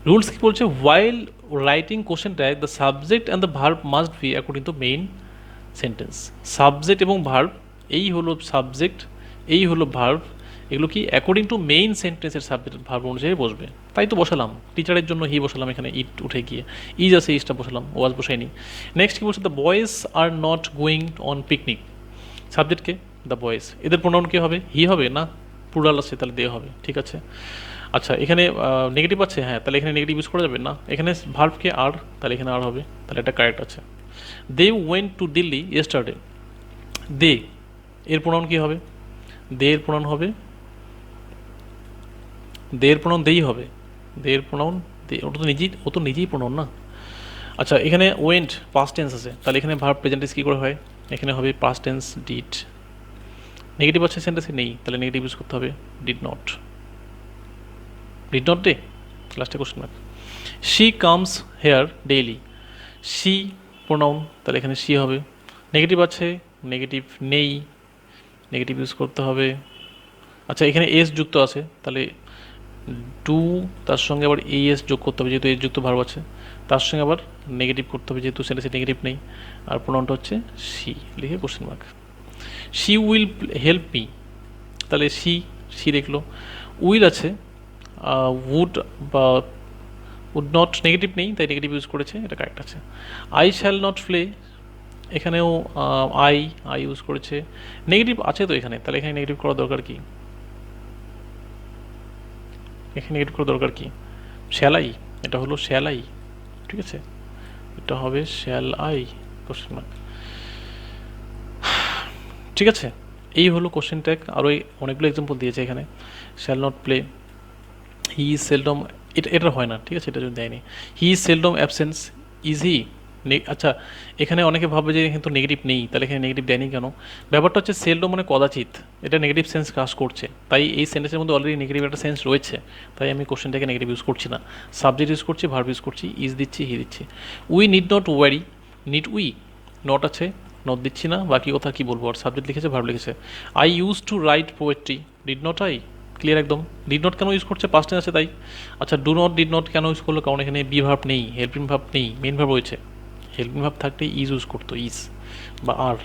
রুলস কি বলছে? While writing question tag the subject and the verb must be according to main sentence. Subject এবং ভার্ব, এই হলো সাবজেক্ট, এই হলো ভার্ব, এগুলো কি অ্যাকর্ডিং টু মেইন সেন্টেন্সের সাবজেক্ট ভার্ব অনুযায়ী বসবে। তাই তো বসালাম, টিচারের জন্য হি বসালাম, এখানে ইট উঠে গিয়ে ইজ আছে, ইজটা বসালাম, ওয়াজ বসাইনি। নেক্সট কি বলছে? The boys are not going on picnic, সাবজেক্টকে দ্য বয়েজ, এদের প্রোনাউন কী হবে? হি হবে না, প্লুরাল আছে, তাহলে দে হবে, ঠিক আছে? আচ্ছা, এখানে নেগেটিভ আছে, হ্যাঁ, তাহলে এখানে নেগেটিভ ইউজ করা যাবে না। এখানে ভার্বকে আর, তাহলে এখানে আর হবে, তাহলে এটা কারেক্ট আছে। They went to Delhi yesterday, they এর প্রোনাউন কী হবে? দে এর প্রোনাউন হবে, দে এর প্রোনাউন দেই হবে, দে এর প্রোনাউন দে, ও তো নিজেই প্রোনাউন না। আচ্ছা, এখানে ওয়েন্ট পাস্ট টেন্স আছে, তাহলে এখানে ভার্ব প্রেজেন্ট টেন্স কী করে হয়? এখানে হবে পাস্ট টেন্স ডিড, নেগেটিভ আছে সেন্টেন্সে নেই, তাহলে নেগেটিভ ইউজ করতে হবে did not. Did not they, লাস্টে question mark. She comes here daily, she pronoun, তাহলে এখানে শি হবে। নেগেটিভ আছে, নেগেটিভ নেই, নেগেটিভ ইউজ করতে হবে। আচ্ছা এখানে এস যুক্ত আছে, তাহলে ডু তার সঙ্গে আবার এস যোগ করতে হবে, যেহেতু এস যুক্ত ভার্ব আছে, তার সঙ্গে আবার নেগেটিভ করতে হবে, যেহেতু সেন্টেন্সে নেগেটিভ নেই, আর প্রোনাউনটা হচ্ছে শি, লিখে question mark. She will help me, তাহলে শি, শি দেখলো। উইল আছে, উড বা উড নট নেগেটিভ নেই, তাই নেগেটিভ ইউজ করেছে, এটা কারেক্ট আছে। আই শ্যাল নট প্লে, এখানেও আই আই ইউজ করেছে, নেগেটিভ আছে তো এখানে, তাহলে এখানে নেগেটিভ করার দরকার কি? এখানে নেগেটিভ করার দরকার কি? শ্যাল আই, এটা হলো শ্যাল আই, ঠিক আছে, এটা হবে শ্যাল আই কোশ্চেন মার্ক। ঠিক আছে, এই হলো কোশ্চেন ট্যাগ। আরও অনেকগুলো এক্সাম্পল দিয়েছে এখানে। Shall not play, he is seldom, এটা হয় না, ঠিক আছে, এটা যদি দেয়নি। He is seldom absence, is he. আচ্ছা এখানে অনেকে ভাবে যে কিন্তু নেগেটিভ নেই, তাহলে এখানে নেগেটিভ দেয়নি কেন? ব্যাপারটা হচ্ছে সেলডম মানে কদাচিৎ, এটা নেগেটিভ সেন্স কাজ করছে, তাই এই সেন্টেন্সের মধ্যে অলরেডি নেগেটিভ একটা সেন্স রয়েছে, তাই আমি কোশ্চেনটাকে নেগেটিভ ইউজ করছি না। সাবজেক্ট ইউজ করছি, ভার্ব ইউজ করছি, ইজ দিচ্ছি, হি দিচ্ছি। We need not worry, need we, not আছে, নট দিচ্ছি না, বাকি কথা কি বলবো, আর সাবজেক্ট লিখেছে, ভার্ব লিখেছে। I use to right poetry, did not I, clear একদম। ডিড নট কেন ইউজ করছে, পাস্ট টেন্স আছে তাই। আচ্ছা ডু নট ডিড নট কেন ইউজ করলো, কারণ এখানে বি ভার্ব নেই, হেল্পিং ভার্ব নেই, মেন ভার্ব রয়েছে। হেল্পিং ভার্ব থাকলে ইজ ইউজ করতো, ইজ বা আর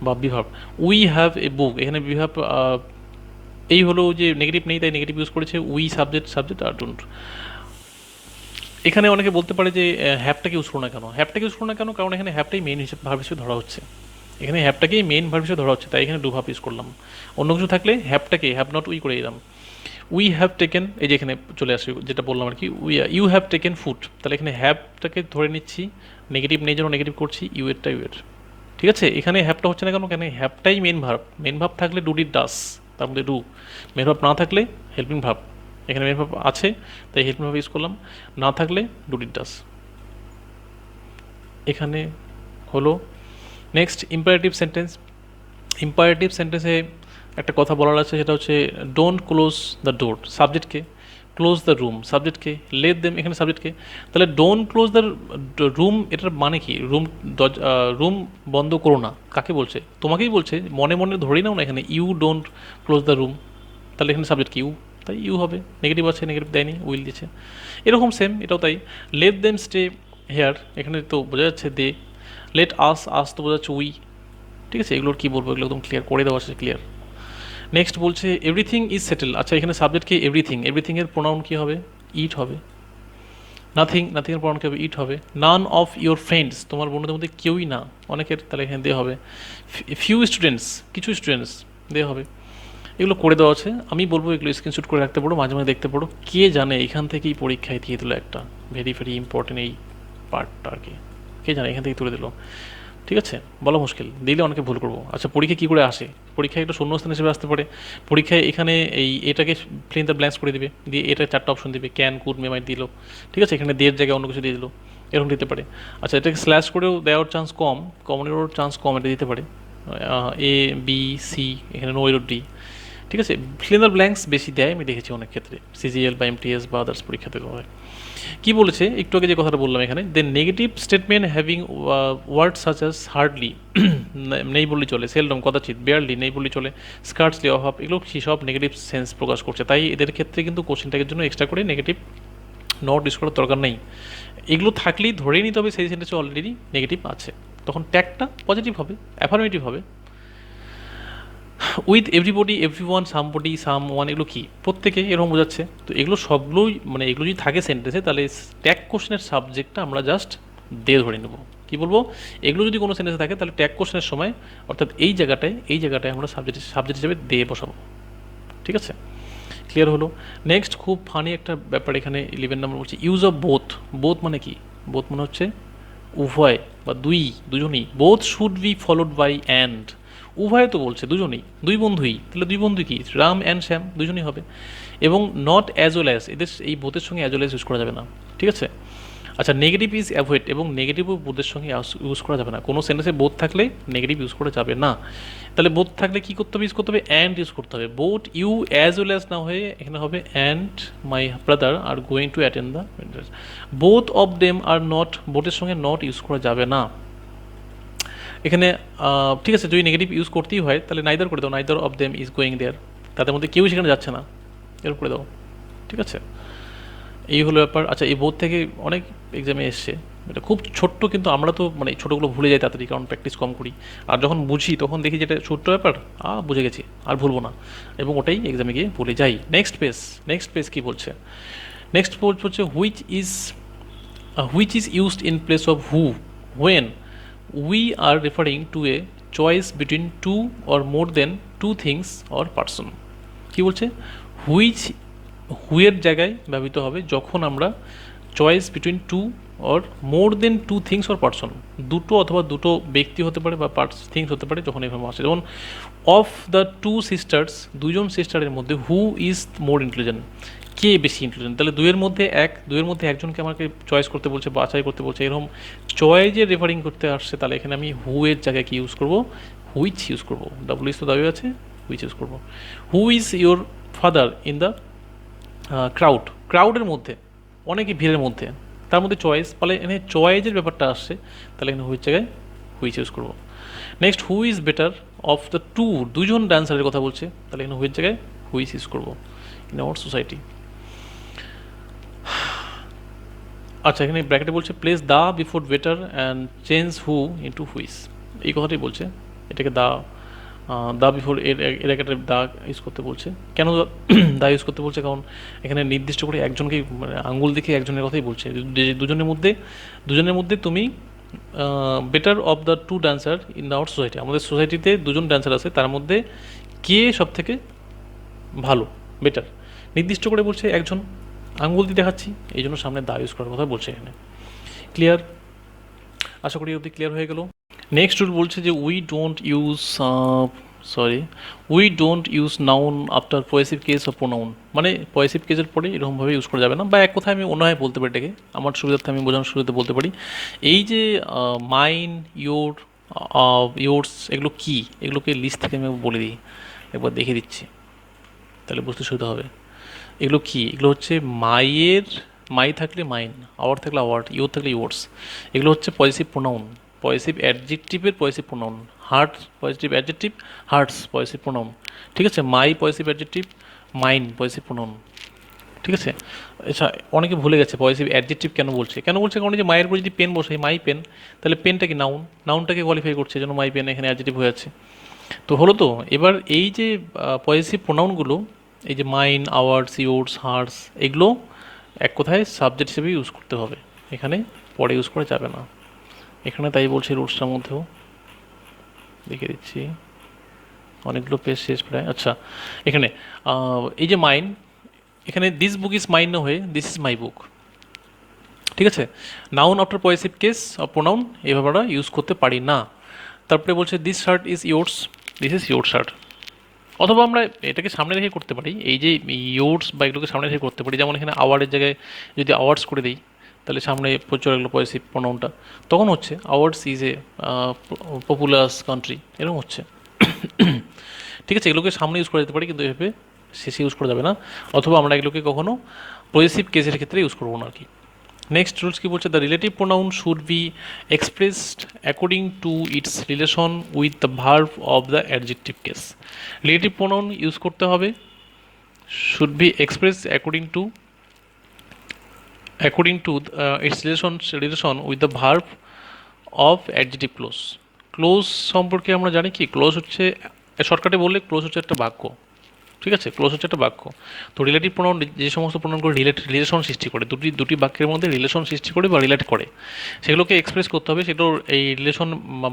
বা be verb. We have a book, এখানে বি ভার্ব, এই হলো যে নেগেটিভ নেই, তাই নেগেটিভ ইউজ করেছে। উই সাবজেক্ট, সাবজেক্ট আর ডোন্ট। এখানে অনেকে বলতে পারে যে হ্যাপটাকে ইউজ করো না কেন, হ্যাপটাকে ইউজ করো না কেন, কারণ এখানে হ্যাপটাই মেন হিসেবে ভার্ব হিসেবে ধরা হচ্ছে, এখানে হ্যাপটাকেই মেন ভার্ব হিসেবে ধরা হচ্ছে, তাই এখানে ডু ভার্ব ইউজ করলাম। অন্য কিছু থাকলে হ্যাপটাকে হ্যাভ নট উই করে দিলাম। উই হ্যাভ টেকেন, এই যে এখানে চলে আসে যেটা বললাম আর কি, ইউ হ্যাভ টেকেন ফুড, তাহলে এখানে হ্যাভটাকে ধরে নিচ্ছি, নেগেটিভ নেই যেন নেগেটিভ করছি, ইউ এরটা ইউ এর, ঠিক আছে। এখানে হ্যাপটা হচ্ছে না কেন, কেন হ্যাপটাই মেন ভার্ব, মেন ভার্ব থাকলে ডু ডিড ডাস, তার মধ্যে ডু, মেন ভার্ব না থাকলে হেল্পিং ভার্ব, এখানে মেন ভার্ব আছে তাই হেল্পিং ভার্ব ইউজ করলাম, না থাকলে ডু ডিড ডাস। এখানে হলো নেক্সট ইম্পারেটিভ সেন্টেন্স। ইম্পারেটিভ সেন্টেন্সে একটা কথা বলার আছে, সেটা হচ্ছে ডোন্ট ক্লোজ দ্য ডোর, সাবজেক্টকে, ক্লোজ দ্য রুম সাবজেক্টকে, লেট দেম এখানে সাবজেক্টকে, তাহলে ডোন্ট ক্লোজ দ্য রুম, এটার মানে কি? রুম, রুম বন্ধ করো না, কাকে বলছে? তোমাকেই বলছে, মনে মনে ধরেই নাও না এখানে, you don't close the room, তাহলে এখানে সাবজেক্ট কি? ইউ, তাই ইউ হবে। নেগেটিভ আছে, নেগেটিভ দেয়নি, উইল দিয়েছে। এরকম সেম এটাও তাই। লেট দেম স্টে হেয়ার, এখানে তো বোঝা যাচ্ছে দে। লেট আস, আস তো বোঝা যাচ্ছে উই, ঠিক আছে। এগুলোর কী বলবো, এগুলো একদম ক্লিয়ার করে দেওয়া আছে, ক্লিয়ার। নেক্সট বলছে এভরিথিং ইজ সেটেল, আচ্ছা এখানে সাবজেক্টকে এভরিথিং, এভরিথিংয়ের প্রোনাউন কী হবে? ইট হবে। নাথিং, নাথিংয়ের প্রোনাউন কী হবে? ইট হবে। নান অফ ইউর ফ্রেন্ডস, তোমার বন্ধুদের মধ্যে কেউই না, অনেকের, তাহলে এখানে দে হবে। ফিউ স্টুডেন্টস, কিছু স্টুডেন্টস, দে হবে। এগুলো করে দেওয়া আছে, আমি বলবো এগুলো স্ক্রিনশট করে রাখতে পারো, মাঝে মাঝে দেখতে পারো, কে জানে এখান থেকেই পরীক্ষায় দিয়ে দিল একটা ভেরি ভেরি ইম্পর্টেন্ট এই পার্টটা আর কি, কে জানে এখান থেকে তুলে দিল, ঠিক আছে। বলা মুশকিল, দিলে অনেকে ভুল করবো। আচ্ছা পরীক্ষা কী করে আসে? পরীক্ষায় একটা শূন্যস্থান হিসেবে আসতে পারে। পরীক্ষায় এখানে এই এটাকে ফিল দ্য ব্ল্যাঙ্কস করে দিবে, দিয়ে এটা চারটা অপশন দিবে, ক্যান, কুড, মে, মাইট দিল, ঠিক আছে। এখানে দের জায়গায় অন্য কিছু দিয়ে দিল, এরকম দিতে পারে। আচ্ছা এটাকে স্ল্যাশ করেও দেওয়ার চান্স কম, কমনেরও চান্স কম, এটা দিতে পারে। এ বি সি, এখানে নো এর ডি, ঠিক আছে। ফিল দ্য ব্ল্যাঙ্কস বেশি দেয়, আমি দেখেছি অনেক ক্ষেত্রে, সিজিএল বা এমটিএস বা আদার্স পরীক্ষাতে হয়। কী বলেছে একটু আগে যে কথাটা বললাম এখানে, they negative statement having word such as hardly, নেই বললেই চলে, সেলডম কদাচিৎ, বেয়ারলি নেই বললেই চলে, স্কার্টসলি অভাব, এগুলো সব নেগেটিভ সেন্স প্রকাশ করছে, তাই এদের ক্ষেত্রে কিন্তু কোশ্চেন ট্যাগের জন্য এক্সট্রা করে নেগেটিভ নট ইউজ করার দরকার নেই। এগুলো থাকলেই ধরেই নিতে হবে সেই সেন্টেন্সে অলরেডি নেগেটিভ আছে, তখন ট্যাগটা পজিটিভ হবে, অ্যাফার্মেটিভ হবে। With everybody, everyone, somebody, some one, এগুলো কি? প্রত্যেকে, এরকম বোঝাচ্ছে। তো এগুলো সবগুলোই মানে এগুলো যদি থাকে সেন্টেন্সে, তাহলে ট্যাগ কোশ্চেনের সাবজেক্টটা আমরা জাস্ট দিয়ে ধরে নেব। কী বলবো? এগুলো যদি কোনো সেন্টেন্সে থাকে তাহলে ট্যাগ কোশ্চেনের সময়, অর্থাৎ এই জায়গাটায় আমরা সাবজেক্ট হিসেবে দিয়ে বসাবো, ঠিক আছে। ক্লিয়ার হলো। নেক্সট খুব ফানি একটা ব্যাপার এখানে 11 নম্বর বলছে ইউজ অফ বোথ। বোথ মানে কি? বোথ মানে হচ্ছে উভয় বা দুজনই। Both should be followed by and, উভয় তো বলছে দুজনেই, দুই বন্ধুই, তাহলে দুই বন্ধু কি? রাম অ্যান্ড শ্যাম, দুজনেই হবে। এবং নট অ্যাজ ওয়েল অ্যাজ, এদের এই বোথের সঙ্গে অ্যাজ ওয়েল অ্যাজ ইউজ করা যাবে না, ঠিক আছে। আচ্ছা, নেগেটিভ ইজ অ্যাভয়েড, এবং নেগেটিভ বোধের সঙ্গে ইউজ করা যাবে না। কোনো সেন্টেন্সে বোধ থাকলে নেগেটিভ ইউজ করা যাবে না। তাহলে বোধ থাকলে কী করতে হবে? ইউজ করতে হবে অ্যান্ড ইউজ করতে হবে। Both you as well as না হয়ে এখানে হবে and my brother are going to attend the. Both of them are not, বোথের সঙ্গে নট ইউজ করা যাবে না এখানে। ঠিক আছে, যদি নেগেটিভ ইউজ করতেই হয় তাহলে নাইদার করে দাও, neither of them is going there, তাদের মধ্যে কেউ সেখানে যাচ্ছে না, এর করে দাও। ঠিক আছে, এই হলো ব্যাপার। আচ্ছা, এই বোধ থেকে অনেক এক্সামে এসছে, এটা খুব ছোট্ট, কিন্তু আমরা তো মানে ছোটোগুলো ভুলে যাই তাড়াতাড়ি, কারণ প্র্যাকটিস কম করি। আর যখন বুঝি তখন দেখি যেটা ছোট্ট ব্যাপার, বুঝে গেছি আর ভুলবো না, এবং ওটাই এক্সামে গিয়ে ভুলে যাই। নেক্সট পেজ কী বলছে? নেক্সট পেজ হচ্ছে which is used in place of who when we are referring to a choice between two or more than two things or person. কী বলছে? হুয়ের জায়গায় ব্যবহৃত হবে যখন আমরা choice between two or more than two things or person, দুটো অথবা দুটো ব্যক্তি হতে পারে বা থিংস হতে পারে, যখন এভাবে আসে। যেমন অফ দ্য টু সিস্টার্স, দুজন সিস্টারের মধ্যে হু ইজ মোর ইন্টেলিজেন্ট, কে বেশি ইন্টেলিজেন্ট। তাহলে দুইয়ের মধ্যে একজনকে আমাকে চয়েস করতে বলছে, বাছাই করতে বলছে, এরকম চয়েজে রেফারিং করতে আসছে, তাহলে এখানে আমি হু এর জায়গায় কি ইউজ করবো? হুইচ ইউজ করবো। ডাব্লিউ ইজ তো দাবি আছে, হুইচ ইউজ করবো। Who is your father in the ক্রাউডের মধ্যে, অনেকে ভিড়ের মধ্যে, তার মধ্যে চয়েস, ফলে এখানে চয়েজের ব্যাপারটা আসছে, তাহলে এখানে হুইচ জায়গায় হুইচ ইউজ করবো। Next, who is better of the two, দুজন ডান্সারের কথা বলছে, তাহলে এখানে হুইচ জায়গায় হুইচ ইউজ করবো ইন আওয়ার সোসাইটি। আচ্ছা, এখানে ব্র্যাকেটে বলছে place the before better and change who into which, এই কথাটাই বলছে। এটাকে দা বিফোর এর একটা দা ইউজ করতে বলছে। কেন দা ইউজ করতে বলছে? কারণ এখানে নির্দিষ্ট করে একজনকেই, মানে আঙ্গুল দেখে একজনের কথাই বলছে, দুজনের মধ্যে তুমি better of the two dancer in our society, আমাদের সোসাইটিতে দুজন ডান্সার আছে, তার মধ্যে কে সব থেকে ভালো, বেটার, নির্দিষ্ট করে বলছে একজন, আঙ্গুল দিয়ে দেখাচ্ছি, এই জন্য সামনে দা ইউজ করার কথা বলছে এখানে। ক্লিয়ার? আশা করি অবধি ক্লিয়ার হয়ে গেল। নেক্সট রুল বলছে যে we don't use noun after possessive case of pronoun, মানে পয়েসিভ কেসের পরে এরকমভাবে ইউজ করা যাবে না, বা এক কথায় আমি অন্য হয় বলতে পারি এটাকে, আমার সুবিধার্থে আমি বোঝানোর সুবিধাতে বলতে পারি। এই যে মাইন, ইয়োর্স, এগুলো কি, এগুলোকে লিস্ট থেকে আমি বলে দিই, একবার দেখে দিচ্ছি, তাহলে বুঝতে সুবিধা হবে। এগুলো কি? এগুলো হচ্ছে মাই থাকলে মাইন, আওয়ার থাকলে আওয়ার, ইয়োর থাকলে ইয়োর্স, এগুলো হচ্ছে পজিটিভ প্রোনাউন, পজিটিভ অ্যাডজেক্টিভের positive pronoun. Her positive adjective, hers positive pronoun. ঠিক আছে, my positive adjective, mine positive pronoun. ঠিক আছে। আচ্ছা, অনেকে ভুলে গেছে পজিটিভ অ্যাডজেক্টিভ কেন বলছে, কারণ যে মায়ের উপর যদি পেন বসে, মাই পেন, তাহলে পেনটা কি নাউনটাকে কোয়ালিফাই করছে, যেন মাই পেন এখানে অ্যাডজেক্টিভ হয়ে আছে। তো হলো তো, এবার এই যে পজিটিভ প্রোনাউনগুলো, এই যে মাইন, আওয়ার্স, ইয়োর্স, হার্স, এগুলো এক কথায় সাবজেক্ট হিসেবে ইউজ করতে হবে, এখানে পরে ইউজ করা যাবে না। এখানে তাই বলছি, রুটসটার মধ্যেও দেখে দিচ্ছি, অনেকগুলো পেজ শেষ প্রায়। আচ্ছা, এখানে এই যে মাইন, এখানে দিস বুক ইজ মাইন না হয়ে দিস ইজ মাই বুক। ঠিক আছে, noun after positive case of pronoun এভাবে আমরা ইউজ করতে পারি না। তারপরে বলছে this shirt is yours, this is your shirt. অথবা আমরা এটাকে সামনে রেখে করতে পারি, এই যে ইয়োর্স বা এগুলোকে সামনে রেখে করতে পারি। যেমন এখানে আওয়ার্ডের জায়গায় যদি আওয়ার্স করে দিই, তাহলে সামনে চলে গেলো পজিটিভ প্রোনাউনটা, তখন হচ্ছে hours is a populous country, এরকম হচ্ছে। ঠিক আছে, এগুলোকে সামনে ইউজ করা যেতে পারে, কিন্তু এভাবে শেষে ইউজ করা যাবে না, অথবা আমরা এগুলোকে কখনো পজিটিভ কেসের ক্ষেত্রে ইউজ করবো না আর কি। নেক্সট রুলস কি বলছে? The relative pronoun should be expressed according to its relation with the verb of the adjective case. Relative pronoun use করতে হবে, should be express according to its relation with the verb of adjective clause. Close সম্পর্কে আমরা জানি কি, ক্লোজ হচ্ছে, শর্টকাটে বললে ক্লোজ হচ্ছে একটা বাক্য। ঠিক আছে, ক্লোজ হচ্ছে একটা বাক্য। তো রিলেটিভ প্রোনাউন যে সমস্ত প্রোনাউনগুলো রিলেশন সৃষ্টি করে, দুটি বাক্যের মধ্যে রিলেশন সৃষ্টি করে বা রিলেট করে, সেগুলোকে এক্সপ্রেস করতে হবে, সেগুলোর এই রিলেশন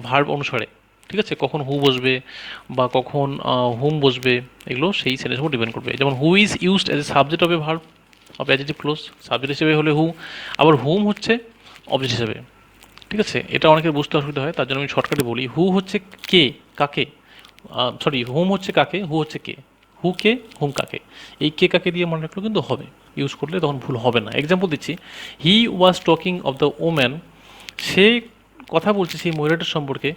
ভার্ব অনুসারে। ঠিক আছে, কখন হু বসবে বা কখন হুম বসবে, এগুলো সেই সেন্টেন্সের উপর ডিপেন্ড করবে। যেমন who is used as a subject of a verb of adjective clause, subject হিসেবে হলে হু, আবার হুম হচ্ছে অবজেক্ট হিসেবে। ঠিক আছে, এটা অনেকের বুঝতে অসুবিধা হয়, তার জন্য আমি শর্টকাটে বলি, হু হচ্ছে কে, কাকে, হুম হচ্ছে কাকে, হু হচ্ছে কে, হু কে, হুম কাকে, এই কে কাকে দিয়ে মনে রাখলেও কিন্তু হবে। ইউজ করলে তখন ভুল হবে না। এক্সাম্পল দিচ্ছি, he was talking of the woman, সে কথা বলছে সেই মহিলাটার সম্পর্কে,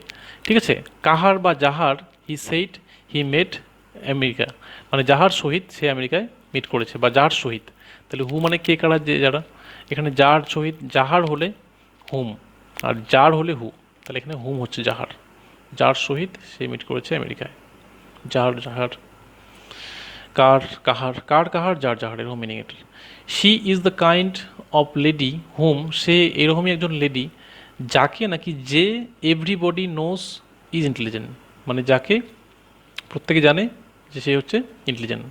ঠিক আছে, কাহার বা যাহার, he said he mate America, মানে যাহার সহিত সে আমেরিকায় মিট করেছে বা যার সহিত। তাহলে হু মানে কে কারা যে যারা, এখানে যার সহিত, যাহার হলে হুম আর যার হলে হু, তাহলে এখানে হুম হচ্ছে যাহার, যার সহিত সে মিট করেছে আমেরিকায়, যার যাহার, কার কাহার, কার কাহার, যার যাহার, এরকম মিনিং এটার। She is the kind of lady whom, সে এরকমই একজন লেডি যাকে নাকি যে এভরিবডি নোস ইজ ইন্টেলিজেন্ট, মানে যাকে প্রত্যেকে জানে যে সে হচ্ছে ইন্টেলিজেন্ট।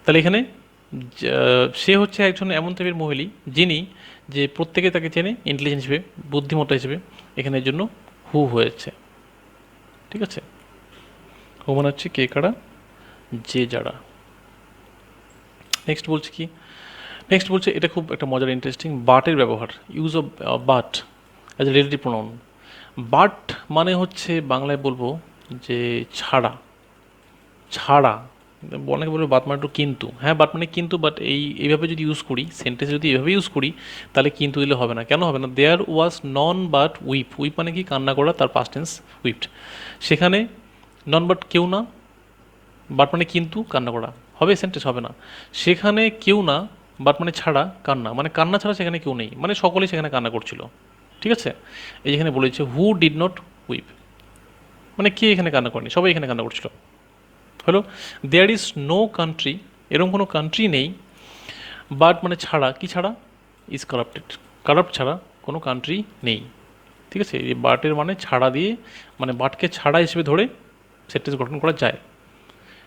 তাহলে এখানে সে হচ্ছে একজন এমন টাইপের মহিলা যিনি, যে প্রত্যেকে তাকে চেনে ইন্টেলিজেন্ট হিসেবে, বুদ্ধিমত্তা হিসেবে, এখানে এর জন্য হু হয়েছে। ঠিক আছে, হু মানে হচ্ছে কে কারা, যে যারা। নেক্সট বলছে কি, নেক্সট বলছে এটা খুব একটা মজার ইন্টারেস্টিং, বাটের ব্যবহার, use of but as a relative pronoun. But মানে হচ্ছে বাংলায় বলবো যে ছাড়া, ছাড়া, অনেকে বলবে বাট মানে তো কিন্তু, হ্যাঁ বাট মানে কিন্তু, বাট এইভাবে যদি ইউজ করি, সেন্টেন্স যদি এইভাবে ইউজ করি, তাহলে কিন্তু দিলে হবে না। কেন হবে না? দেয়ার ওয়াজ নন বাট উইপ, উইপ মানে কি কান্না করা, তার পাস্ট টেন্স উইপড। সেখানে নন বাট কেউ না, বাট মানে কিন্তু কান্না করা, হবে সেন্টেন্স হবে না। সেখানে কেউ না, বাট মানে ছাড়া, কান্না মানে কান্না ছাড়া সেখানে কেউ নেই, মানে সকলেই সেখানে কান্না করছিল। ঠিক আছে, এই যেখানে বলেছে হু ডিড নট উইপ, মানে কে এখানে কান্না করেনি, সবাই এখানে কান্না করছিল। হলো দেয়ার ইজ নো কান্ট্রি, এরকম কোনো কান্ট্রি নেই, বাট মানে ছাড়া, কি ছাড়া, ইজ কারাপ্টেড, কারাপ্ট ছাড়া কোনো কান্ট্রি নেই। ঠিক আছে, এই বাটের মানে ছাড়া দিয়ে, মানে বাটকে ছাড়া হিসেবে ধরে সেন্টেন্স গঠন করা যায়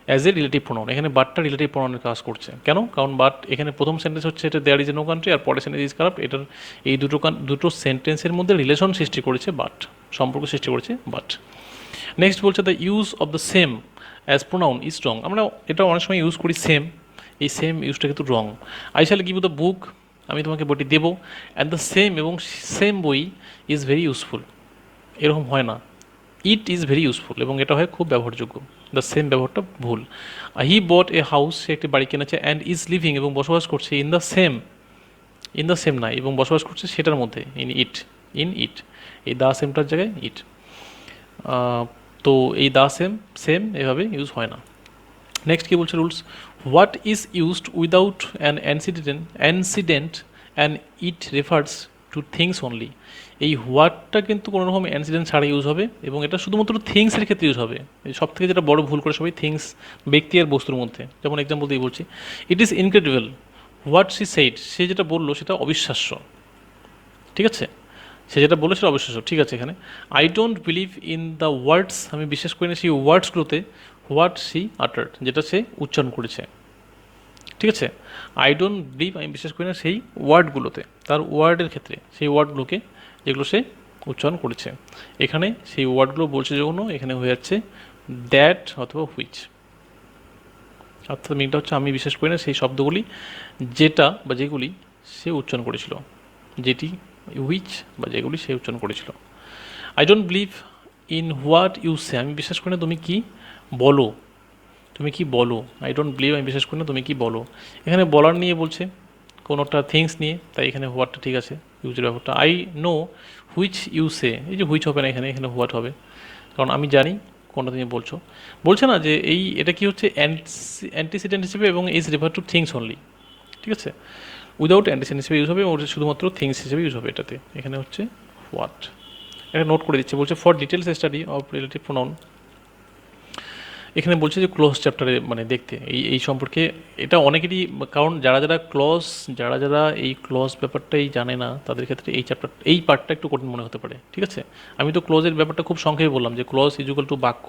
অ্যাজ এ রিলেটিভ প্রোনাউন। এখানে বাটটা রিলেটিভ প্রোনাউনের কাজ করছে। কেন? কারণ বাট এখানে প্রথম সেন্টেন্স হচ্ছে এটা there is a no country, আর পরের সেন্টেন্স ইজ কারাপ্ট, এটার এই দুটো সেন্টেন্সের মধ্যে রিলেশন সৃষ্টি করেছে বাট, সম্পর্ক সৃষ্টি করেছে বাট। নেক্সট বলছে the use of the same as pronoun is wrong. আমরা এটা অনেক সময় ইউজ করি সেম, এই সেম ইউজটা কিন্তু wrong. I shall give you the book, আমি তোমাকে বইটি দেবো, অ্যান্ড দ্য সেম, এবং সেম বই, ইজ ভেরি ইউজফুল, এরকম হয় না। ইট ইজ ভেরি ইউজফুল, এবং এটা হয় খুব ব্যবহারযোগ্য। দ্য সেম ব্যবহারটা ভুল। হি বট এ হাউস, সে একটি বাড়ি কিনেছে, অ্যান্ড ইজ লিভিং, এবং বসবাস করছে, in the same, in the same না, এবং বসবাস করছে সেটার মধ্যে, ইন ইট, ইন ইট, এই দ্য সেমটার জায়গায় ইট। তো এই দ্য সেম, সেম এভাবে ইউজ হয় না। নেক্সট কী বলছে rules, what is used without an antecedent and it refers to things only. এই হোয়াটটা কিন্তু কোনো রকম অ্যানসিডেন্ট ছাড়া ইউজ হবে, এবং এটা শুধুমাত্র থিংসের ক্ষেত্রে ইউজ হবে। সব থেকে যেটা বড় ভুল করে সবাই, থিংস ব্যক্তি আর বস্তুর মধ্যে। যেমন এক্সাম্পল দিয়ে বলছি, it is incredible what she said, সে যেটা বললো সেটা অবিশ্বাস্য। ঠিক আছে, সে যেটা বললো সেটা অবিশ্বাস্য। ঠিক আছে, এখানে I don't believe in the words, আমি বিশ্বাস করি না সেই ওয়ার্ডসগুলোতে, হোয়াট শি আটার্ড, যেটা সে উচ্চারণ করেছে। ঠিক আছে, আই ডোন্ট বিলিভ, আমি বিশ্বাস করি না সেই ওয়ার্ডগুলোতে, তার ওয়ার্ডের ক্ষেত্রে, সেই ওয়ার্ডগুলোকে যেগুলো সে উচ্চারণ করেছে। এখানে সেই ওয়ার্ডগুলো বলছে যখন, এখানে হয়ে যাচ্ছে দ্যাট অথবা হুইচ। অর্থাৎ মিনিংটা হচ্ছে আমি বিশ্বাস করি না সেই শব্দগুলি যেটা বা যেগুলি সে উচ্চারণ করেছিল, যেটি, হুইচ বা যেগুলি সে উচ্চারণ করেছিল। I don't believe in what you say, আমি বিশ্বাস করি না তুমি কি বলো, তুমি কি বলো। আই ডোন্ট বিলিভ, আমি বিশ্বাস করি না তুমি কি বলো। এখানে বলার নিয়ে বলছে, কোনোটা থিংস নিয়ে, তাই এখানে হোয়াটটা ঠিক আছে, ইউজের ব্যাপারটা। আই নো হুইচ ইউ সে, এই যে হুইচ হবে না এখানে, এখানে হোয়াট হবে, কারণ আমি জানি কোনটা তুমি বলছো। বলছে না যে এটা কি হচ্ছে অ্যান্টিসিডেন্ট হিসেবে, এবং is refer to things only. ঠিক আছে, উইদাউট অ্যান্টিসিডেন্ট হিসেবে ইউজ হবে, ওর শুধুমাত্র থিংস হিসেবে ইউজ হবে এটাতে। এখানে হচ্ছে হোয়াট, এটা নোট করে দিচ্ছে। বলছে for details study of relative pronoun, এখানে বলছে যে ক্লজ চ্যাপ্টারে মানে দেখতে এই সম্পর্কে, এটা অনেকেরই, কারণ যারা যারা এই ক্লজ ব্যাপারটাই জানে না, তাদের ক্ষেত্রে এই চ্যাপ্টার, এই পার্টটা একটু কঠিন মনে হতে পারে। ঠিক আছে, আমি তো ক্লজের ব্যাপারটা খুব সংক্ষেপে বললাম যে ক্লজ ইজুকাল টু বাক্য,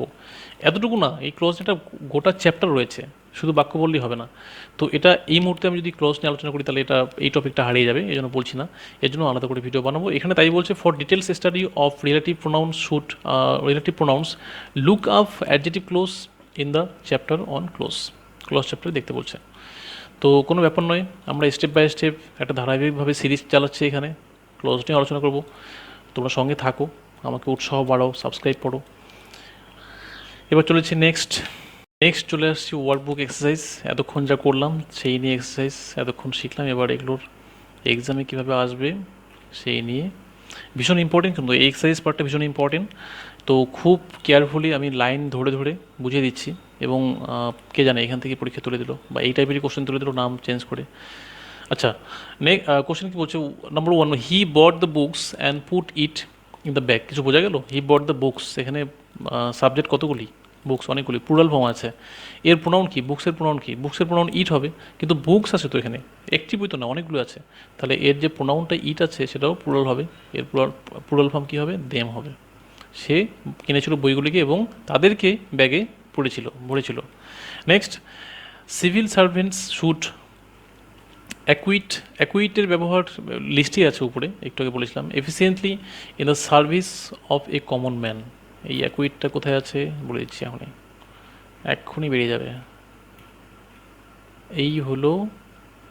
এতটুকু না, এই ক্লজ একটা গোটা চ্যাপ্টার রয়েছে, শুধু বাক্য বললেই হবে না। তো এটা এই মুহূর্তে আমি যদি ক্লজ নিয়ে আলোচনা করি, তাহলে এটা এই টপিকটা হারিয়ে যাবে, এই জন্য বলছি না, এর জন্য আলাদা করে ভিডিও বানাবো। এখানে তাই বলছে for details study of relative pronouns look up adjective close in the chapter on close chapter দেখতে বলছে। তো কোনো ব্যাপার নয়, আমরা স্টেপ বাই স্টেপ একটা ধারাবাহিকভাবে সিরিজ চালাচ্ছি, এখানে ক্লোজ নিয়ে আলোচনা করব। তোমরা সঙ্গে থাকো, আমাকে উৎসাহ বাড়াও, সাবস্ক্রাইব করো। এবার চলেছি নেক্সট নেক্সট চলে আসছি ওয়ার্কবুক এক্সারসাইজ। এতক্ষণ যা করলাম সেই নিয়ে এক্সারসাইজ এতক্ষণ শিখলাম, এবার এগুলোর এক্সামে কীভাবে আসবে সেই নিয়ে ভীষণ ইম্পর্টেন্ট, কিন্তু এই এক্সারসাইজ পার্টটা ভীষণ ইম্পর্টেন্ট। তো খুব কেয়ারফুলি আমি লাইন ধরে ধরে বুঝিয়ে দিচ্ছি, এবং কে জানে এখান থেকে পরীক্ষা তুলে দিল বা এই টাইপেরই কোশ্চেন তুলে দিল নাম চেঞ্জ করে। আচ্ছা, কোশ্চেন কি বলছে, number one, he bot the books and put it in the bag. কিছু বোঝা গেল? হি বট দ্য বুকস, এখানে সাবজেক্ট কতগুলি, বুকস অনেকগুলি, প্লুরাল ফর্ম আছে। এর প্রোনাউন কি, বুকসের প্রোনাউন কি? বুকসের প্রোনাউন ইট হবে, কিন্তু বুকস আছে তো এখানে, একটি বই তো না, অনেকগুলো আছে। তাহলে এর যে প্রোনাউনটা ইট আছে সেটাও প্লুরাল হবে, এর প্লুরাল ফর্ম কী হবে? দেম হবে। সে কিনেছিল বইগুলিকে এবং তাদেরকে ব্যাগে ভরেছিল। নেক্সট, সিভিল সার্ভেন্টস শুড অ্যাকুইটের ব্যবহার লিস্টে আছে উপরে, একটু আগে বলেছিলাম, efficiently in the service of a common man. এই অ্যাকুইটটা কোথায় আছে বলে দিচ্ছি এক্ষুনি বেরিয়ে যাবে। এই হলো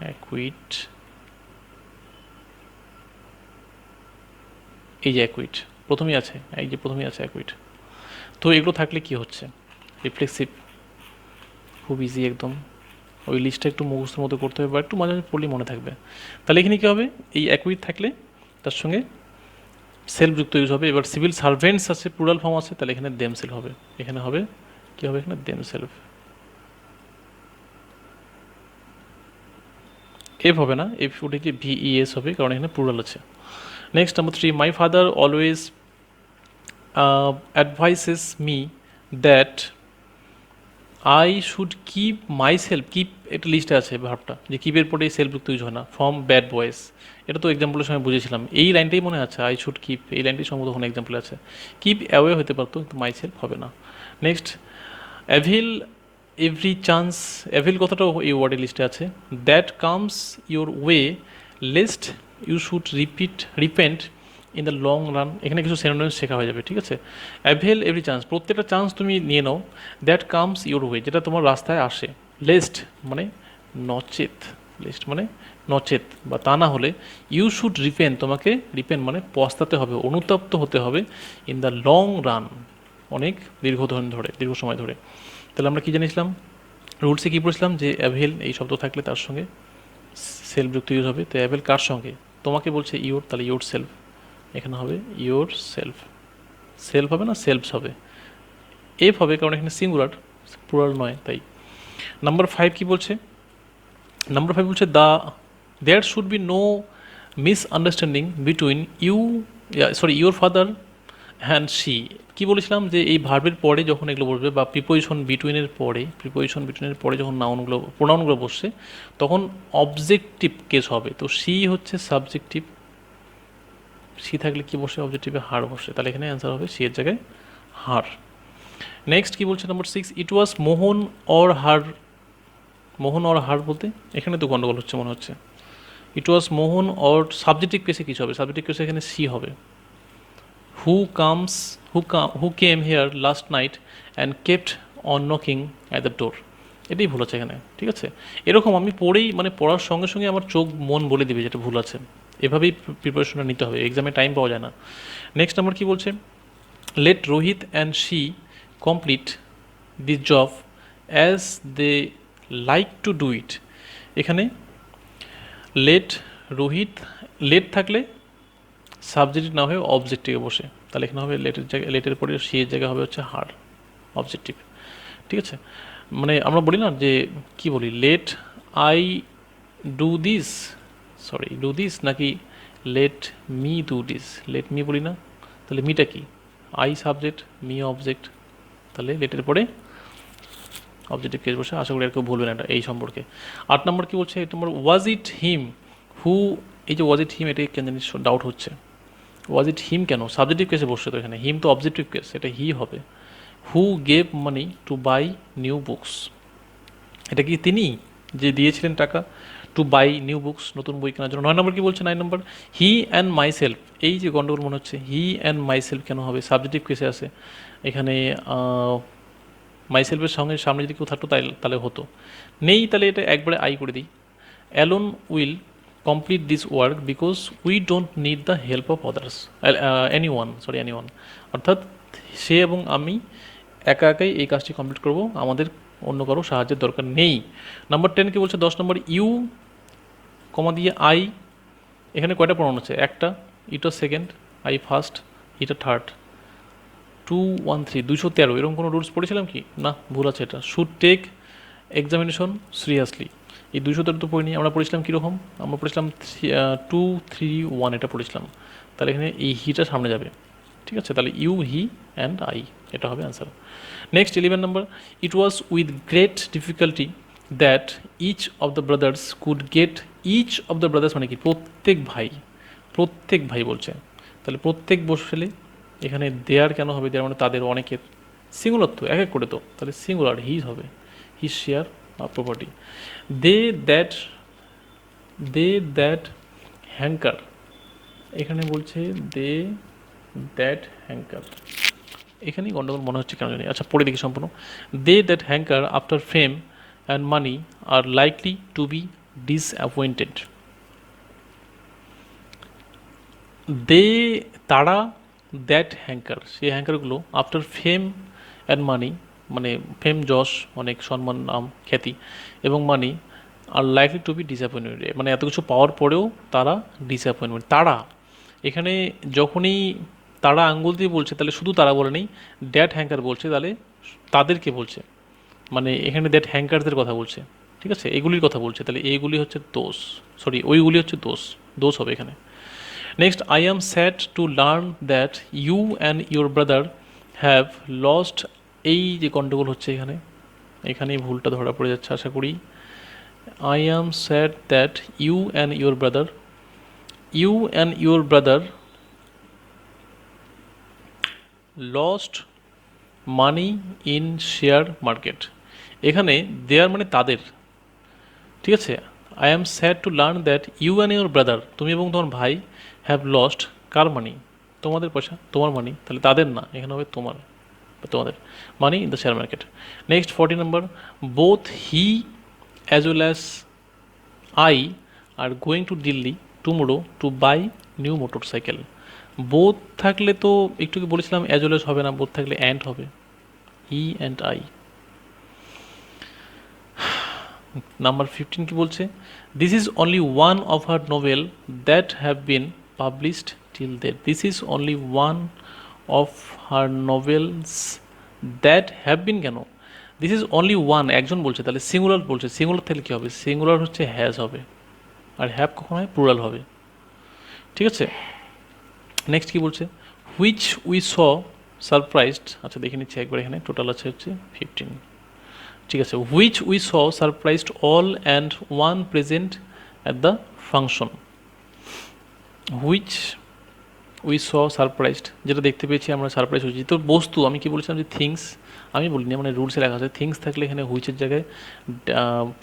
অ্যাকুইট, এই যে অ্যাকুইট প্রথমেই আছে, অ্যাকুইট। তো এগুলো থাকলে কি হচ্ছে, রিফ্লেক্সিভ, খুব ইজি একদম। ওই লিস্টটা একটু মুখস্থের মতো করতে হবে বা একটু মাঝে মাঝে পড়লেই মনে থাকবে। তাহলে এখানে কী হবে, এই অ্যাকুইট থাকলে তার সঙ্গে সেলফ যুক্ত ইউজ হবে। এবার সিভিল সার্ভেন্টস আছে, প্লুরাল ফর্ম আছে, তাহলে এখানে দেম সেলফ হবে। এখানে হবে কী হবে, এখানে দেম সেলফ। এফ হবে না, এফ উঠে কি ভিইএস হবে, কারণ এখানে প্লুরাল আছে। Next number three, my father always advises me that I should keep my self. Keep একটা লিস্টে আছে ভাবটা, যে কিপের পরে সেলফ যুক্ত ইউজ হয় না, ফ্রম ব্যাড বয়েস। এটা তো এক্সাম্পলের সময় বুঝেছিলাম, এই লাইনটাই মনে আছে, আই শুড কিপ, এই লাইনটাই সম্ভবত ওখানে এক্সাম্পলে আছে। কিপ অ্যাওয়ে হতে পারতো, কিন্তু মাই সেলফ হবে না। Next, avail every chance, avail কথাটাও এই ওয়ার্ডের লিস্টে আছে। That comes your way lest you should repent in the long run. এখানে কিছু সিনোনিমস শেখা হয়ে যাবে, ঠিক আছে। অ্যাভেল এভরি চান্স, প্রত্যেকটা চান্স তুমি নিয়ে নাও। দ্যাট কামস ইউর ওয়ে, যেটা তোমার রাস্তায় আসে। লেস্ট মানে নচেত, লিস্ট মানে নচেত বা তা না হলে, ইউ শুড রিপেন, তোমাকে রিপেন মানে পস্তাতে হবে, অনুতপ্ত হতে হবে, ইন দ্য লং রান, অনেক দীর্ঘ সময় ধরে। তাহলে আমরা কী জানিয়েছিলাম, রুলসে কী পড়েছিলাম, যে অ্যাভেল এই শব্দ থাকলে তার সঙ্গে সেলফ যুক্ত ইউজ হবে। তো অ্যাভেল কার সঙ্গে, তোমাকে বলছে ইউর, তাহলে ইউর সেলফ, এখানে হবে ইউর সেলফ। সেলফ হবে না, সেলফস হবে। এফ হবে কারণ এখানে সিঙ্গুলার, প্লুরাল নয়, তাই। নাম্বার ফাইভ কী বলছে, নাম্বার ফাইভ বলছে there should be no misunderstanding between your father and she. কী বলেছিলাম, যে এই ভার্বের পরে যখন এগুলো বসবে, বা প্রিপোজিশন বিটুইনের পরে যখন প্রোনাউনগুলো বসছে, তখন অবজেক্টিভ কেস হবে। তো শি হচ্ছে সাবজেক্টিভ, সি থাকলে কি বসে, অবজেক্টিভে হার বসে, তাহলে এখানে অ্যান্সার হবে সি এর জায়গায় হার। নেক্সট কি বলছে number six, it was Mohan or her. Mohan or her বলতে এখানে তো গন্ডগোল হচ্ছে মনে হচ্ছে। ইট ওয়াজ মোহন অর সাবজেক্টিভ কেসে কিছু হবে, সাবজেক্টিভ কেসে এখানে সি হবে। Who came here last night and kept on knocking at the door. এটাই ভুল আছে এখানে, ঠিক আছে। এরকম আমি পড়ার সঙ্গে সঙ্গে আমার চোখ মন বলে দিবে যেটা ভুল আছে। এভাবেই প্রিপারেশনটা নিতে হবে, এক্সামে টাইম পাওয়া যায় না। নেক্সট নাম্বার কী বলছে, let Rohit and she complete this job as they like to do it. এখানে লেট থাকলে সাবজেক্টিভ না হয়ে অবজেক্টিভে বসে, তাহলে এখানে হবে লেটের পরে সি এর জায়গা হবে হচ্ছে হার, অবজেক্টিভ, ঠিক আছে। মানে আমরা বলি না যে কি বলি, লেট আই ডু দিস নাকি let me do this, let me বলি না, তাহলে মিটা কি, আই সাবজেক্ট, মি অবজেক্ট, তাহলে লেটের পরে অবজেক্টিভ কেস বসে। আশা করি আর কেউ ভুলবে না এটা এই সম্পর্কে। 8 নম্বর কি বলছে, 8 নম্বর, ওয়াজ ইট হিম হু। এই যে ওয়াজ ইট হিম, এটা কেন জানিস ডাউট হচ্ছে, ওয়াজ ইট হিম কেন, সাবজেক্টিভ কেসে বসছে তো এখানে, হিম তো অবজেক্টিভ কেস, এটা হি হবে। Who gave money to buy new books, এটা কি তিনি যে দিয়েছিলেন টাকা টু বাই নিউ বুকস, নতুন বই কেনার জন্য। 9 নম্বর কি বলছে, 9 নম্বর, হি অ্যান্ড মাই সেলফ। এই যে গন্ডগোল মনে হচ্ছে, হি অ্যান্ড মাই সেলফ কেন হবে, সাবজেক্টিভ কেসে আছে এখানে। মাই সেলফের সামনে যদি কেউ থাকতো তাহলে হতো, নেই তাহলে এটা একবারে আই করে দিই। Alone will complete this work because we don't need the help of others, anyone, অর্থাৎ সে এবং আমি একা একাই এই কাজটি কমপ্লিট করব, আমাদের অন্য কারো সাহায্যের দরকার নেই। নাম্বার 10 কি বলছে 10 নম্বর ইউ কমা দিয়ে আই, এখানে কয়টা প্রনাউন আছে? একটা, ইটা সেকেন্ড, আই ফার্স্ট, ইটা থার্ড। 213 213 এরকম কোনো রুলস পড়েছিলাম কি? না, ভুল আছে এটা। শুড টেক এক্সামিনেশন সিরিয়াসলি, এই 213 তো পড়িনি। আমরা পড়েছিলাম কীরকম? আমরা পড়েছিলাম 231, এটা পড়েছিলাম। তাহলে এখানে এই হিটা সামনে যাবে, ঠিক আছে? তাহলে ইউ, হি অ্যান্ড আই, এটা হবে answer. Next 11 number, it was with great difficulty that each of the brothers could get, each of the brothers মানে কি? প্রত্যেক ভাই, প্রত্যেক ভাই বলছে। তাহলে প্রত্যেক বসলে এখানে দেয়ার কেন হবে? দেয়ার মানে তাদের, অনেকের, সিঙ্গুলার তো, এক এক করে তো, তাহলে সিঙ্গুলার হিজ হবে, his share property. They that, they that hanker, এখানে বলছে দে দ্যাট হ্যাঙ্কার, এখানেই গন্ডগোল মনে হচ্ছে কেন জানি। আচ্ছা পড়ে দেখি সম্পূর্ণ। They that hanker after fame and money are likely to be disappointed. They, তারা, দ্যাট হ্যাঙ্কার, সেই হ্যাঙ্কারগুলো, আফটার ফেম অ্যান্ড মানি, মানে ফেম যশ, অনেক সম্মান, নাম, খ্যাতি এবং money, are likely to be disappointed, মানে এত কিছু পাওয়ার পরেও তারা ডিসঅ্যাপয়েন্টমেন্ট। তারা, এখানে যখনই তারা আঙ্গুল দিয়ে বলছে তাহলে শুধু তারা বলে নেই, দ্যাট হ্যাঙ্কার বলছে, তাহলে তাদেরকে বলছে, মানে এখানে দ্যাট হ্যাঙ্কারদের কথা বলছে, ঠিক আছে? এগুলির কথা বলছে, তাহলে এইগুলি হচ্ছে দোষ, সরি ওইগুলি হচ্ছে দোষ, দোষ হবে এখানে। Next, I am sad to learn that you and your brother have lost, এই যে গণ্ডগোল হচ্ছে এখানে, এখানেই ভুলটা ধরা পড়ে যাচ্ছে আশা করি। I am sad that you and your brother, you and your brother lost money in share market, এখানে দেয়ার মানে তাদের, ঠিক আছে? I am sad to learn that you and your brother, তুমি এবং তোমার ভাই, হ্যাভ লস্ট, কার মানি? তোমাদের পয়সা, তোমার মানি, তাহলে তাদের না, এখানে হবে তোমার বা তোমাদের money in the share market. Next 40 number, both he as well as I are going to Delhi tomorrow to buy new motorcycle. Both থাকলে তো একটু কি বলেছিলাম অ্যাজ ওয়েল অ্যাজ হবে না, বোথ থাকলে অ্যান্ড হবে, হি অ্যান্ড আই। নাম্বার 15 কি বলছে? This is only one of her novel that have been published till date. This is only one of her novels that have been, কেন? দিস ইজ অনলি ওয়ান, একজন বলছে, তাহলে সিঙ্গুলার বলছে, সিঙ্গুলার থাকলে কী হবে? সিঙ্গুলার হচ্ছে হ্যাজ হবে, আর হ্যাভ কখন হয়? প্লুরাল হবে, ঠিক আছে? নেক্সট কি বলছে? হুইচ উই স সারপ্রাইজড, আচ্ছা দেখে নিচ্ছি একবার, এখানে টোটাল আছে হচ্ছে 15, ঠিক আছে? Which we saw surprised all and one present at the function. Which we saw surprised, যেটা দেখতে পেয়েছি আমরা, সারপ্রাইজ হয়েছি। তো বস্তু, আমি কি বলেছিলাম যে থিংস, আমি বলিনি, মানে রুলসে লেখা আছে থিংস থাকলে এখানে হুইচের জায়গায়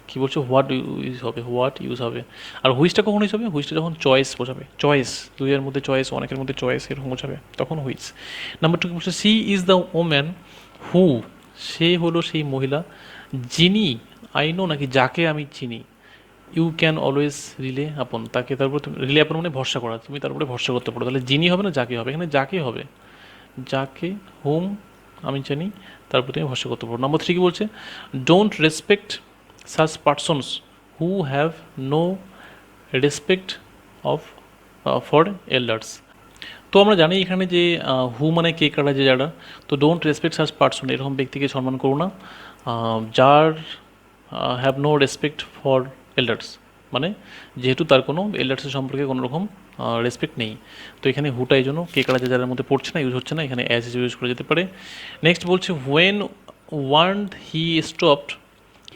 কী বলছে? হোয়াট ইউজ হবে, হোয়াট ইউজ হবে। আর হুইচটা কখন ইউজ হবে? হুইচটা যখন চয়েস বোঝাবে, চয়েস, দুইয়ের মধ্যে চয়েস, অনেকের মধ্যে চয়েস, এরকম বোঝাবে, তখন হুইচ। নাম্বার 2 কি বলছে? She is the woman who, সে হলো সেই মহিলা যিনি, আই নো নাকি যাকে আমি চিনি, ইউ ক্যান অলওয়েজ রিলে আপন, তাকে, তারপর তুমি রিলে আপন মানে ভরসা করা, তুমি তারপরে ভরসা করতে পারো, তাহলে যিনি হবে না যাকে হবে? এখানে যাকে হবে, যাকে, হোম আমি জানি, তারপর তুমি ভরসা করতে পারো। নাম্বার 3 কি বলছে? Don't respect such persons who have no respect of for elders. তো আমরা জানি এখানে যে হু মানে কে কারা, যে যারা, তো ডোন্ট রেসপেক্ট সাচ পারসন, এরকম ব্যক্তিকে সম্মান করো না যার have no respect for elders, মানে যেহেতু তার কোনো এল্ডার্সের সম্পর্কে কোনো রকম রেসপেক্ট নেই। তো এখানে হুটা এই জন্য কে কারা যে যার মধ্যে পড়ছে না, ইউজ হচ্ছে না, এখানে অ্যাজ ইউজ করা যেতে পারে। নেক্সট বলছে when warned he stopped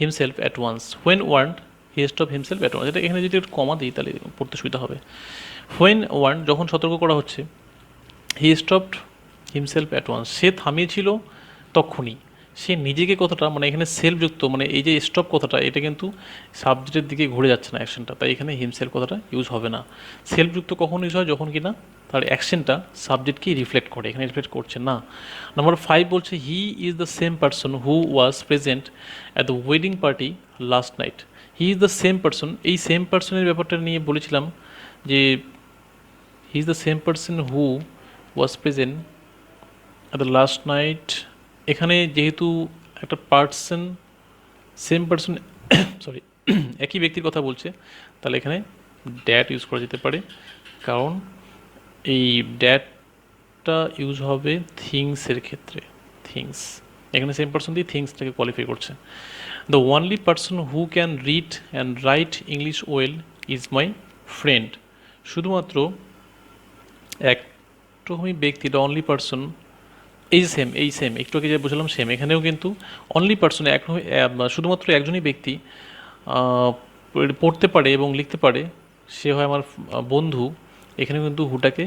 himself at once, when warned he stop himself at once, এটা এখানে যদি একটু কমা দিই তাহলে পড়তে সুবিধা হবে। হোয়েন ওয়ার্ন, যখন সতর্ক করা হচ্ছে, he stopped himself at once, সে থামিয়েছিল তখনই, সে নিজেকে কথাটা, মানে এখানে সেলফযুক্ত, মানে এই যে স্টপ কথাটা, এটা কিন্তু সাবজেক্টের দিকে ঘুরে যাচ্ছে না অ্যাকশনটা, তাই এখানে হিমসেলফ কথাটা ইউজ হবে না। সেলফযুক্ত কখন ইউজ হয়? যখন কি না তার অ্যাকশনটা সাবজেক্টকেই রিফ্লেক্ট করে, এখানে রিফ্লেক্ট করছে না। নাম্বার 5 বলছে he is the same person who was present at the wedding party last night. He is the same person, এই সেম পারসনের ব্যাপারটা নিয়ে বলেছিলাম যে হি is the same person who was present at the last night, এখানে যেহেতু একটা পার্সন সেম পার্সন সরি একই ব্যক্তির কথা বলছে, তাহলে এখানে ড্যাট ইউজ করা যেতে পারে, কারণ এই ড্যাটটা ইউজ হবে থিংসের ক্ষেত্রে। থিংস, এখানে সেম পার্সন দিয়ে থিংসটাকে কোয়ালিফাই করছে। The only person who can read and right English well is my friend. শুধুমাত্র একরকমই ব্যক্তি, দ্য অনলি পার্সন, এই সেম একটু আগে যে বুঝলাম সেম, এখানেও কিন্তু অনলি পার্সন এক, শুধুমাত্র একজনই ব্যক্তি পড়তে পারে এবং লিখতে পারে, সে হয় আমার বন্ধু। এখানে কিন্তু হুটাকে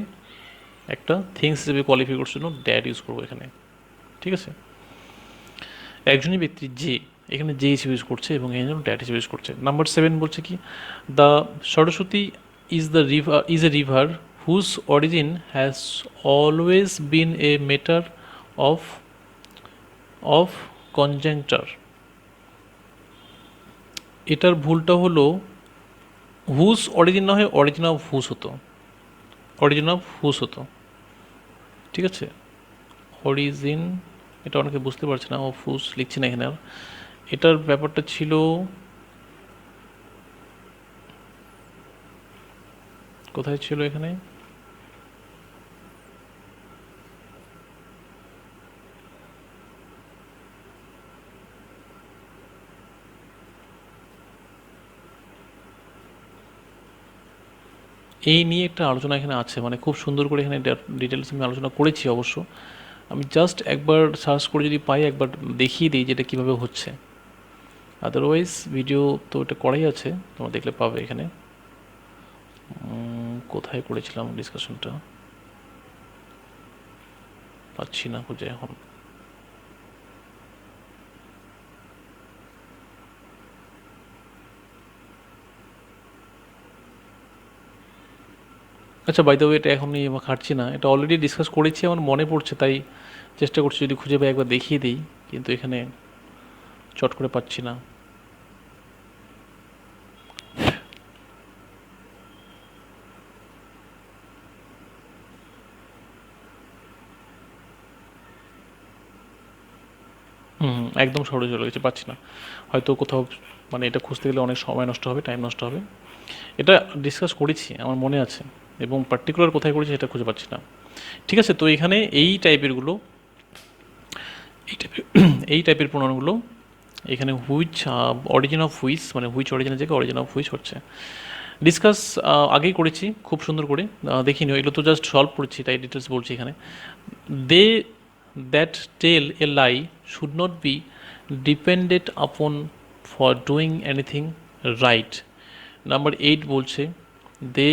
একটা থিংস হিসেবে কোয়ালিফাই করছে জন্য ড্যাড ইউজ করবো এখানে, ঠিক আছে। একজনই ব্যক্তি যে, এখানে যে হিসেবে ইউজ করছে এবং এই জন্য ড্যাড হিসেবে ইউজ করছে। নাম্বার 7 বলছে কি, the Saraswati is a river whose origin has always been a matter of of conjecture. এটার ভুলটা হলো হুজ অরিজিন না হয় অরিজিন অফ হুজ হতো, অরিজিন অফ হুজ হতো, ঠিক আছে। অরিজিন, এটা অনেকে বুঝতে পারছে না, অফ হুজ লিখছি না এখানে আর। এটার ব্যাপারটা ছিল, কোথায় ছিল এখানে, এই নিয়ে একটা আলোচনা এখানে আছে, মানে খুব সুন্দর করে এখানে ডিটেলস আমি আলোচনা করেছি অবশ্য। আমি জাস্ট একবার সার্চ করে যদি পাই একবার দেখিয়ে দিই যেটা কীভাবে হচ্ছে, আদারওয়াইজ ভিডিও তো এটা করাই আছে, তোমরা দেখলে পাবে এখানে। কোথায় করেছিলাম ডিসকাশনটা, পাচ্ছি না খুঁজে এখন। আচ্ছা, বাই দ্য ওয়ে এটা এখন নিয়ে খাটছি না, এটা অলরেডি ডিসকাস করেছি, আমার মনে পড়ছে, তাই চেষ্টা করছি যদি খুঁজে পাই একবার দেখিয়ে দিই, কিন্তু এখানে চট করে পাচ্ছি না। একদম সরে চলে গেছে, পাচ্ছি না, হয়তো কোথাও, মানে এটা খুঁজতে গেলে অনেক সময় নষ্ট হবে, টাইম নষ্ট হবে। এটা ডিসকাস করেছি আমার মনে আছে, এবং পার্টিকুলার কোথায় করেছি সেটা খুঁজে পাচ্ছি না। ঠিক আছে, তো এখানে এই টাইপেরগুলো, এই টাইপের এই টাইপের প্রণয়নগুলো এখানে হুইচ অরিজিন অফ হুইচ, মানে হুইচ অরিজিনের জায়গায় অরিজিন অফ হুইচ হচ্ছে ডিসকাস আগেই করেছি খুব সুন্দর করে, দেখিনি, এগুলো তো জাস্ট সলভ করেছি তাই ডিটেলস বলছি এখানে। They that tell a lie should not be depended upon for doing anything right. Number 8 বলছে they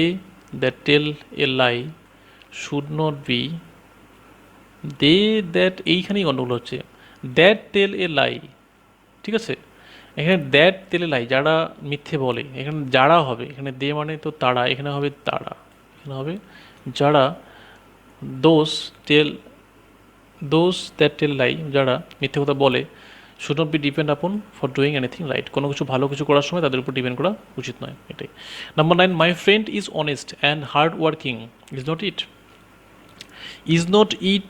that tell a lie should not be, they that, এইখানেই গণ্ডগোল হচ্ছে, দ্যাট টেল এ লাই, ঠিক আছে। এখানে দ্যাট তেলে লাই, যারা মিথ্যে বলে, এখানে যারা হবে, এখানে দে মানে তো তারা, এখানে হবে তারা, এখানে হবে যারা, দোষ টেল, দোষ দ্যাট টেল লাই, যারা মিথ্যে কথা বলে, should not be depend upon for doing anything right, কোনো কিছু ভালো কিছু করার সময় তাদের উপর ডিপেন্ড করা উচিত নয়, এটাই। Number 9, my friend is honest and hard working, is not it, is not it,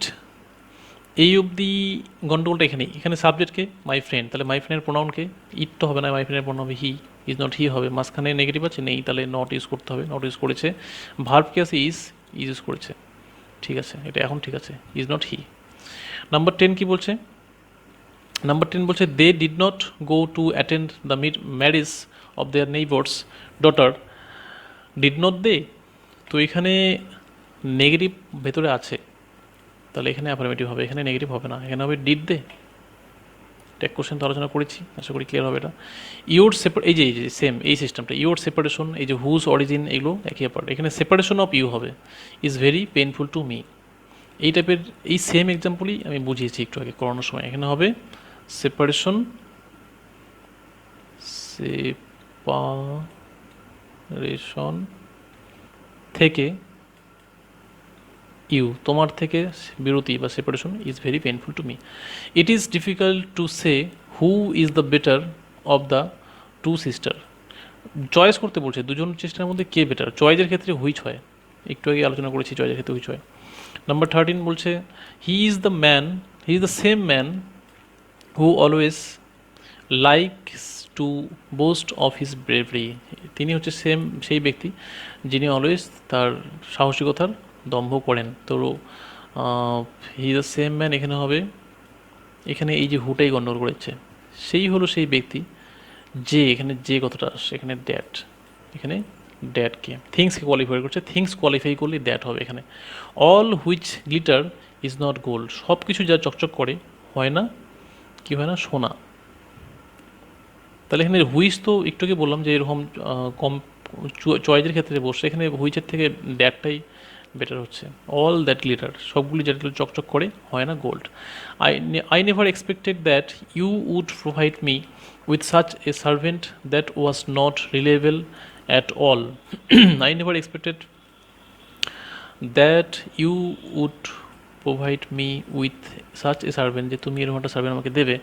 এই অবধি গন্ডগোলটা এখানেই। এখানে সাবজেক্টকে মাই ফ্রেন্ড, তাহলে মাই ফ্রেন্ডের প্রোনাউনকে ইট তো হবে না, মাই ফ্রেন্ডের প্রোনাউন হবে হি, ইজ নট হি হবে, মাঝখানে নেগেটিভ আছে নেই, তাহলে নট ইউজ করতে হবে, নট ইউজ করেছে। ভার্বকে আছে ইজ ইউজ করেছে, ঠিক আছে, এটা এখন ঠিক আছে, ইজ নট হি। নাম্বার 10 কি বলছে, নাম্বার 10 বলছে they did not go to attend the marriage of their neighbours daughter, did not they, তো এখানে নেগেটিভ ভেতরে আছে, তাহলে এখানে অ্যাফার্মেটিভ হবে, এখানে নেগেটিভ হবে না, এখানে হবে ডিড দে। টেক কোশ্চেন তো আলোচনা করেছি, আশা করি ক্লিয়ার হবে এটা। ইউর এই যে সেম এই সিস্টেমটা, ইউর সেপারেশন, এই যে হুজ অরিজিন, এগুলো একই ব্যাপার, এখানে সেপারেশন অফ ইউ হবে, is very painful to me. এই টাইপের এই সেম এক্সাম্পলই আমি বুঝিয়েছি একটু আগে করানোর সময়, এখানে হবে সেপারেশন, সেপারেশন থেকে ইউ, তোমার থেকে বিরতি বা separation, is very painful to me. It is difficult to say who is the better of the two sister, choice করতে বলছে দুজন সিস্টারের মধ্যে কে বেটার, চয়েসের ক্ষেত্রে হুইচ হয়, একটু আগে আলোচনা করেছি চয়েসের ক্ষেত্রে হুইচ হয়। নাম্বার 13 বলছে he is the man, he is the same man who always likes to boast of his bravery, তিনি হচ্ছে সেই ব্যক্তি যিনি অলওয়েজ তার সাহসিকতার দম্ভ করেন। তো হি দ্য সেম ম্যান এখানে হবে, এখানে এই যে হুটাই গণ্ডগোল করেছে, সেই হলো সেই ব্যক্তি যে, এখানে যে কথাটা আসছে এখানে দ্যাট, এখানে দ্যাটকে থিংসকে কোয়ালিফাই করছে, থিংস কোয়ালিফাই করলে দ্যাট হবে এখানে। All which glitter is not gold, সব কিছু যা চকচক করে হয় না, কি হয় না, সোনা। তাহলে এখানে হুইচ তো একটু আগে বললাম যে এরকম কম চয়েসের ক্ষেত্রে বসছে, এখানে হুইচের থেকে দ্যাটটাই বেটার হচ্ছে। অল দ্যাট গ্লিটার, সবগুলি যেগুলো চকচক করে হয় না gold. I never expected that you would provide me with such a servant that was not reliable at all. I never expected that you would provide me with such a servant, যে তুমি এরকম একটা সার্ভেন্ট আমাকে দেবে,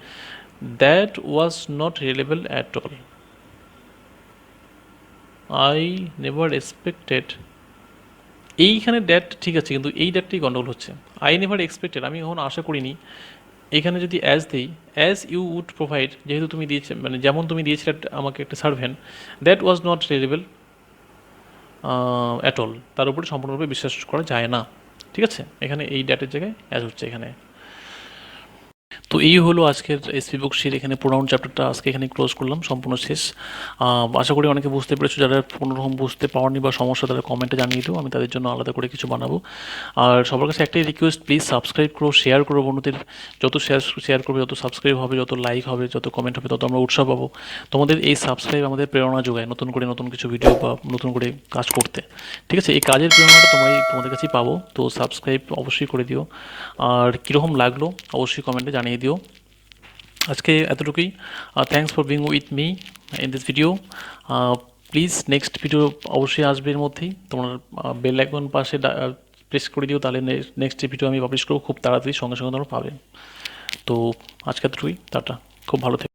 that was not reliable at all. I never expected, এইখানে ড্যাট ঠিক আছে, কিন্তু এই ড্যাটটাই গন্ডগোল হচ্ছে। আই নেভার এক্সপেক্টেড, আমি কখনো আশা করিনি, এখানে যদি অ্যাজ দিই, অ্যাজ ইউ উড প্রোভাইড, যেহেতু তুমি দিয়েছে, মানে যেমন তুমি দিয়েছিলে আমাকে একটা servant, that was not reliable at all, তার উপরে সম্পূর্ণরূপে বিশ্বাস করা যায় না। ঠিক আছে, এখানে এই ড্যাটের জায়গায় অ্যাজ হচ্ছে এখানে। তো এই হলো আজকের এসপি বুকশির এখানে প্রোনাউন চ্যাপ্টারটা আজকে এখানে ক্লোজ করলাম, সম্পূর্ণ শেষ। আশা করি অনেকে বুঝতে পেরেছো, যারা কোনোরকম বুঝতে পারেনি বা সমস্যা তারা কমেন্টে জানিয়ে দিও, আমি তাদের জন্য আলাদা করে কিছু বানাবো। আর সবার কাছে একটাই রিকোয়েস্ট, প্লিজ সাবস্ক্রাইব করো, শেয়ার করো বন্ধুদের, যত শেয়ার করবে, যত সাবস্ক্রাইব হবে, যত লাইক হবে, যত কমেন্ট হবে, তত আমরা উৎসাহ পাবো। তোমাদের এই সাবস্ক্রাইব আমাদের প্রেরণা যোগায় নতুন করে নতুন কিছু ভিডিও বা নতুন করে কাজ করতে। ঠিক আছে, এই কাজের প্রেরণাটা তোমাদের কাছেই পাবো। তো সাবস্ক্রাইব অবশ্যই করে দিও, আর কীরকম লাগলো অবশ্যই কমেন্টে জানিয়ে দিও। আজকে এতটুকুই। Thanks for being with me in this video. Please next video অবশ্যই আসবে, এর মধ্যেই তোমার বেল আইকন পাশে প্রেস করে দিও, তাহলে নেক্সট ভিডিও আমি পাবলিশ করবো খুব তাড়াতাড়ি, সঙ্গে সঙ্গে তোমরা পাবে। তো আজকে এতটুকুই, টাটা, খুব ভালো থেকো।